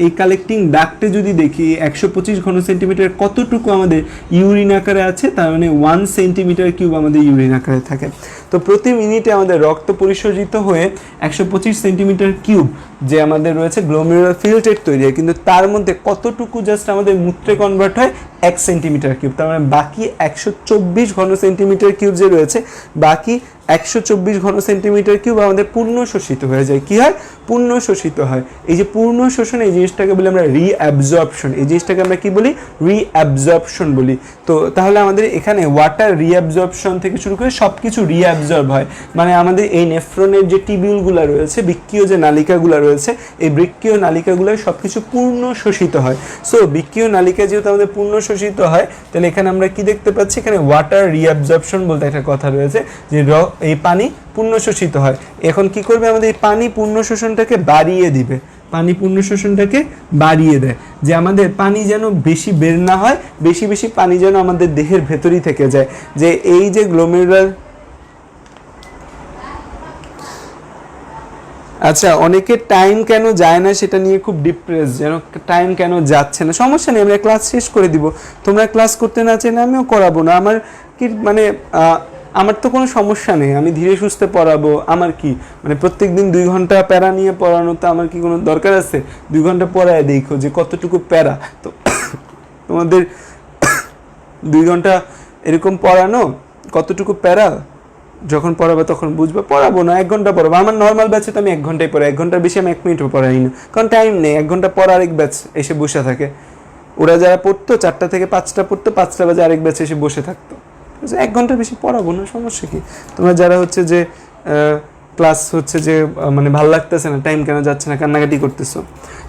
Speaker 1: এই কালেক্টিং ডাক্টে যদি দেখি 125 ঘন সেন্টিমিটার কতটুকু আমাদের ইউরিন আকারে আছে, তার মানে 1 সেন্টিমিটার কিউব আমাদের ইউরিন আকারে থাকে। তো প্রতি মিনিটে আমাদের রক্ত পরিশোধিত হয়ে 125 সেন্টিমিটার কিউব যে আমাদের রয়েছে গ্লোমেরুলার ফিল্ট্রেট তৈরি হয়, কিন্তু তার মধ্যে কতটুকু জাস্ট আমাদের মূত্রে কনভার্ট হয় 1 সেন্টিমিটার কিউব। তার মানে বাকি 124 ঘন সেন্টিমিটার কিউব যে রয়েছে, বাকি 124 ঘন সেন্টিমিটার কিউব আমাদের পূর্ণ শোষিত হয়ে যায়। কি হয়, পূর্ণ শোষিত হয়। এই যে পূর্ণ শোষণ, এই জিনিসটাকে বলি আমরা রিঅ্যাবজর্পশন। এই জিনিসটাকে আমরা কি বলি, রিঅ্যাবজর্পশন বলি। তো তাহলে আমাদের এখানে ওয়াটার রিঅ্যাবজর্পশন থেকে শুরু করে সব কিছু রিঅ্যাবজর্ব হয়। মানে আমাদের এই নেফ্রনের যে টিবিউলগুলো রয়েছে, বৃক্কীয় যে নালিকাগুলো রয়েছে, এই বৃক্কীয় নালিকাগুলোয় সব কিছু পূর্ণ শোষিত হয়। সো বৃক্কীয় নালিকা যেহেতু আমাদের পূর্ণ শোষিত হয়, তাহলে এখানে আমরা কি দেখতে পাচ্ছি, এখানে ওয়াটার রিঅ্যাবজর্পশন বলতে একটা কথা রয়েছে, যে এই পানি পূর্ণ শোষিত হয়। এখন কি করবে, আমাদের এই পানি পূর্ণ শোষণটাকে বাড়িয়ে দিবে, পানি পূর্ণ শোষণটাকে বাড়িয়ে দেয়, যে আমাদের পানি যেন বেশি বের না হয়, বেশি বেশি পানি যেন আমাদের দেহের ভেতরই থেকে যায়। যে এই যে গ্লোমেরুলার, আচ্ছা অনেকে টাইম কেন যায় না সেটা নিয়ে খুব ডিপ্রেস, যেন টাইম কেন যাচ্ছে না। সমস্যা নেই, আমরা ক্লাস শেষ করে দিব, তোমরা ক্লাস করতে না চাইলে আমিও করাবো না। আমার কি মানে আমার তো কোনো সমস্যা নেই, আমি ধীরে সুস্থে পড়াবো। আমার কি মানে প্রত্যেক দিন 2 ঘন্টা প্যারা নিয়ে পড়ানো তো আমার কি কোনো দরকার আছে? 2 ঘন্টা পড়ায় দেখো যে কতটুকু প্যারা। তো তোমাদের 2 ঘন্টা এরকম পড়ানো কতটুকু প্যারা, যখন পড়াবে তখন বুঝবে। পড়াবো না, 1 ঘন্টা পড়াবো। আমার নর্মাল ব্যাচে তো আমি 1 ঘন্টায় পড়াই, 1 ঘন্টার বেশি আমি 1 মিনিটও পড়াই না, কারণ টাইম নেই। 1 ঘন্টা পর আরেক ব্যাচ এসে বসে থাকে। ওরা যারা পড়তো 4টা থেকে 5টা পড়তো, 5টা বাজে আরেক ব্যাচ এসে বসে থাকতো। 1 ঘন্টার বেশি পড়াবো না, সমস্যা কি? তোমরা যারা হচ্ছে যে ক্লাস হচ্ছে যে মানে ভালো লাগতেছে না, টাইম কেন যাচ্ছে না, কান্নাকাটি করতেছো,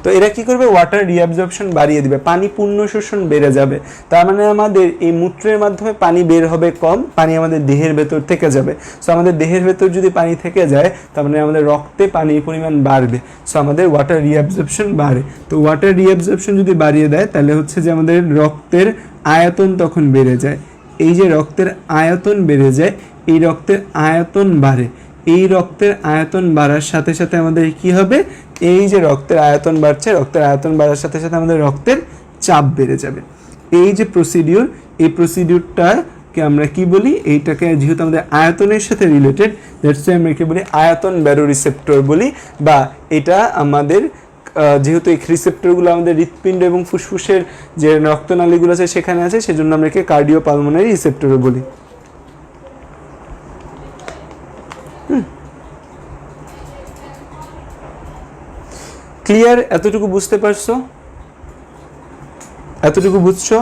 Speaker 1: তো এরা কি করবে, ওয়াটার রিঅ্যাবজর্পশন বাড়িয়ে দিবে, পানি পূর্ণ শোষণ বেড়ে যাবে। তার মানে আমাদের এই মূত্রের মাধ্যমে পানি বের হবে কম, পানি আমাদের দেহের ভেতর থেকে যাবে। সো আমাদের দেহের ভেতর যদি পানি থেকে যায়, তার মানে আমাদের রক্তে পানির পরিমাণ বাড়বে। সো আমাদের ওয়াটার রিঅ্যাবজর্পশন বাড়ে। তো ওয়াটার রিঅ্যাবজর্পশন যদি বাড়িয়ে দেয়, তাহলে হচ্ছে যে আমাদের রক্তের আয়তন তখন বেড়ে যায়। এই যে রক্তের আয়তন বেড়ে যায়, এই রক্তের আয়তন বাড়ে। এই রক্তের আয়তন বাড়ার সাথে সাথে আমাদের কি হবে, এই যে রক্তের আয়তন বাড়ছে, রক্তের আয়তন বাড়ার সাথে সাথে আমাদের রক্তের চাপ বেড়ে যাবে। এই যে প্রসিডিউর, এই প্রসিডিউরটাকে আমরা কি বলি, এইটাকে যেহেতু আমাদের আয়তনের সাথে রিলেটেড, দ্যাটস ওয়াই আমরা কি বলি আয়তন ব্যারোরিসেপ্টর বলি, বা এটা আমাদের যেহেতু এই রিসেপ্টরগুলো আমাদের হৃৎপিণ্ড এবং ফুসফুসের যে রক্তনালীগুলো আছে সেখানে আছে, সেজন্য আমরা একে কার্ডিওপালমোনারি রিসেপ্টরও বলি। ক্লিয়ার? এতটুকু বুঝতে পারছো? এতটুকু বুঝছো?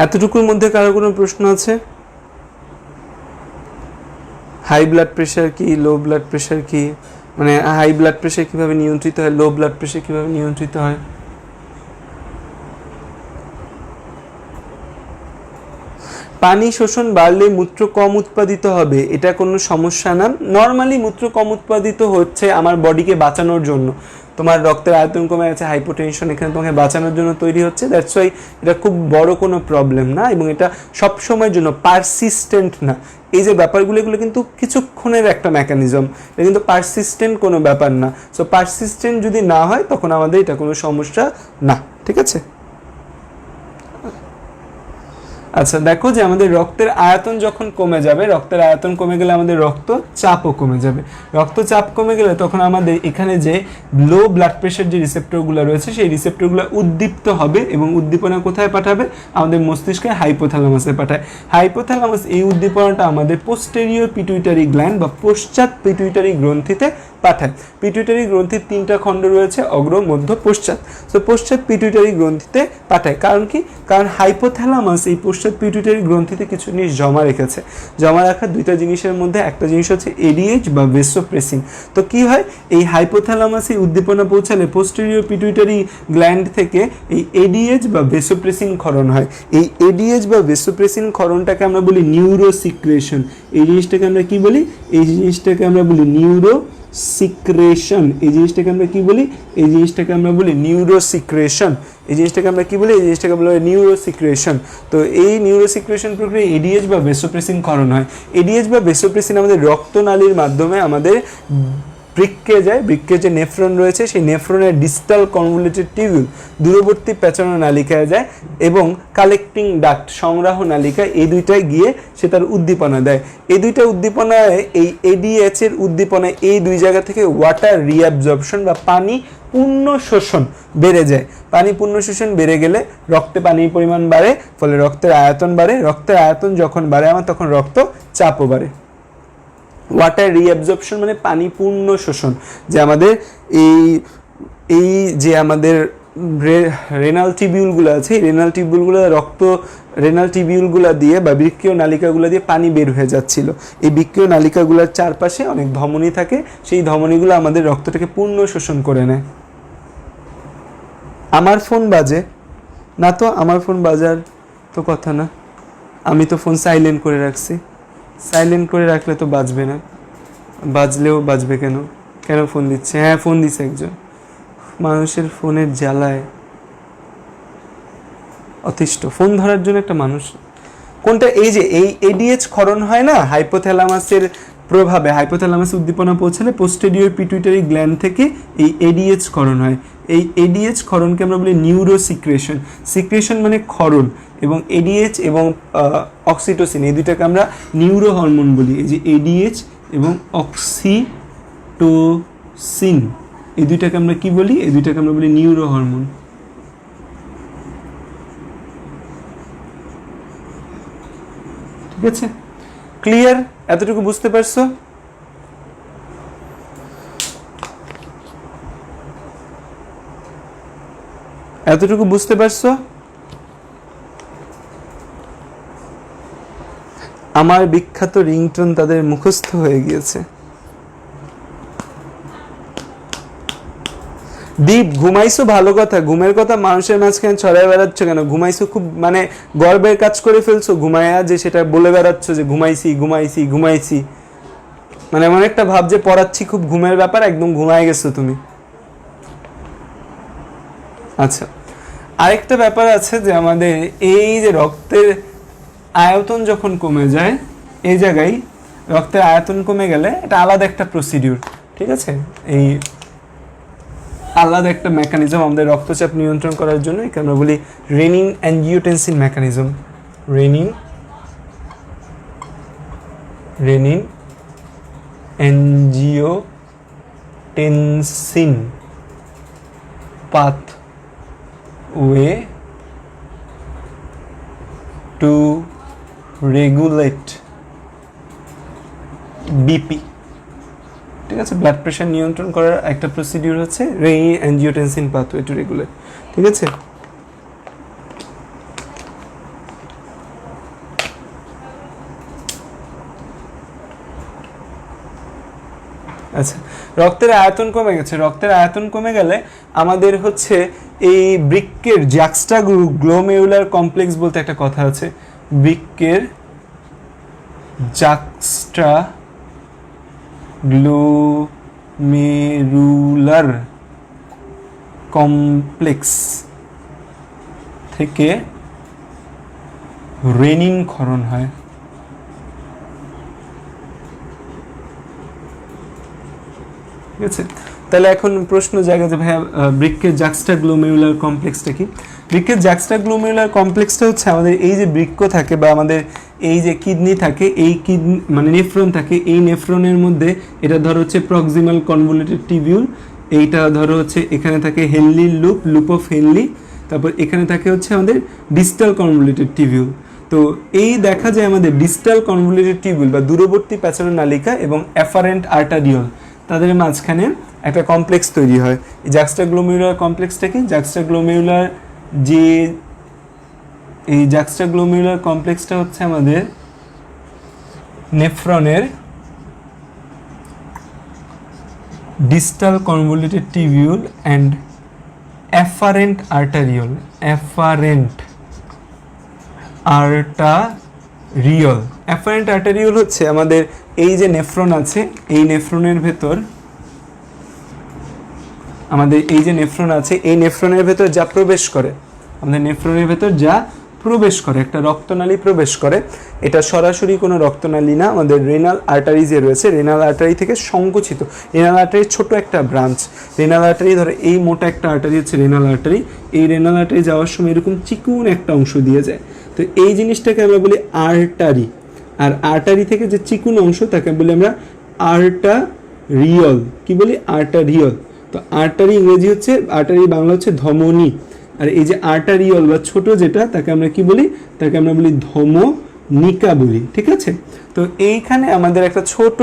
Speaker 1: এতটুকুর মধ্যে কারো কোনো প্রশ্ন আছে? হাই ব্লাড প্রেশার কি, লো ব্লাড প্রেশার কি, মানে হাই ব্লাড প্রেশার কিভাবে নিয়ন্ত্রিত হয়, লো ব্লাড প্রেশার কিভাবে নিয়ন্ত্রিত হয়? পানি শোষণ বাড়লে মূত্র কম উৎপাদিত হবে, এটা কোনো সমস্যা না। নর্মালি মূত্র কম উৎপাদিত হচ্ছে আমার বডিকে বাঁচানোর জন্য। তোমার রক্তের আয়তন কমে গেছে, হাইপোটেনশন, এখানে তোমাকে বাঁচানোর জন্য তৈরি হচ্ছে। দ্যাটস ওয়াই এটা খুব বড় কোনো প্রবলেম না, এবং এটা সবসময়ের জন্য পারসিস্টেন্ট না। এই যে ব্যাপারগুলো, এগুলো কিন্তু কিছুক্ষণের একটা মেকানিজম, এটা কিন্তু পারসিস্টেন্ট কোনো ব্যাপার না। সো পারসিস্টেন্ট যদি না হয় তখন আমাদের এটা কোনো সমস্যা না, ঠিক আছে? আচ্ছা, দেখো যে আমাদের রক্তের আয়তন যখন কমে যাবে, রক্তের আয়তন কমে গেলে আমাদের রক্তচাপও কমে যাবে। রক্তচাপ কমে গেলে তখন আমাদের এখানে যে লো ব্লাড প্রেশার যে রিসেপ্টরগুলো রয়েছে সেই রিসেপ্টরগুলো উদ্দীপ্ত হবে, এবং উদ্দীপনা কোথায় পাঠাবে? আমাদের মস্তিষ্কে হাইপোথ্যালামাসে পাঠায়। হাইপোথ্যালামাস এই উদ্দীপনাটা আমাদের পোস্টেরিয়র পিটুইটারি গ্ল্যান্ড বা পশ্চাৎ পিটুইটারি গ্রন্থিতে পাঠায়। পিটুইটারি গ্রন্থির 3টা খণ্ড রয়েছে, অগ্র, মধ্য, পশ্চাৎ। সো পশ্চাৎ পিটুইটারি গ্রন্থিতে পাঠায়। কারণ কি? কারণ হাইপোথ্যালামাস এই পশ্চাৎ পিটুইটারি গ্রন্থিতে কিছু জিনিস জমা রেখেছে। জমা রাখার 2টা জিনিসের মধ্যে একটা জিনিস হচ্ছে এডিএইচ বা ভেসোপ্রেসিন। তো কি হয়, এই হাইপোথ্যালামাসে উদ্দীপনা পৌঁছালে পোস্টেরিয়র পিটুইটারি গ্ল্যান্ড থেকে এই এডিএইচ বা ভেসোপ্রেসিন ক্ষরণ হয়। এই এডিএইচ বা ভেসোপ্রেসিন ক্ষরণটাকে আমরা বলি নিউরোসিক্রেশন। এই জিনিসটাকে আমরা কি বলি? এই জিনিসটাকে আমরা বলি নিউরোসিক্রেশন। এই জিনিসটাকে আমরা কি বলি? এই জিনিসটাকে আমরা বলি নিউরোসিক্রেশন। এই জিনিসটাকে আমরা কি বলি? এই জিনিসটাকে বলা হয় নিউরোসিক্রেশন। তো এই নিউরোসিক্রেশন প্রক্রিয়া এডিএইচ বা ভেসোপ্রেসিন ক্ষরণ হয়। এডিএইচ বা ভেসোপ্রেসিন আমাদের রক্তনালীর মাধ্যমে আমাদের বৃক্কে যায়। বৃক্কে যে নেফ্রন রয়েছে সেই নেফ্রনের ডিস্টাল কনভলিউটেড টিউবিউল দূরবর্তী পেঁচানো নালিকায় যায়, এবং কালেক্টিং ডাক্ট সংগ্রাহ নালিকায়, এই দুইটায় গিয়ে সে তার উদ্দীপনা দেয়। এই দুইটা উদ্দীপনায়, এই এডিএইচ এর উদ্দীপনায় এই দুই জায়গা থেকে ওয়াটার রিঅ্যাবজর্পশন বা পানি পূর্ণ শোষণ বেড়ে যায়। পানি পূর্ণ শোষণ বেড়ে গেলে রক্তে পানির পরিমাণ বাড়ে, ফলে রক্তের আয়তন বাড়ে। রক্তের আয়তন যখন বাড়ে আমার, তখন রক্তচাপও বাড়ে। ওয়াটার রিঅ্যাবজর্পশন মানে পানি পূর্ণ শোষণ, যে আমাদের এই যে আমাদের রেনাল টিবিউলগুলো আছে, এই রেনাল টিবিউলগুলো রেনাল টিবিউলগুলো দিয়ে বা বৃক্কীয় নালিকাগুলো দিয়ে পানি বের হয়ে যাচ্ছিল। এই বৃক্কীয় নালিকাগুলোর চারপাশে অনেক ধমনী থাকে, সেই ধমনীগুলো আমাদের রক্তটাকে পূর্ণ শোষণ করে নেয়। আমার ফোন বাজে না তো? আমার ফোন বাজার তো কথা না, আমি তো ফোন সাইলেন্ট করে রাখছি। সাইলেন্ট করে রাখলে তো বাজবে না, বাজলেও বাজবে কেন? কেন ফোন দিচ্ছে? হ্যাঁ, ফোন দিচ্ছে একজন। মানুষের ফোনের জ্বালায় অতিষ্ঠ, ফোন ধরার জন্য একটা মানুষ। কোনটা? এই যে এই এডিএইচ ক্ষরণ হয় না হাইপোথ্যালামাসের প্রভাবে, হাইপোথ্যালামাসে উদ্দীপনা পৌঁছালে পোস্টেরিয়র পিটুইটারি গ্ল্যান্ড থেকে এই এডিএইচ ক্ষরণ হয়। এই এডিএইচ ক্ষরণকে আমরা বলি নিউরোসিক্রেশন। সিক্রেশন মানে ক্ষরণ, এবং এডিএইচ এবং অক্সিটোসিন এই দুইটাকে আমরা নিউরো হরমোন বলি। এই যে এডিএইচ এবং অক্সিটোসিন এই দুইটাকে আমরা কি বলি? এই দুইটাকে আমরা বলি নিউরো হরমোন। ঠিক আছে? ক্লিয়ার? এতটুকু বুঝতে পারছো? এতটুকু বুঝতে পারছো? আমার বিখ্যাত রিংটোন তাদের মুখস্থ হয়ে গিয়েছে। দীপ, ঘুমাইছো? ভালো কথা। ঘুমের কথা মানুষের মাঝখানে ছড়ায় বেড়াচ্ছ কেন? ঘুমাইছো খুব মানে গর্বের কাজ করে ফেলছো ঘুমায়া, যে সেটা বলে বেড়াচ্ছ যে ঘুমাইছি ঘুমাইছি ঘুমাইছি, মানে এমন একটা ভাব যে পড়াচ্ছি খুব ঘুমের ব্যাপার, একদম ঘুমায় গেছো তুমি। আচ্ছা, আরেকটা ব্যাপার আছে যে আমাদের এই যে রক্তের আয়তন যখন কমে যায়, এই জায়গায় রক্তের আয়তন কমে গেলে এটা আলাদা একটা প্রসিডিউর। ঠিক আছে? এই আলাদা একটা মেকানিজম আমাদের রক্তচাপ নিয়ন্ত্রণ করার জন্য, একে আমরা বলি renin angiotensin mechanism. Renin angiotensin pathway to regulate BP. ঠিক আছে, ব্লাড প্রেশার নিয়ন্ত্রণ করার একটা প্রসিডিউর হচ্ছে renin angiotensin pathway to regulate. ঠিক আছে, আচ্ছা, রক্তের আয়তন কমে গেছে। রক্তের আয়তন কমে গেলে আমাদের হচ্ছে এই বৃক্কের জ্যাক্সটা গ্লোমেরুলার কমপ্লেক্স বলতে একটা কথা আছে। বৃক্কের জ্যাক্সটা গ্লোমেরুলার কমপ্লেক্স থেকে রেনিন ক্ষরণ হয়। ঠিক আছে, তাহলে এখন প্রশ্ন জায়গা যে ভাইয়া বৃক্কের জ্যাক্সটা গ্লোমেরুলার কমপ্লেক্সটা কি? বৃক্কের জ্যাক্সটা গ্লোমেরুলার কমপ্লেক্সটা হচ্ছে আমাদের এই যে বৃক্ক থাকে বা আমাদের এই যে কিডনি থাকে, এই কিডনি মানে নেফ্রন থাকে, এই নেফ্রনের মধ্যে এটা ধরো হচ্ছে প্রক্সিমাল কনভলিউটেড টিবিউল, এইটা ধরো হচ্ছে এখানে থাকে হেনলি লুপ অফ হেনলি, তারপর এখানে থাকে হচ্ছে আমাদের ডিস্টাল কনভলিউটেড টিবিউল। তো এই দেখা যায় আমাদের ডিস্টাল কনভলিউটেড টিবিউল বা দূরবর্তী প্যাচানো নালিকা এবং অ্যাফারেন্ট আর্টারিওল, তাদের মাঝখানে একটা কমপ্লেক্স তৈরি হয়। এই জ্যাক্সটা গ্লোমেরুলার কমপ্লেক্সটা কি? জ্যাক্সটা গ্লোমেরুলার যে এই জ্যাক্সটা গ্লোমেরুলার কমপ্লেক্সটা হচ্ছে আমাদের নেফ্রনের distal convoluted tubule and afferent arteriole. Afferent arteriole হচ্ছে আমাদের এই যে নেফ্রন আছে, এই নেফ্রনের ভেতর আমাদের এই যে নেফ্রন আছে, এই নেফ্রনের ভেতর যা প্রবেশ করে, আমাদের নেফ্রনের ভেতর যা প্রবেশ করে, একটা রক্তনালী প্রবেশ করে, এটা সরাসরি কোনো রক্তনালী না, আমাদের রেনাল আর্টারি যে রয়েছে, রেনাল আর্টারি থেকে সংকুচিত। রেনাল আর্টারির ছোট একটা ব্রাঞ্চ, রেনাল আর্টারি ধরে এই মোটা একটা আর্টারি হচ্ছে রেনাল আর্টারি, এই রেনাল আর্টারি যাওয়ার সময় এরকম চিকুন একটা অংশ দিয়ে যায়। তো এই জিনিসটাকে আমরা বলি আর্টারি, আর আর্টারি থেকে যে চিকুন অংশ তাকে বলি আমরা আর্টারিয়ল। কি বলি? আর্টারিয়ল। তো আর্টারি ইংরেজি হচ্ছে, আর্টারি বাংলা হচ্ছে ধমনী, আর এই যে আর্টারিয়ল বা ছোট যেটা তাকে আমরা কি বলি? তাকে আমরা বলি ধমনিকা বলি। ঠিক আছে, তো এইখানে আমাদের একটা ছোট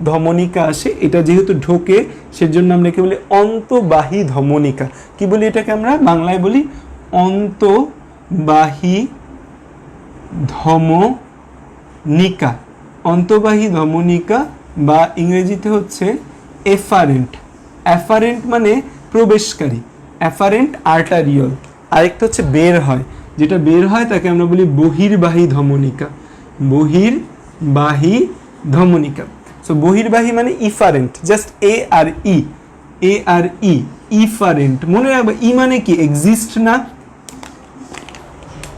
Speaker 1: ধমনিকা আসে, এটা যেহেতু ঢোকে সেজন্য আমরা কি বলি? অন্তবাহী ধমনিকা। কি বলি এটাকে? আমরা বাংলায় বলি অন্তবাহী ধমনিকা। অন্তবাহী ধমনিকা বা ইংরেজিতে হচ্ছে এফারেন্ট। অ্যাফারেন্ট মানে প্রবেশকারী, অ্যাফারেন্ট আর্টারিওল। আরেকটা হচ্ছে বের হয়, যেটা বের হয় তাকে আমরা বলি বহির্বাহী ধমনিকা। বহির্বাহী ধমনিকা। সো বহির্বাহী মানে efferent, just a R E, efferent. মনে রাখবে ই মানে কি? এক্সিস্ট না?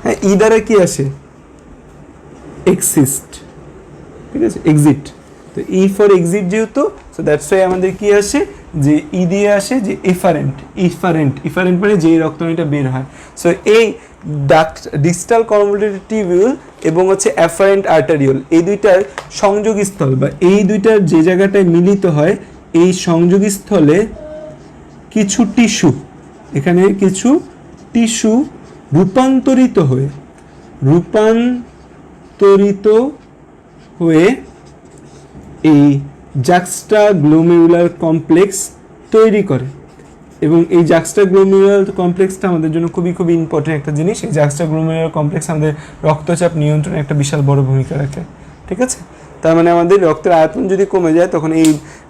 Speaker 1: হ্যাঁ, ই দ্বারা কি আসে? এক্সিস্ট। ঠিক আছে, এক্সিট। তো ই ফর এক্সিট যেহেতু, সো দ্যাটস ওয়াই আমাদের কি আসে? যে ই দিয়ে আসে যে ইফারেন্ট মানে যেই রক্তনালীটা বের হয়। সো এই ডিস্টাল কনভলিউটেড টিবিউল এবং হচ্ছে অ্যাফারেন্ট আর্টারিওল, এই দুইটার সংযোগস্থল বা এই দুইটার যে জায়গাটায় মিলিত হয়, এই সংযোগস্থলে কিছু টিস্যু, এখানে কিছু টিস্যু রূপান্তরিত হয়ে এই জ্যাক্সটা গ্লোমেরুলার কমপ্লেক্স তৈরি করে। এবং এই জ্যাক্সটা গ্লোমেরুলার কমপ্লেক্সটা আমাদের জন্য খুবই খুবই ইম্পর্টেন্ট একটা জিনিস। এই জ্যাক্সটা গ্লোমেরুলার কমপ্লেক্স আমাদের রক্তচাপ নিয়ন্ত্রণে একটা বিশাল বড় ভূমিকা রাখে। ঠিক আছে, তার মানে আমাদের রক্তের আয়তন যদি কমে যায় তখন এই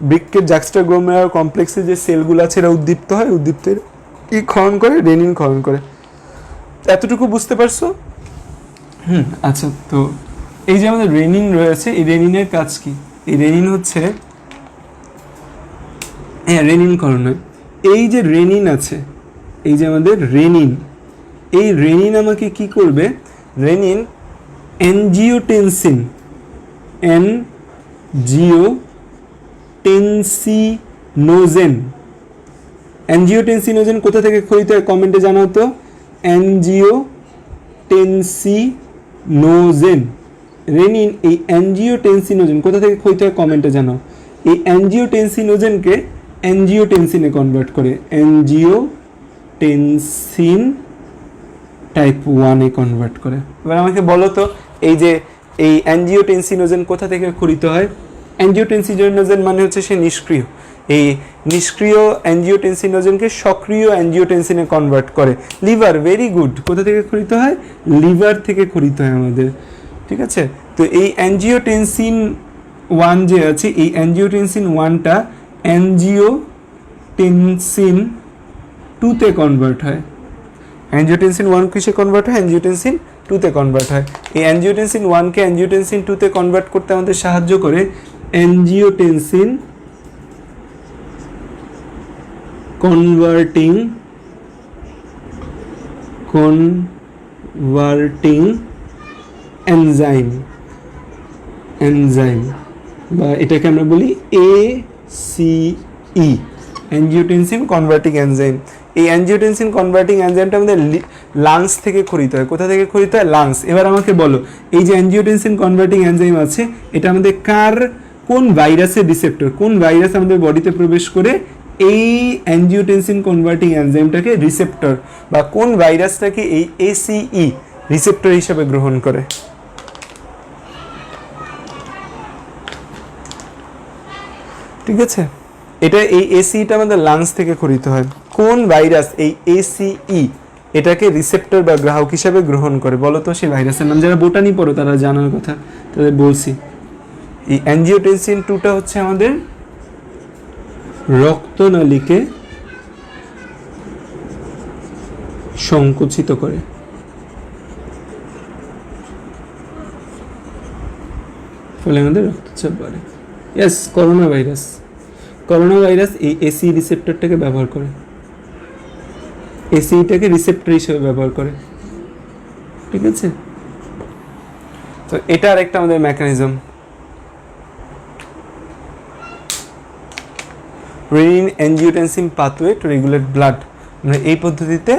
Speaker 1: বৃক্কের জ্যাক্সটা গ্লোমেরুলার কমপ্লেক্সে যে সেলগুলো আছে এরা উদ্দীপ্ত হয়, উদ্দীপ্তের কি ক্ষরণ করে? রেনিন ক্ষরণ করে। এতটুকু বুঝতে পারছো? আচ্ছা, তো এই যে আমাদের রেনিন রয়েছে, এই রেনিনের কাজ কি? এই রেনিন হচ্ছে, হ্যাঁ রেনিন ক্ষরণ হয়। এই যে রেনিন আছে, এই যে আমাদের রেনিন, এই রেনিন আমাকে কি করবে? রেনিন অ্যানজিওটেনসিনোজেন অ্যাঞ্জিওটেনসিনোজেন কোথা থেকে ক্ষরিত হয় কমেন্টে জানাও তো। অ্যাঞ্জিওটেনসিনোজেন রেনিন, এই অ্যাঞ্জিওটেনসিনোজেন কোথা থেকে ক্ষরিত হয় কমেন্টে জানাও। এই অ্যাঞ্জিওটেনসিনোজেনকে অ্যাঞ্জিওটেনসিনে কনভার্ট করে, অ্যাঞ্জিওটেনসিন টাইপ 1-এ কনভার্ট করে। এবার আমাকে বলো তো এই যে এই অ্যাঞ্জিওটেনসিনোজেন কোথা থেকে ক্ষরিত হয়। অ্যাঞ্জিওটেনসিনোজেন মানে হচ্ছে সে নিষ্ক্রিয়, এই নিষ্ক্রিয় অ্যাঞ্জিওটেনসিনোজেনকে সক্রিয় অ্যাঞ্জিওটেনসিনে কনভার্ট করে লিভার। Very good. কোথা থেকে ক্ষরিত হয়, লিভার থেকে ক্ষরিত হয় আমাদের, ঠিক আছে। তো এই অ্যাঞ্জিওটেনসিন 1 যে আছে, এই অ্যাঞ্জিওটেনসিন 1টা অ্যাঞ্জিওটেনসিন 2-তে কনভার্ট হয়। অ্যাঞ্জিওটেনসিন 1 কিসে কনভার্ট হয়, অ্যাঞ্জিওটেনসিন 2-তে কনভার্ট হয়। এই অ্যাঞ্জিওটেনসিন 1কে অ্যাঞ্জিওটেনসিন 2-তে কনভার্ট করতে আমাদের সাহায্য করে অ্যাঞ্জিওটেনসিন কনভার্টিং এনজাইম বা এটাকে আমরা বলি ACE, অ্যাঞ্জিওটেনসিন কনভার্টিং এনজাইম। এই অ্যাঞ্জিওটেনসিন কনভার্টিং এনজাইমটা আমাদের লাংস থেকে ক্ষরিত হয়। কোথা থেকে ক্ষরিত হয়, লাংস। এবার আমাকে বলো এই যে অ্যাঞ্জিওটেনসিন কনভার্টিং এনজাইম আছে, এটা আমাদের কোন ভাইরাসের রিসেপ্টর, কোন ভাইরাস আমাদের বডিতে প্রবেশ করে এই অ্যাঞ্জিওটেনসিন কনভার্টিং এনজাইমটাকে রিসেপ্টর বা কোন ভাইরাসটাকে এই ACE রিসেপ্টর হিসেবে গ্রহণ করে। ঠিক আছে, এটা এই ACEটা আমাদের লাংস থেকে ক্ষরিত হয়। কোন ভাইরাস এই ACE এটাকে রিসেপ্টর বা গ্রাহক হিসেবে গ্রহণ করে, বলো তো সেই ভাইরাসের নাম। যারা বোটানি পড়ো তারা জানার কথা, তাদের বলছি। এই অ্যাঞ্জিওটেনসিন 2টা হচ্ছে আমাদের রক্তনালীকে সংকুচিত করে, ফলে আমাদের রক্তচাপ বাড়ে। ইয়েস, করোনা ভাইরাস এই ACE রিসেপ্টরটাকে ব্যবহার করে, ACEটাকে রিসেপ্টর হিসেবে ব্যবহার করে। ঠিক আছে, তো এটা আরেকটা আমাদের mechanism. Renin angiotensin pathway to regulate blood, আমরা এই পদ্ধতিতে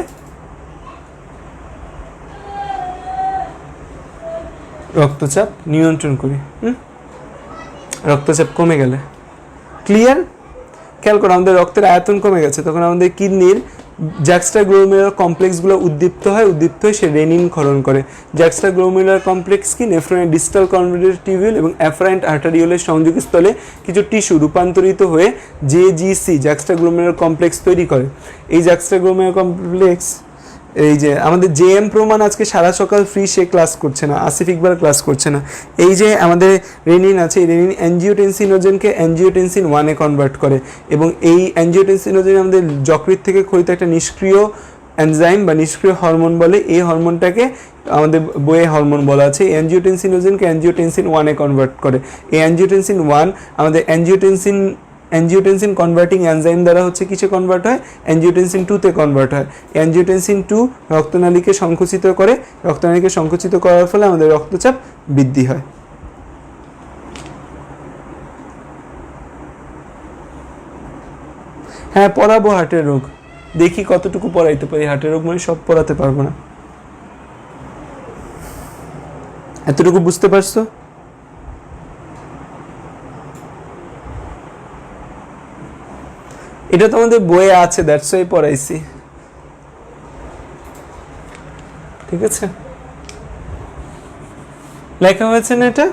Speaker 1: রক্তচাপ নিয়ন্ত্রণ করি। রক্তচাপ কমে গেলে, ক্লিয়ার? খেয়াল করো, আমাদের রক্তের আয়তন কমে গেছে, তখন আমাদের কিডনির জ্যাক্সট্রাগ্লোমেরুলার কমপ্লেক্সগুলো উদ্দীপ্ত হয় সে রেনিন ক্ষরণ করে। জ্যাক্সট্রাগ্লোমেরুলার কমপ্লেক্স কি, নেফ্রনের ডিস্টাল কনভলিউটেড টিউবিউল এবং অ্যাফারেন্ট আর্টারিওলের সংযোগস্থলে কিছু টিস্যু রূপান্তরিত হয়ে JGC জ্যাক্সট্রাগ্লোমেরুলার কমপ্লেক্স তৈরি করে। এই জ্যাক্সট্রাগ্লোমেরুলার কমপ্লেক্স, এই যে আমাদের JM প্রমাণ আজকে সারা সকাল ফ্রি, সে ক্লাস করছে না, আসিফ ইকবাল ক্লাস করছে না। এই যে আমাদের রেনিন আছে, এই রেনিন অ্যাঞ্জিওটেনসিনোজেনকে অ্যাঞ্জিওটেনসিন 1-এ কনভার্ট করে এবং এই অ্যাঞ্জিওটেনসিনোজেন আমাদের যকৃৎ থেকে ক্ষরিত একটা নিষ্ক্রিয় এনজাইম বা নিষ্ক্রিয় হরমোন বলে। এই হরমোনটাকে আমাদের বইয়ে হরমোন বলা আছে। এই অ্যাঞ্জিওটেনসিনোজেনকে অ্যাঞ্জিওটেনসিন 1-এ কনভার্ট করে। এই অ্যাঞ্জিওটেনসিন 1 আমাদের অ্যাঞ্জিওটেনসিন কনভার্টিং এনজাইম দ্বারা হচ্ছে কিসে কনভার্ট হয়, অ্যাঞ্জিওটেনসিন 2-তে কনভার্ট হয়। অ্যাঞ্জিওটেনসিন 2 রক্তনালীকে সংকুচিত করে, রক্তনালীকে সংকুচিত করার ফলে আমাদের রক্তচাপ বৃদ্ধি হয়। হ্যাঁ, পড়াবো হার্টের রোগ, দেখি কতটুকু পড়াইতে পারি। হার্টের রোগ মানে সব পড়াতে পারবো না, এতটুকু বুঝতে পারছো? এটা তো আমাদের বইয়ে আছে, দ্যাটস ওয়াই পড়াইছি। ঠিক আছে, লেখা হয়েছে না এটা?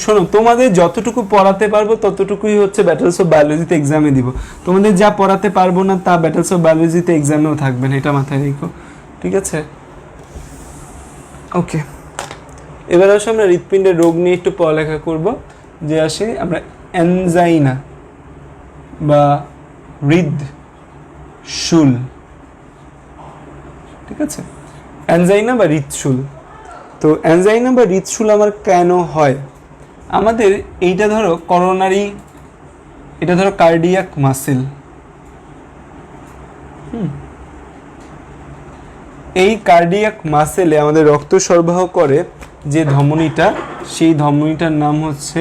Speaker 1: শোনো, তোমাদের যতটুকু পড়াতে পারবো ততটুকুই হচ্ছে ব্যাটেলস অফ বায়োলজিতে এক্সামে দিব। তোমাদের যা পড়াতে পারবো না তা ব্যাটেলস অফ বায়োলজিতে এক্সামেও থাকবে না, এটা মাথায় রেখো। ঠিক আছে, ওকে। এবার আসলে আমরা হৃৎপিণ্ডের রোগ নিয়ে একটু পড়ালেখা করব। যে আসে আমরা অ্যানজাইনা বা হৃদশুল। ঠিক আছে, অ্যানজাইনা বা হৃদশুল। তো অ্যানজাইনা বা হৃদশুল আমার কেন হয়? আমাদের এইটা ধরো করোনারি, এটা ধরো কার্ডিয়াক মাসেল, এই কার্ডিয়াক মাসেলে আমাদের রক্ত সরবরাহ করে যে ধমনীটা, সেই ধমনীটার নাম হচ্ছে,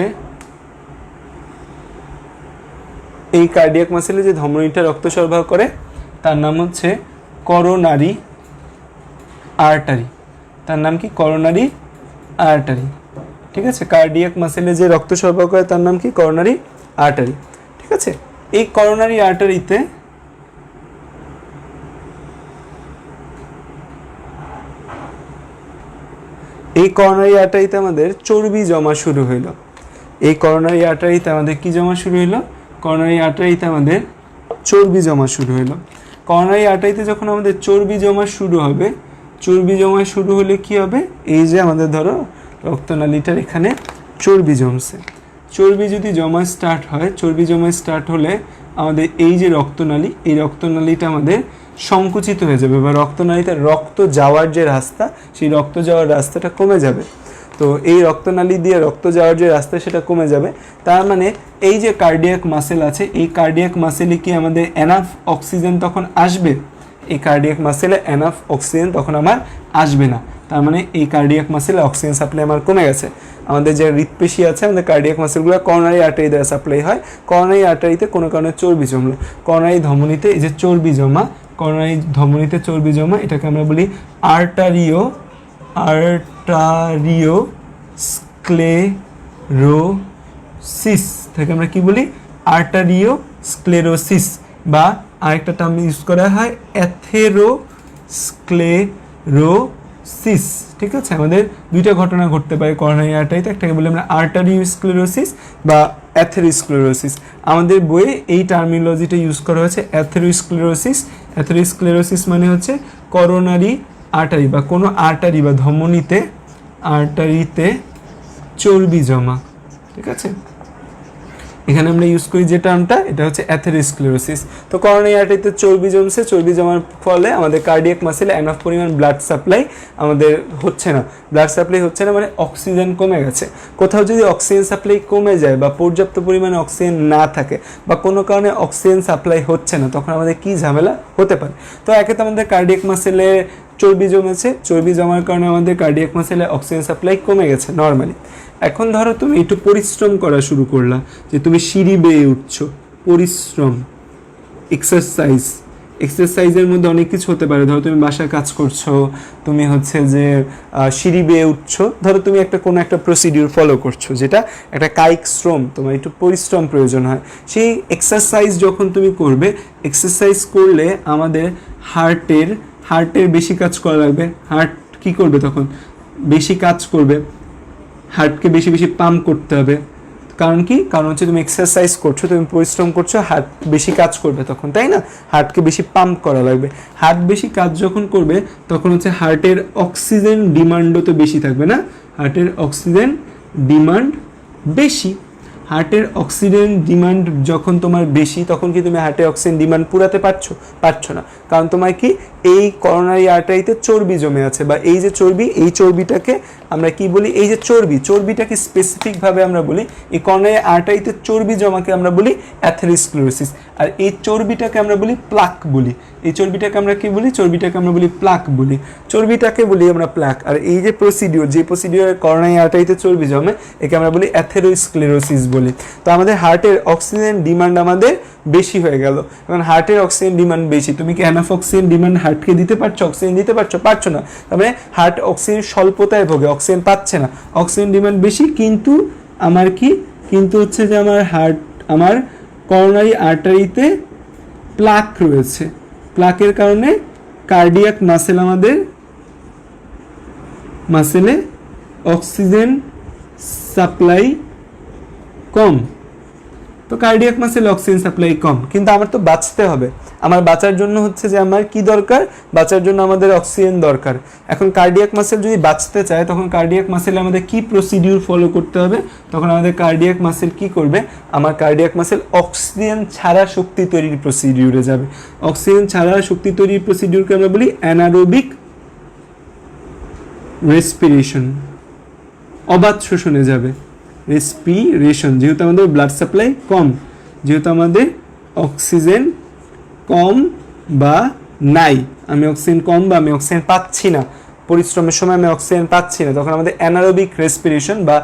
Speaker 1: এই কার্ডিয়াক মাসেলে যে ধমনীটা রক্ত সরবরাহ করে তার নাম হচ্ছে করোনারি আর্টারি। তার নাম কি? Coronary artery. ঠিক আছে, কার্ডিয়াক মাসেলে যে রক্ত সরবরাহ করে তার নাম কি? Coronary artery. ঠিক আছে, এই করোনারি আর্টারিতে আমাদের চর্বি জমা শুরু হইল। এই করোনারি আর্টারিতে আমাদের কি জমা শুরু হইল? করোনারি আর্টারিতে আমাদের চর্বি জমা শুরু হইলো। করোনারি আর্টারিতে যখন আমাদের চর্বি জমা শুরু হবে, চর্বি জমা শুরু হলে কি হবে? এই যে আমাদের ধরো রক্তনালীটার এখানে চর্বি জমছে, চর্বি যদি জমা স্টার্ট হয়, চর্বি জমা স্টার্ট হলে আমাদের এই যে রক্তনালী, এই রক্তনালীটা আমাদের সংকুচিত হয়ে যাবে, বা রক্তনালীতে রক্ত যাওয়ার যে রাস্তা, সেই রক্ত যাওয়ার রাস্তাটা কমে যাবে। তো এই রক্তনালী দিয়ে রক্ত যাওয়ার যে রাস্তা সেটা কমে যাবে। তার মানে এই যে কার্ডিয়াক মাসেল আছে, এই কার্ডিয়াক মাসেলে কি আমাদের এনাফ অক্সিজেন তখন আসবে? এই কার্ডিয়াক মাসেলে এনাফ অক্সিজেন তখন আমার আসবে না। তার মানে এই কার্ডিয়াক মাসেলে অক্সিজেন সাপ্লাই আমার কমে গেছে। আমাদের যে হৃৎপেশি আছে, আমাদের কার্ডিয়াক মাসেলগুলো করোনারি আর্টারি দ্বারা সাপ্লাই হয়। করোনারি আর্টারিতে কোনো কারণে চর্বি জমলো, করোনারি ধমনীতে এই যে চর্বি জমা, করোনারি ধমনীতে চর্বি জমা, এটাকে আমরা বলি আর্টারিওস্ক্লেরোসিস থেকে আমরা কি বলি? আর্টারিওস্ক্লেরোসিস, বা আরেকটা টার্ম ইউজ করা হয় অ্যাথেরোস্ক্লেরোসিস। ঠিক আছে, আমাদের দুইটা ঘটনা ঘটতে পারে করোনারি আর্টারিতে, একটাকে বলি আমরা আর্টারিওস্ক্লেরোসিস বা অ্যাথেরোস্ক্লেরোসিস। আমাদের বইয়ে এই টার্মিনোলজিটা ইউজ করা হয়েছে অ্যাথেরোস্ক্লেরোসিস। অ্যাথেরোস্ক্লেরোসিস মানে হচ্ছে করোনারি আর্টারি বা কোনো আর্টারি বা ধমনীতে চর্বি জমা। ঠিক আছে, এখানে আমরা ইউজ করি যে টার্মটা, এটা হচ্ছে অ্যাথেরোস্ক্লেরোসিস। তো করোনারি আর্টারিতে চর্বি জমছে, চর্বি জমার ফলে আমাদের কার্ডিয়াক মাসেলে এনাফ পরিমাণ ব্লাড সাপ্লাই আমাদের হচ্ছে না। ব্লাড সাপ্লাই হচ্ছে না মানে অক্সিজেন কমে গেছে। কোথাও যদি অক্সিজেন সাপ্লাই কমে যায় বা পর্যাপ্ত পরিমাণে অক্সিজেন না থাকে বা কোনো কারণে অক্সিজেন সাপ্লাই হচ্ছে না, তখন আমাদের কি ঝামেলা হতে পারে? তো একে তো আমাদের কার্ডিয়াক মাসেলে চর্বি জমেছে, চর্বি জমার কারণে আমাদের কার্ডিয়াক মাসেলে অক্সিজেন সাপ্লাই কমে গেছে নর্মালি। এখন ধরো তুমি একটু পরিশ্রম করা শুরু করলা, যে তুমি সিঁড়ি বেয়ে উঠছো, পরিশ্রম, এক্সারসাইজের মধ্যে অনেক কিছু হতে পারে। ধরো তুমি বাসায় কাজ করছো, তুমি হচ্ছে যে সিঁড়ি বেয়ে উঠছো, ধরো তুমি কোনো একটা প্রসিডিউর ফলো করছো, যেটা একটা কায়িক শ্রম, তোমার একটু পরিশ্রম প্রয়োজন হয়। সেই এক্সারসাইজ যখন তুমি করবে, এক্সারসাইজ করলে আমাদের হার্টের বেশি কাজ করা লাগবে। হার্ট কি করবে তখন? বেশি কাজ করবে, হার্টকে বেশি বেশি পাম্প করতে হবে। কারণ কি? কারণ হচ্ছে তুমি এক্সারসাইজ করছো, তুমি পরিশ্রম করছো, হার্ট বেশি কাজ করবে তখন, তাই না? হার্টকে বেশি পাম্প করা লাগবে। হার্ট বেশি কাজ যখন করবে তখন হচ্ছে হার্টের অক্সিজেন ডিমান্ডও তো বেশি থাকবে না? হার্টের অক্সিজেন ডিমান্ড বেশি। হার্টের অক্সিজেন ডিমান্ড যখন তোমার বেশি, তখন কি তুমি হার্টের অক্সিজেন ডিমান্ড পুরাতে পারছো না। কারণ তোমার কি এই করোনারি আর্টারিতে চর্বি জমে আছে, বা এই যে চর্বি, এই চর্বিটাকে আমরা কি বলি? এই যে চর্বিটাকে স্পেসিফিকভাবে আমরা বলি, এই করোনারি আর্টারিতে চর্বি জমাকে আমরা বলি অ্যাথেরোস্ক্লেরোসিস। আর এই চর্বিটাকে আমরা বলি প্লাক বলি। এই চর্বিটাকে আমরা কি বলি? চর্বিটাকে আমরা বলি প্লাক বলি। চর্বিটাকে বলি আমরা প্লাক। আর এই যে প্রসিডিওর করোনারি আর্টারিতে চর্বি জমে, একে আমরা বলি অ্যাথেরোস্ক্লেরোসিস বলি। তো আমাদের হার্টের অক্সিজেন ডিমান্ড আমাদের বেশি হয়ে গেল। এখন হার্টের অক্সিজেন ডিমান্ড বেশি, তুমি কি এনাফ অক্সিজেন ডিমান্ড হার্টকে দিতে পারছো? অক্সিজেন দিতে পারছো না। তার মানে হার্ট অক্সিজেন স্বল্পতায় ভোগে, অক্সিজেন পাচ্ছে না, অক্সিজেন ডিমান্ড বেশি। কিন্তু হচ্ছে যে আমার করোনারি আর্টারিতে প্লাক রয়েছে। প্লাকের কারণে কার্ডিয়াক মাসেলে অক্সিজেন সাপ্লাই কম। তো কার্ডিয়াক মাসেলে অক্সিজেন সাপ্লাই কম, কিন্তু আমার তো বাঁচতে হবে। আমার বাঁচার জন্য হচ্ছে যে আমার কি দরকার? বাঁচার জন্য আমাদের অক্সিজেন দরকার। এখন কার্ডিয়াক মাসেল যদি বাঁচতে চায়, তখন কার্ডিয়াক মাসেলে আমাদের কি প্রসিডিউর ফলো করতে হবে? তখন আমাদের কার্ডিয়াক মাসেল কি করবে? আমার কার্ডিয়াক মাসেল অক্সিজেন ছাড়া শক্তি তৈরির প্রসিডিউরে যাবে। অক্সিজেন ছাড়া শক্তি তৈরির প্রসিডিউরকে আমরা বলি অ্যানারোবিক রেসপিরেশন, অবাধ শোষণে যাবে। রেসপিরেশন, যেহেতু আমাদের ব্লাড সাপ্লাই কম, যেহেতু আমাদের অক্সিজেন কম বা নাই, আমি অক্সিজেন কম বা আমি অক্সিজেন পাচ্ছি না, পরিশ্রমের সময় আমি অক্সিজেন পাচ্ছি না, তখন আমাদের অ্যানারোবিক রেসপিরেশন বা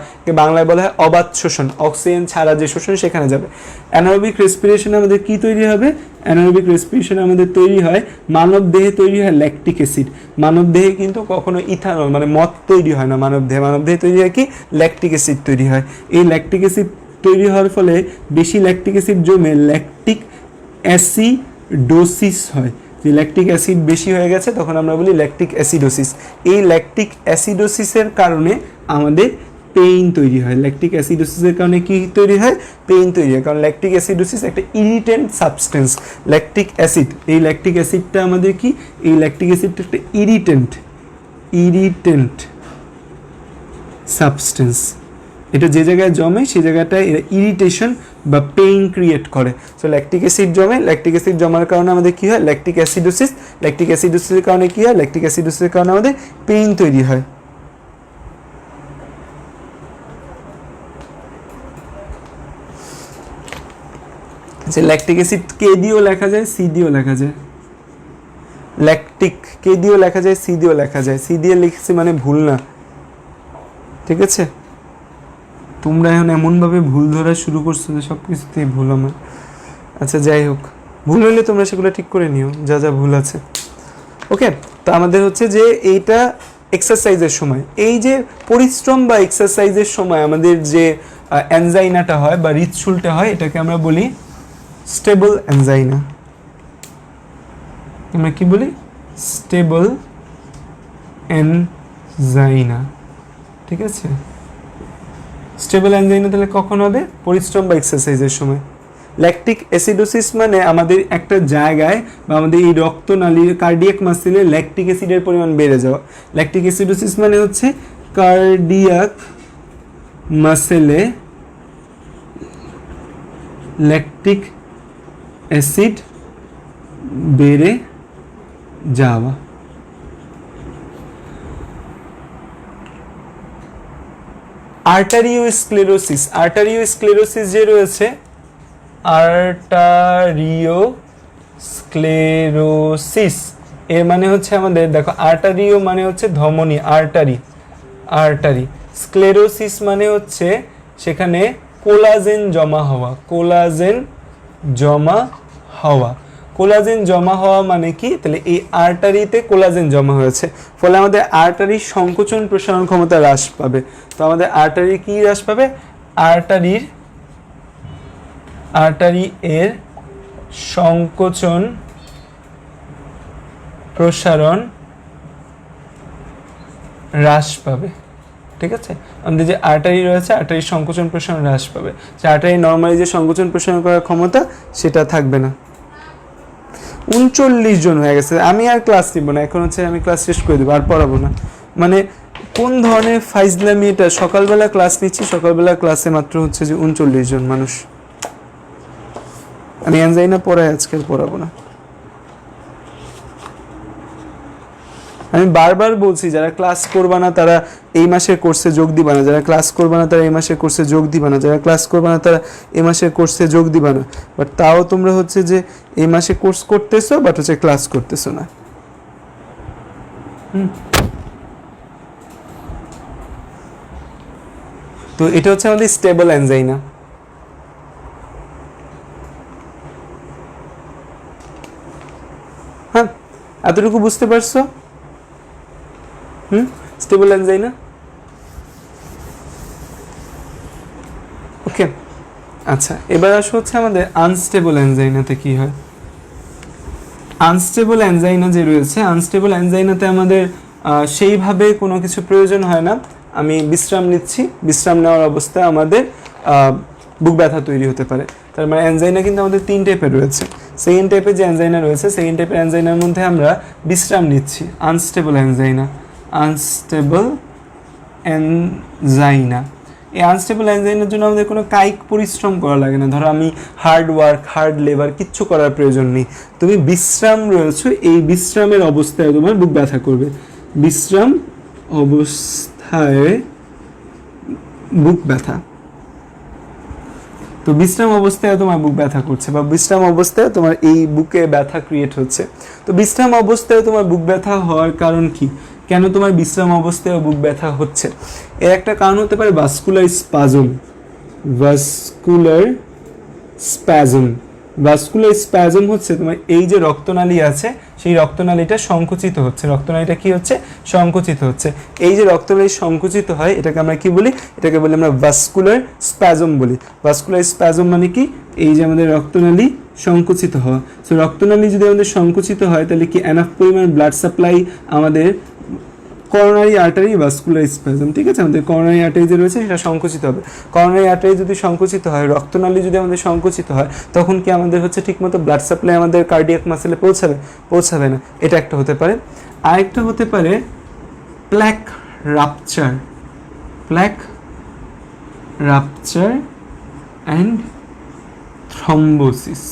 Speaker 1: বাংলায় বলা হয় অবাত শোষণ, অক্সিজেন ছাড়া যে শোষণ সেখানে যাবে। অ্যানারোবিক রেসপিরেশনে আমাদের কি তৈরি হবে? অ্যানারোবিক রেসপিরেশনে আমাদের তৈরি হয়, মানব দেহে তৈরি হয় ল্যাকটিক অ্যাসিড। মানব দেহে কিন্তু কখনো ইথানল মানে মদ তৈরি হয় না, মানব দেহে তৈরি হয় কি? ল্যাকটিক অ্যাসিড তৈরি হয়। এই ল্যাকটিক অ্যাসিড তৈরি হওয়ার ফলে বেশি ল্যাকটিক অ্যাসিড জমে ল্যাকটিক অ্যাসিডোসিস হয়। যে ল্যাকটিক অ্যাসিড বেশি হয়ে গেছে তখন আমরা বলি ল্যাকটিক অ্যাসিডোসিস। এই ল্যাকটিক অ্যাসিডোসিসের কারণে আমাদের পেইন তৈরি হয়। ল্যাকটিক অ্যাসিডোসিসের কারণে কি তৈরি হয়? পেইন তৈরি হয়, কারণ ল্যাকটিক অ্যাসিডোসিস একটা ইরিটেন্ট সাবস্টেন্স। ল্যাকটিক অ্যাসিড, এই ল্যাকটিক অ্যাসিডটা আমাদের কি? এই ল্যাকটিক অ্যাসিডটা একটা ইরিটেন্ট সাবস্টেন্স। এটা যে জায়গায় জমে সেই জায়গাটায় ইরিটেশন বা পেইন ক্রিয়েট করে। সো ল্যাকটিক অ্যাসিড জমে, ল্যাকটিক অ্যাসিড জমার কারণে আমাদের কি হয়? Lactic acidosis. ল্যাকটিক অ্যাসিডোসিসের কারণে কি হয়? ল্যাকটিক অ্যাসিডোসিসের কারণে আমাদের পেইন তৈরি হয়। যে ল্যাকটিক অ্যাসিড কে দিয়েও লেখা যায়, সি দিয়েও লেখা যায়। ল্যাকটিক কে দিয়েও লেখা যায়, সি দিয়েও লেখা যায়। সি দিয়ে লিখছি মানে ভুল না, ঠিক আছে? তোমরা এখন এমনভাবে ভুল ধরা শুরু করছো যে সব কিছুতেই ভুল আমার। আচ্ছা যাই হোক, ভুল হলে তোমরা সেগুলো ঠিক করে নিও, যা যা ভুল আছে। ওকে, তো আমাদের হচ্ছে যে এইটা এক্সারসাইজের সময়, এই যে পরিশ্রম বা এক্সারসাইজের সময় আমাদের যে অ্যানজাইনাটা হয় বা হৃদশুলটা হয়, এটাকে আমরা বলি স্টেবল অ্যানজাইনা। আমরা কি বলি? স্টেবল অ্যানজাইনা, ঠিক আছে? স্টেবল অ্যানজাইনা তাহলে কখন হবে? পরিশ্রম বা এক্সারসাইজের সময়। ল্যাকটিক অ্যাসিডোসিস মানে আমাদের একটা জায়গায় বা আমাদের এই রক্তনালীর কার্ডিয়াক মাসেলে ল্যাকটিক অ্যাসিডের পরিমাণ বেড়ে যাওয়া। ল্যাকটিক অ্যাসিডোসিস মানে হচ্ছে কার্ডিয়াক মাসেলে ল্যাকটিক অ্যাসিড বেড়ে যাওয়া। আর্টারিওস্ক্লেরোসিস, আর্টারিওস্ক্লেরোসিস যে রয়েছে, আর্টারিওস্ক্লেরোসিস এর মানে হচ্ছে আমাদের দেখো, আর্টারিও মানে হচ্ছে ধমনী, আর্টারি। স্ক্লেরোসিস মানে হচ্ছে সেখানে কোলাজেন জমা হওয়া, কোলাজেন জমা হওয়া মানে কি? তাহলে এই আর্টারিতে কোলাজেন জমা হয়েছে, ফলে আমাদের আর্টারির সংকোচন প্রসারণ ক্ষমতা হ্রাস পাবে। তো আমাদের আর্টারি কি হ্রাস পাবে? আর্টারি এর সংকোচন প্রসারণ হ্রাস পাবে, ঠিক আছে? আমাদের যে আর্টারি রয়েছে, আর্টারির সংকোচন প্রসারণ হ্রাস পাবে। যে আর্টারি নর্মালি যে সংকোচন প্রসারণ করার ক্ষমতা সেটা থাকবে না। 39 জন হয়ে গেছে, আমি আর ক্লাস নিব না, এখন হচ্ছে আমি ক্লাস শেষ করে দেবো, আর পড়াবো না। মানে কোন ধরনের ফাইজলামি এটা? সকালবেলা ক্লাস নিচ্ছি, সকালবেলা ক্লাসে মাত্র হচ্ছে যে 39 জন মানুষ। আমি অ্যানজাইনা পড়াই, আজকে পড়াবো না। আমি বারবার বলছি, যারা ক্লাস করবা না তারা এই মাসের কোর্সে যোগ দিবা না, যারা ক্লাস করবা না তারা এই মাসের কোর্সে যোগ দিবা না, যারা ক্লাস করবা না তারা এই মাসের কোর্সে যোগ দিবা না। বাট তাও তোমরা হচ্ছে যে এই মাসে কোর্স করতেছো, বাট হচ্ছে ক্লাস করতেছো না। তো এটা হচ্ছে আমাদের স্টেবল অ্যানজাইনা। হ্যাঁ, এতটুকু বুঝতে পারছো? Stable angina. ওকে, আচ্ছা এবার আসো হচ্ছে আমাদের আনস্টেবল অ্যানজাইনাতে কি হয়। আনস্টেবল অ্যানজাইনা যে রয়েছে, আনস্টেবল অ্যানজাইনাতে আমাদের সেইভাবে কোনো কিছু প্রয়োজন হয় না। আমি বিশ্রাম নিচ্ছি, বিশ্রাম নেওয়ার অবস্থায় আমাদের বুক ব্যথা তৈরি হতে পারে। তার মানে অ্যানজাইনা কিন্তু আমাদের 3 টাইপের রয়েছে। সেকেন্ড টাইপের যে অ্যানজাইনা রয়েছে, সেকেন্ড টাইপের অ্যানজাইনার মধ্যে আমরা বিশ্রাম নিচ্ছি। Unstable angina, unstable angina. এই আনস্টেবল অ্যানজাইনার জন্য আমাদের কোনো কায়িক পরিশ্রম করা লাগে না। ধরো আমি হার্ড লেবার কিচ্ছু করার প্রয়োজন নেই। তুমি বিশ্রাম রয়েছো, এই বিশ্রামের অবস্থায় তোমার বুক ব্যথা করবে। বিশ্রাম অবস্থায় বুক ব্যথা। তো বিশ্রাম অবস্থায় তোমার বুক ব্যথা করছে বা বিশ্রাম অবস্থায় তোমার এই বুকে ব্যথা ক্রিয়েট হচ্ছে। তো বিশ্রাম অবস্থায় তোমার বুক ব্যথা হওয়ার কারণ কি, কেন তোমার বিশ্রাম অবস্থায় বুক ব্যথা হচ্ছে? এর একটা কারণ হতে পারে vascular spasm. Vascular spasm, vascular spasm হচ্ছে তোমার এই যে রক্তনালী আছে সেই রক্তনালীটা সংকুচিত হচ্ছে। রক্তনালীটা কি হচ্ছে? সংকুচিত হচ্ছে। এই যে রক্তনালী সংকুচিত হয় এটাকে আমরা কি বলি? এটাকে বলি আমরা ভাস্কুলার স্প্যাজম বলি। ভাস্কুলার স্প্যাজম মানে কি? এই যে আমাদের রক্তনালী সংকুচিত হওয়া। সো রক্তনালী যদি আমাদের সংকুচিত হয় তাহলে কি এনাফ পরিমাণ ব্লাড সাপ্লাই আমাদের করোনারি আর্টারি ভাস্কুলার স্প্যাজম, ঠিক আছে, আমাদের করোনারি আর্টারি যে রয়েছে সেটা সংকুচিত হবে। করোনারি আর্টারি যদি সংকুচিত হয়, রক্তনালী যদি আমাদের সংকুচিত হয়, তখন কি আমাদের হচ্ছে ঠিকমতো ব্লাড সাপ্লাই আমাদের কার্ডিয়াক মাসেলে পৌঁছাবে? পৌঁছাবে না। এটা একটা হতে পারে। আরেকটা হতে পারে plaque rupture. Plaque rupture and thrombosis.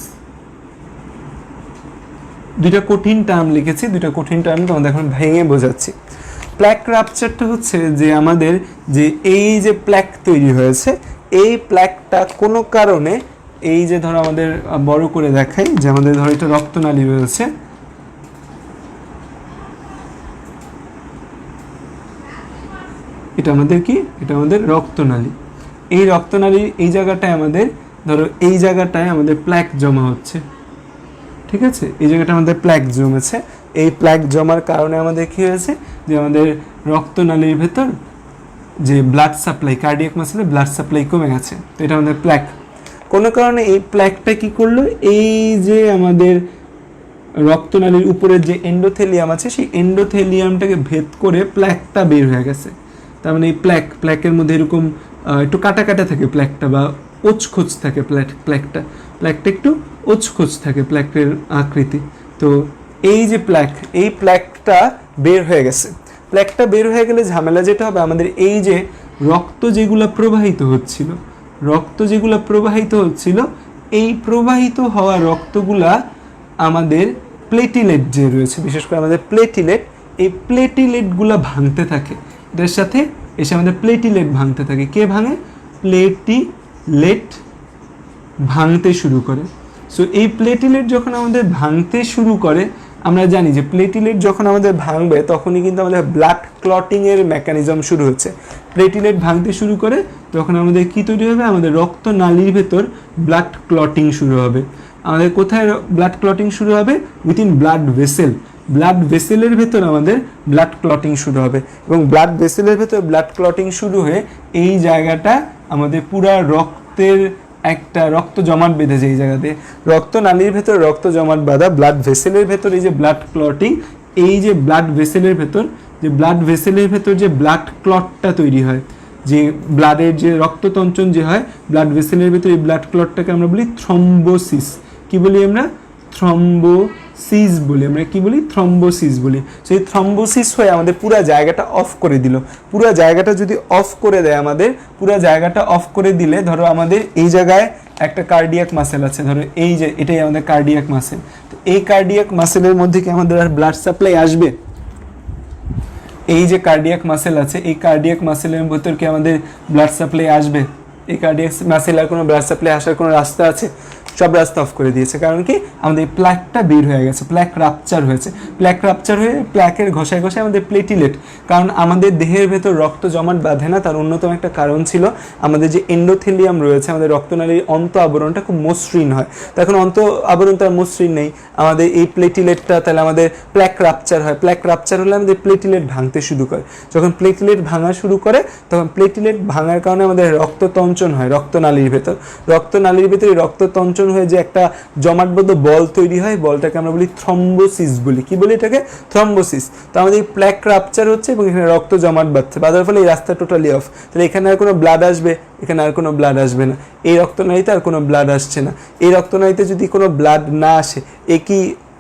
Speaker 1: দুইটা কঠিন টার্ম লিখেছি, দুইটা কঠিন টার্ম তোমাদের এখন ভেঙে বোঝাচ্ছি। প্ল্যাক রাপচারটা হচ্ছে যে আমাদের যে এই যে প্ল্যাক তৈরি হয়েছে, এই প্ল্যাকটা কোনো কারণে এই যে ধরো আমাদের বড় করে দেখাই যে আমাদের ধরো এটা রক্তনালী রয়েছে, এটা আমাদের কি? এটা আমাদের রক্তনালী। এই রক্তনালীর এই জায়গাটায় আমাদের ধরো এই জায়গাটায় আমাদের প্ল্যাক জমা হচ্ছে, ঠিক আছে, এই জায়গাটা আমাদের প্ল্যাক জমেছে। এই প্ল্যাক জমার কারণে আমাদের কি হয়েছে যে আমাদের রক্তনালীর ভেতর যে ব্লাড সাপ্লাই, কার্ডিয়াক মাসেলে ব্লাড সাপ্লাই কমে গেছে। তো এটা আমাদের প্ল্যাক। কোনো কারণে এই প্ল্যাকটা কি করলো, এই যে আমাদের রক্তনালীর উপরের যে এন্ডোথেলিয়াম আছে সেই এন্ডোথেলিয়ামটাকে ভেদ করে প্ল্যাকটা বের হয়ে গেছে। তার মানে এই প্ল্যাকের মধ্যে এরকম একটু কাটা কাটা থাকে প্ল্যাকটা, বা ওচখোচ থাকে প্ল্যাকটা একটু ওচখোচ থাকে প্ল্যাকের আকৃতি। তো এই যে এই প্ল্যাকটা বের হয়ে গেছে। প্ল্যাকটা বের হয়ে গেলে ঝামেলা যেটা হবে, আমাদের এই যে রক্ত যেগুলো প্রবাহিত হচ্ছিল এই প্রবাহিত হওয়া রক্তগুলা আমাদের প্লেটিলেট যে রয়েছে, বিশেষ করে আমাদের প্লেটিলেট, এই প্লেটিলেটগুলা ভাঙতে থাকে। এটার সাথে এসে আমাদের প্লেটিলেট ভাঙতে থাকে। কে ভাঙে? প্লেটিলেট ভাঙতে শুরু করে। সো এই প্লেটিলেট যখন আমাদের ভাঙতে শুরু করে, আমরা জানি যে প্লেটিলেট যখন আমাদের ভাঙবে তখনই কিন্তু আমাদের ব্লাড ক্লটিংয়ের মেকানিজম শুরু হচ্ছে। প্লেটিলেট ভাঙতে শুরু করে তখন আমাদের কি তৈরি হবে? আমাদের রক্তনালীর ভেতর ব্লাড ক্লটিং শুরু হবে। আমাদের কোথায় ব্লাড ক্লটিং শুরু হবে? Within blood vessel. ব্লাড ভেসেলের ভেতর আমাদের ব্লাড ক্লটিং শুরু হবে, এবং ব্লাড ভেসেলের ভেতর ব্লাড ক্লটিং শুরু হয়ে এই জায়গাটা আমাদের পুরা রক্তের একটা রক্ত জমাট বেঁধেছে। এই জায়গাতে রক্তনালীর ভেতর রক্ত জমাট বাঁধা, ব্লাড ভেসেলের ভেতর এই যে ব্লাড ক্লটিং, এই যে ব্লাড ভেসেলের ভেতর যে ব্লাড ক্লটটা তৈরি হয়, যে ব্লাডের যে রক্ততঞ্চন যে হয় ব্লাড ভেসেলের ভেতর, এই ব্লাড ক্লটটাকে আমরা বলি থ্রম্বোসিস। কি বলি আমরা? থ্রম্বোসিস বলি। আমরা কি বলি? থ্রম্বোসিস বলি। সেই থ্রম্বোসিস হয়ে আমাদের পুরো জায়গাটা অফ করে দিল। পুরো জায়গাটা যদি অফ করে দেয়, আমাদের পুরো জায়গাটা অফ করে দিলে, ধরো আমাদের এই জায়গায় একটা কার্ডিয়াক মাসেল আছে, ধরো এই যে এটাই আমাদের কার্ডিয়াক মাসেল। তো এই কার্ডিয়াক মাসেলের মধ্যে কি আমাদের আর ব্লাড সাপ্লাই আসবে? এই যে কার্ডিয়াক মাসেল আছে, এই কার্ডিয়াক মাসেলের ভেতর কি আমাদের ব্লাড সাপ্লাই আসবে? এই কার্ডিয়াক মাসেল আর কোনো ব্লাড সাপ্লাই আসার কোনো রাস্তা আছে? সব রাস্তা অফ করে দিয়েছে। কারণ কি? আমাদের এই প্ল্যাকটা বের হয়ে গেছে, প্ল্যাক রাপচার হয়েছে। প্ল্যাক রাপচার হয়ে প্ল্যাকের ঘষায় ঘষায় আমাদের প্লেটিলেট, কারণ আমাদের দেহের ভেতর রক্ত জমাট বাঁধে না, তার অন্যতম একটা কারণ ছিল আমাদের যে এন্ডোথেলিয়াম রয়েছে, আমাদের রক্তনালীর অন্ত আবরণটা খুব মসৃণ হয়। তো এখন অন্ত আবরণ তার মসৃণ নেই, আমাদের এই প্লেটিলেটটা, তাহলে আমাদের প্ল্যাক রাপচার হয়। প্ল্যাক রাপচার হলে আমাদের প্লেটিলেট ভাঙতে শুরু করে। যখন প্লেটিলেট ভাঙা শুরু করে তখন প্লেটিলেট ভাঙার কারণে আমাদের রক্ততঞ্চন হয় রক্তনালীর ভেতর। রক্তনালীর ভেতরে রক্ততঞ্চন হয়ে যে একটা জমাটবদ্ধ বল তৈরি হয়, বলটাকে আমরা বলি থ্রম্বোসিস বলি। কি বলি এটাকে? থ্রম্বোসিস। তো আমাদের এই প্ল্যাক রাপচার হচ্ছে এবং এখানে রক্ত জমাট বাঁধছে, বাঁধার ফলে এই রাস্তা টোটালি অফ। তাহলে এখানে আর কোনো ব্লাড আসবে? এখানে আর কোনো ব্লাড আসবে না। এই রক্তনালীতে আর কোনো ব্লাড আসছে না। এই রক্তনালীতে যদি কোনো ব্লাড না আসে, এ কি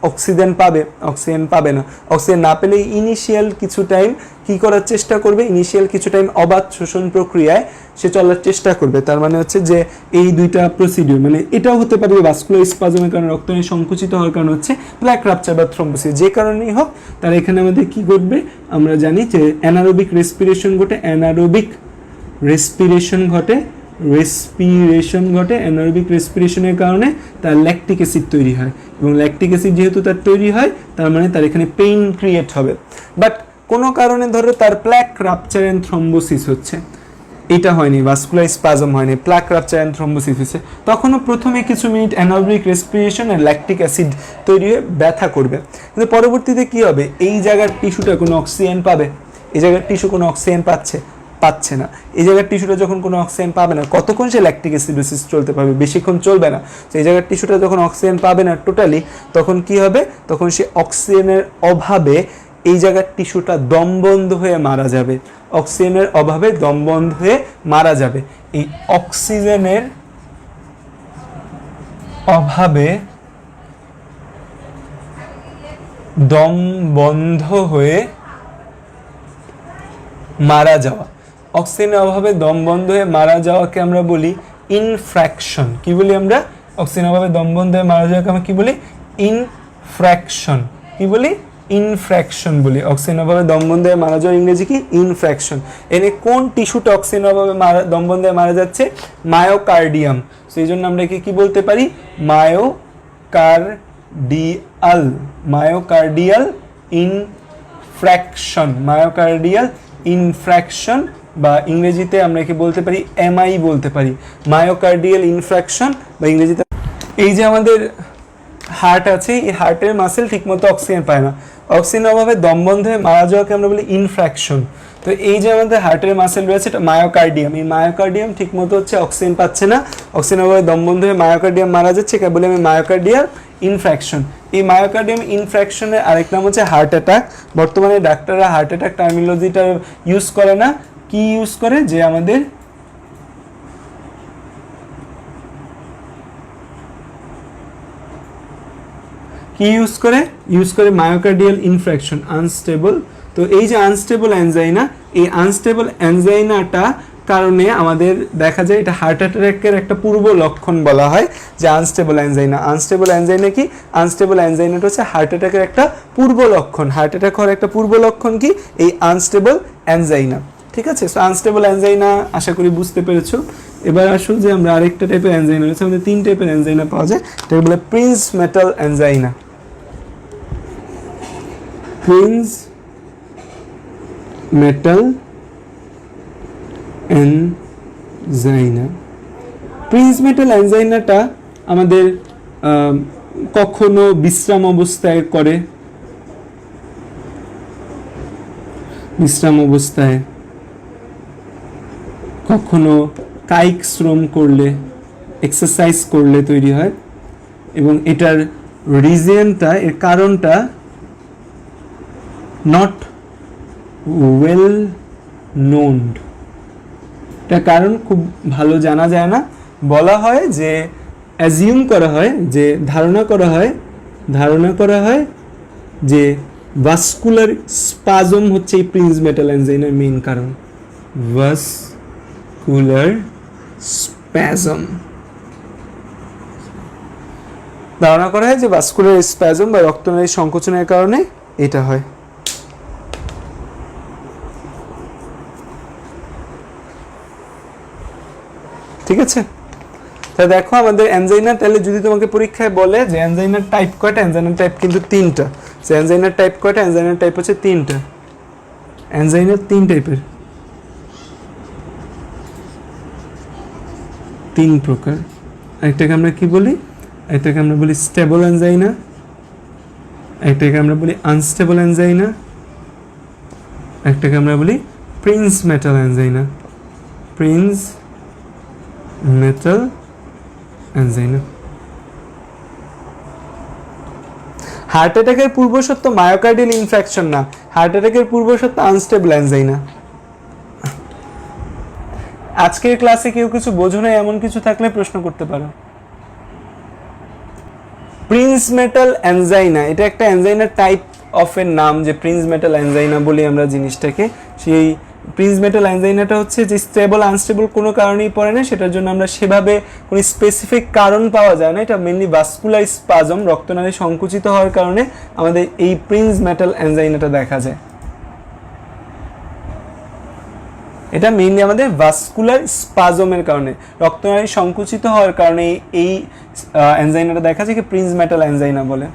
Speaker 1: অক্সিজেন পাবে? অক্সিজেন পাবে না। অক্সিজেন না পেলে ইনিশিয়াল কিছু টাইম কি করার চেষ্টা করবে? ইনিশিয়াল কিছু টাইম অবাধ শোষণ প্রক্রিয়ায় সে চলার চেষ্টা করবে। তার মানে হচ্ছে যে এই দুইটা প্রসিডিউর, মানে এটাও হতে পারে ভাস্কুলার স্পাজমের কারণে, রক্তনালী সংকুচিত হওয়ার কারণ হচ্ছে প্ল্যাক রাপচার বা থ্রম্বোসিস। যে কারণেই হোক, তার এখানে আমাদের কি ঘটবে? আমরা জানি যে অ্যানারোবিক রেসপিরেশন ঘটে, অ্যানারোবিক রেসপিরেশন ঘটে, রেসপিরেশন ঘটে, অ্যানারোবিক রেসপিরেশনের কারণে তার ল্যাকটিক অ্যাসিড তৈরি হয়, এবং ল্যাকটিক অ্যাসিড যেহেতু তার তৈরি হয় তার মানে তার এখানে পেইন ক্রিয়েট হবে। বাট কোনো কারণে ধরো তার প্ল্যাক রাপচার অ্যান্ড থ্রম্বোসিস হচ্ছে, এটা হয়নি, ভাস্কুলার স্পাজম হয়নি, প্ল্যাক রাপচার অ্যান্ড থ্রম্বোসিস হচ্ছে, তখনও প্রথমে কিছু মিনিট অ্যানারোবিক রেসপিরেশন আর ল্যাকটিক অ্যাসিড তৈরি হয়ে ব্যথা করবে, কিন্তু পরবর্তীতে কি হবে, এই জায়গার টিস্যুটা কোনো অক্সিজেন পাবে, এই জায়গার টিস্যু কোনো অক্সিজেন পাচ্ছে না, এই জায়গার টিস্যুটা যখন কোনো অক্সিজেন পাবে না, কতক্ষণ সে ল্যাকটিক অ্যাসিডোসিস চলতে পারবে, বেশিক্ষণ চলবে না। তো এই জায়গার টিস্যুটা যখন অক্সিজেন পাবে না টোটালি, তখন কি হবে, তখন সে অক্সিজেনের অভাবে এই জায়গার টিস্যুটা দমবন্ধ হয়ে মারা যাবে, অক্সিজেনের অভাবে দমবন্ধ হয়ে মারা যাবে। এই অক্সিজেনের অভাবে দম বন্ধ হয়ে মারা যাওয়া, অক্সিজেনের অভাবে দম বন্ধ হয়ে মারা যাওয়াকে আমরা বলি ইনফ্র্যাকশন। কি বলি আমরা, অক্সিজেনের অভাবে দম বন্ধ হয়ে মারা যাওয়াকে আমরা কি বলি, ইনফ্র্যাকশন। কি বলি, ইনফ্র্যাকশন বলি। অক্সিজেনের অভাবে দম বন্ধ হয়ে মারা যাওয়ার ইংরেজি কি, ইনফ্র্যাকশন। এনে কোন টিস্যুটা অক্সিজেনের অভাবে দম বন্ধ হয়ে মারা যাচ্ছে, মায়োকার্ডিয়াম। সেই জন্য আমরা কি বলতে পারি, মায়োকার্ডিয়াল, মায়োকার্ডিয়াল ইনফ্র্যাকশন, মায়োকার্ডিয়াল ইনফ্র্যাকশন, বা ইংরেজিতে আমরা কি বলতে পারি, এমআই বলতে পারি, মায়োকার্ডিয়াল ইনফ্র্যাকশন, বা ইংরেজিতে। এই যে আমাদের হার্ট আছে, এই হার্টের মাসেল ঠিকমতো অক্সিজেন পায় না, অক্সিজেনের অভাবে দম বন্ধ হয়ে মারা যাওয়াকে আমরা বলি ইনফ্র্যাকশন। তো এই যে আমাদের হার্টের মাসেল রয়েছে এটা মায়োকার্ডিয়াম, এই মায়োকার্ডিয়াম ঠিকমতো হচ্ছে অক্সিজেন পাচ্ছে না, অক্সিজেনের অভাবে দম বন্ধ হয়ে মায়োকার্ডিয়াম মারা যাচ্ছে, একে বলি আমি মায়োকার্ডিয়াল ইনফ্র্যাকশন। এই মায়োকার্ডিয়াম ইনফ্র্যাকশনের আরেক নাম হচ্ছে হার্ট অ্যাটাক। বর্তমানে ডাক্তাররা হার্ট অ্যাটাক টার্মিনোলজিটা ইউজ করে না, কি ইউজ করে, যে আমাদের কি ইউজ করে মায়োকার্ডিয়াল ইনফ্র্যাকশন, আনস্টেবল। তো এই যে আনস্টেবল অ্যানজাইনা, এই আনস্টেবল অ্যানজাইনাটা কারণে আমাদের দেখা যায় এটা হার্ট অ্যাটাকের একটা পূর্ব লক্ষণ বলা হয় যে আনস্টেবল অ্যানজাইনা। আনস্টেবল অ্যানজাইনা কি, আনস্টেবল অ্যানজাইনাটা হচ্ছে হার্ট অ্যাটাকের একটা পূর্ব লক্ষণ। হার্ট অ্যাটাক হওয়ার একটা পূর্ব লক্ষণ কি, এই আনস্টেবল অ্যানজাইনা। ঠিক আছে, সো আনস্টেবল অ্যানজাইনা আশা করি বুঝতে পেরেছো। এবার আসো যে আমরা আরেকটা টাইপের অ্যানজাইনা রয়েছে, আমাদের 3 টাইপের অ্যানজাইনা পাওয়া যায়, এটাকে বলে Prinzmetal angina. Prinzmetal angina, Prinzmetal অ্যানজাইনাটা আমাদের কখনো বিশ্রাম অবস্থায় করে, বিশ্রাম অবস্থায়, কখনো কায়িক শ্রম করলে, এক্সারসাইজ করলে তৈরি হয়, এবং এটার রিজনটা, এর কারণটা নট ওয়েল নোন, এটা কারণ খুব ভালো জানা যায় না। বলা হয় যে অ্যাজিউম করা হয়, যে ধারণা করা হয় যে ভাস্কুলার স্পাজম হচ্ছে এই প্রিন্স মেটাল অ্যানজাইনার মেইন কারণ। ভাস্কুলার স্প্যাজম, ধারণা করা হয় যে ভাস্কুলার স্প্যাজম বা রক্তনালী সংকোচনের কারণে এটা হয়। ঠিক আছে, তা দেখো আমাদের অ্যানজাইনা, তাহলে যদি তোমাকে পরীক্ষায় বলে যে অ্যানজাইনার টাইপ কয়টা, অ্যানজাইনার টাইপ কিন্তু 3টা। যে অ্যানজাইনার টাইপ কয়টা, অ্যানজাইনার টাইপ হচ্ছে 3টা। অ্যানজাইনার 3 টাইপের, 3 প্রকার। একটাকে আমরা কি বলি, একটাকে আমরা বলি স্টেবল অ্যানজাইনা, একটাকে আমরা বলি আনস্টেবল অ্যানজাইনা, একটাকে আমরা বলি Prince metal angina, Prinzmetal angina. Heart অ্যাটাকের পূর্বশর্ত মায়োকার্ডিয়াল ইনফ্র্যাকশন না, হার্ট অ্যাটাকের পূর্বশর্ত আনস্টেবল অ্যানজাইনা। আজকের ক্লাসে কেউ কিছু বোঝো না এমন কিছু থাকলে প্রশ্ন করতে পারো। প্রিন্স মেটাল অ্যানজাইনা, এটা একটা অ্যানজাইনার টাইপ অফ এর নাম, যে প্রিন্স মেটাল অ্যানজাইনা বলি আমরা জিনিসটাকে। সেই প্রিন্স মেটাল অ্যানজাইনাটা হচ্ছে যে স্টেবল আনস্টেবল কোনো কারণেই পড়ে না, সেটার জন্য আমরা সেভাবে কোনো স্পেসিফিক কারণ পাওয়া যায় না। এটা মেনলি ভাস্কুলার স্পাজম, রক্তনালী সংকুচিত হওয়ার কারণে আমাদের এই প্রিন্স মেটাল অ্যানজাইনাটা দেখা যায়। এটা মেইনলি আমাদের ভাস্কুলার স্পাজমের কারণে, রক্তনালী সংকুচিত হওয়ার কারণে এই অ্যানজাইনাটা দেখা যায় কি প্রিন্স মেটাল অ্যানজাইনা বলে।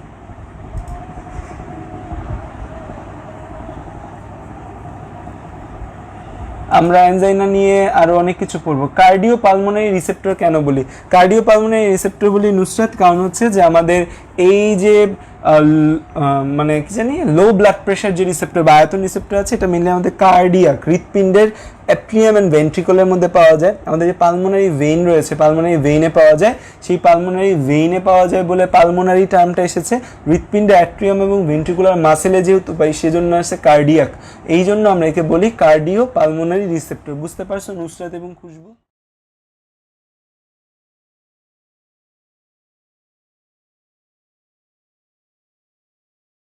Speaker 1: আমরা অ্যানজাইনা নিয়ে আরো অনেক কিছু পড়বো। কার্ডিও পালমোনারি রিসেপ্টর কেন বলি? কার্ডিও পালমোনারি রিসেপ্টর বলি নুসরাত, কারণ হচ্ছে যে আমাদের এই যে মানে কি জানি লো ব্লাড প্রেশার যে রিসেপ্টর বা আয়তন রিসেপ্টর আছে, এটা মেনলি আমাদের কার্ডিয়াক হৃৎপিণ্ডের অ্যাট্রিয়াম অ্যান্ড ভেন্ট্রিকলের মধ্যে পাওয়া যায়। আমাদের যে পালমোনারি ভেইন রয়েছে, পালমোনারি ভেইনে পাওয়া যায়, সেই পালমোনারি ভেইনে পাওয়া যায় বলে পালমোনারি টার্মটা এসেছে। হৃৎপিণ্ডে অ্যাট্রিয়াম এবং ভেন্ট্রিকুলার মাসেলে যেহেতু পাই সেজন্য আসছে কার্ডিয়াক, এই জন্য আমরা একে বলি কার্ডিও পালমোনারি রিসেপ্টর। বুঝতে পারছো নুসরাত এবং খুশবু?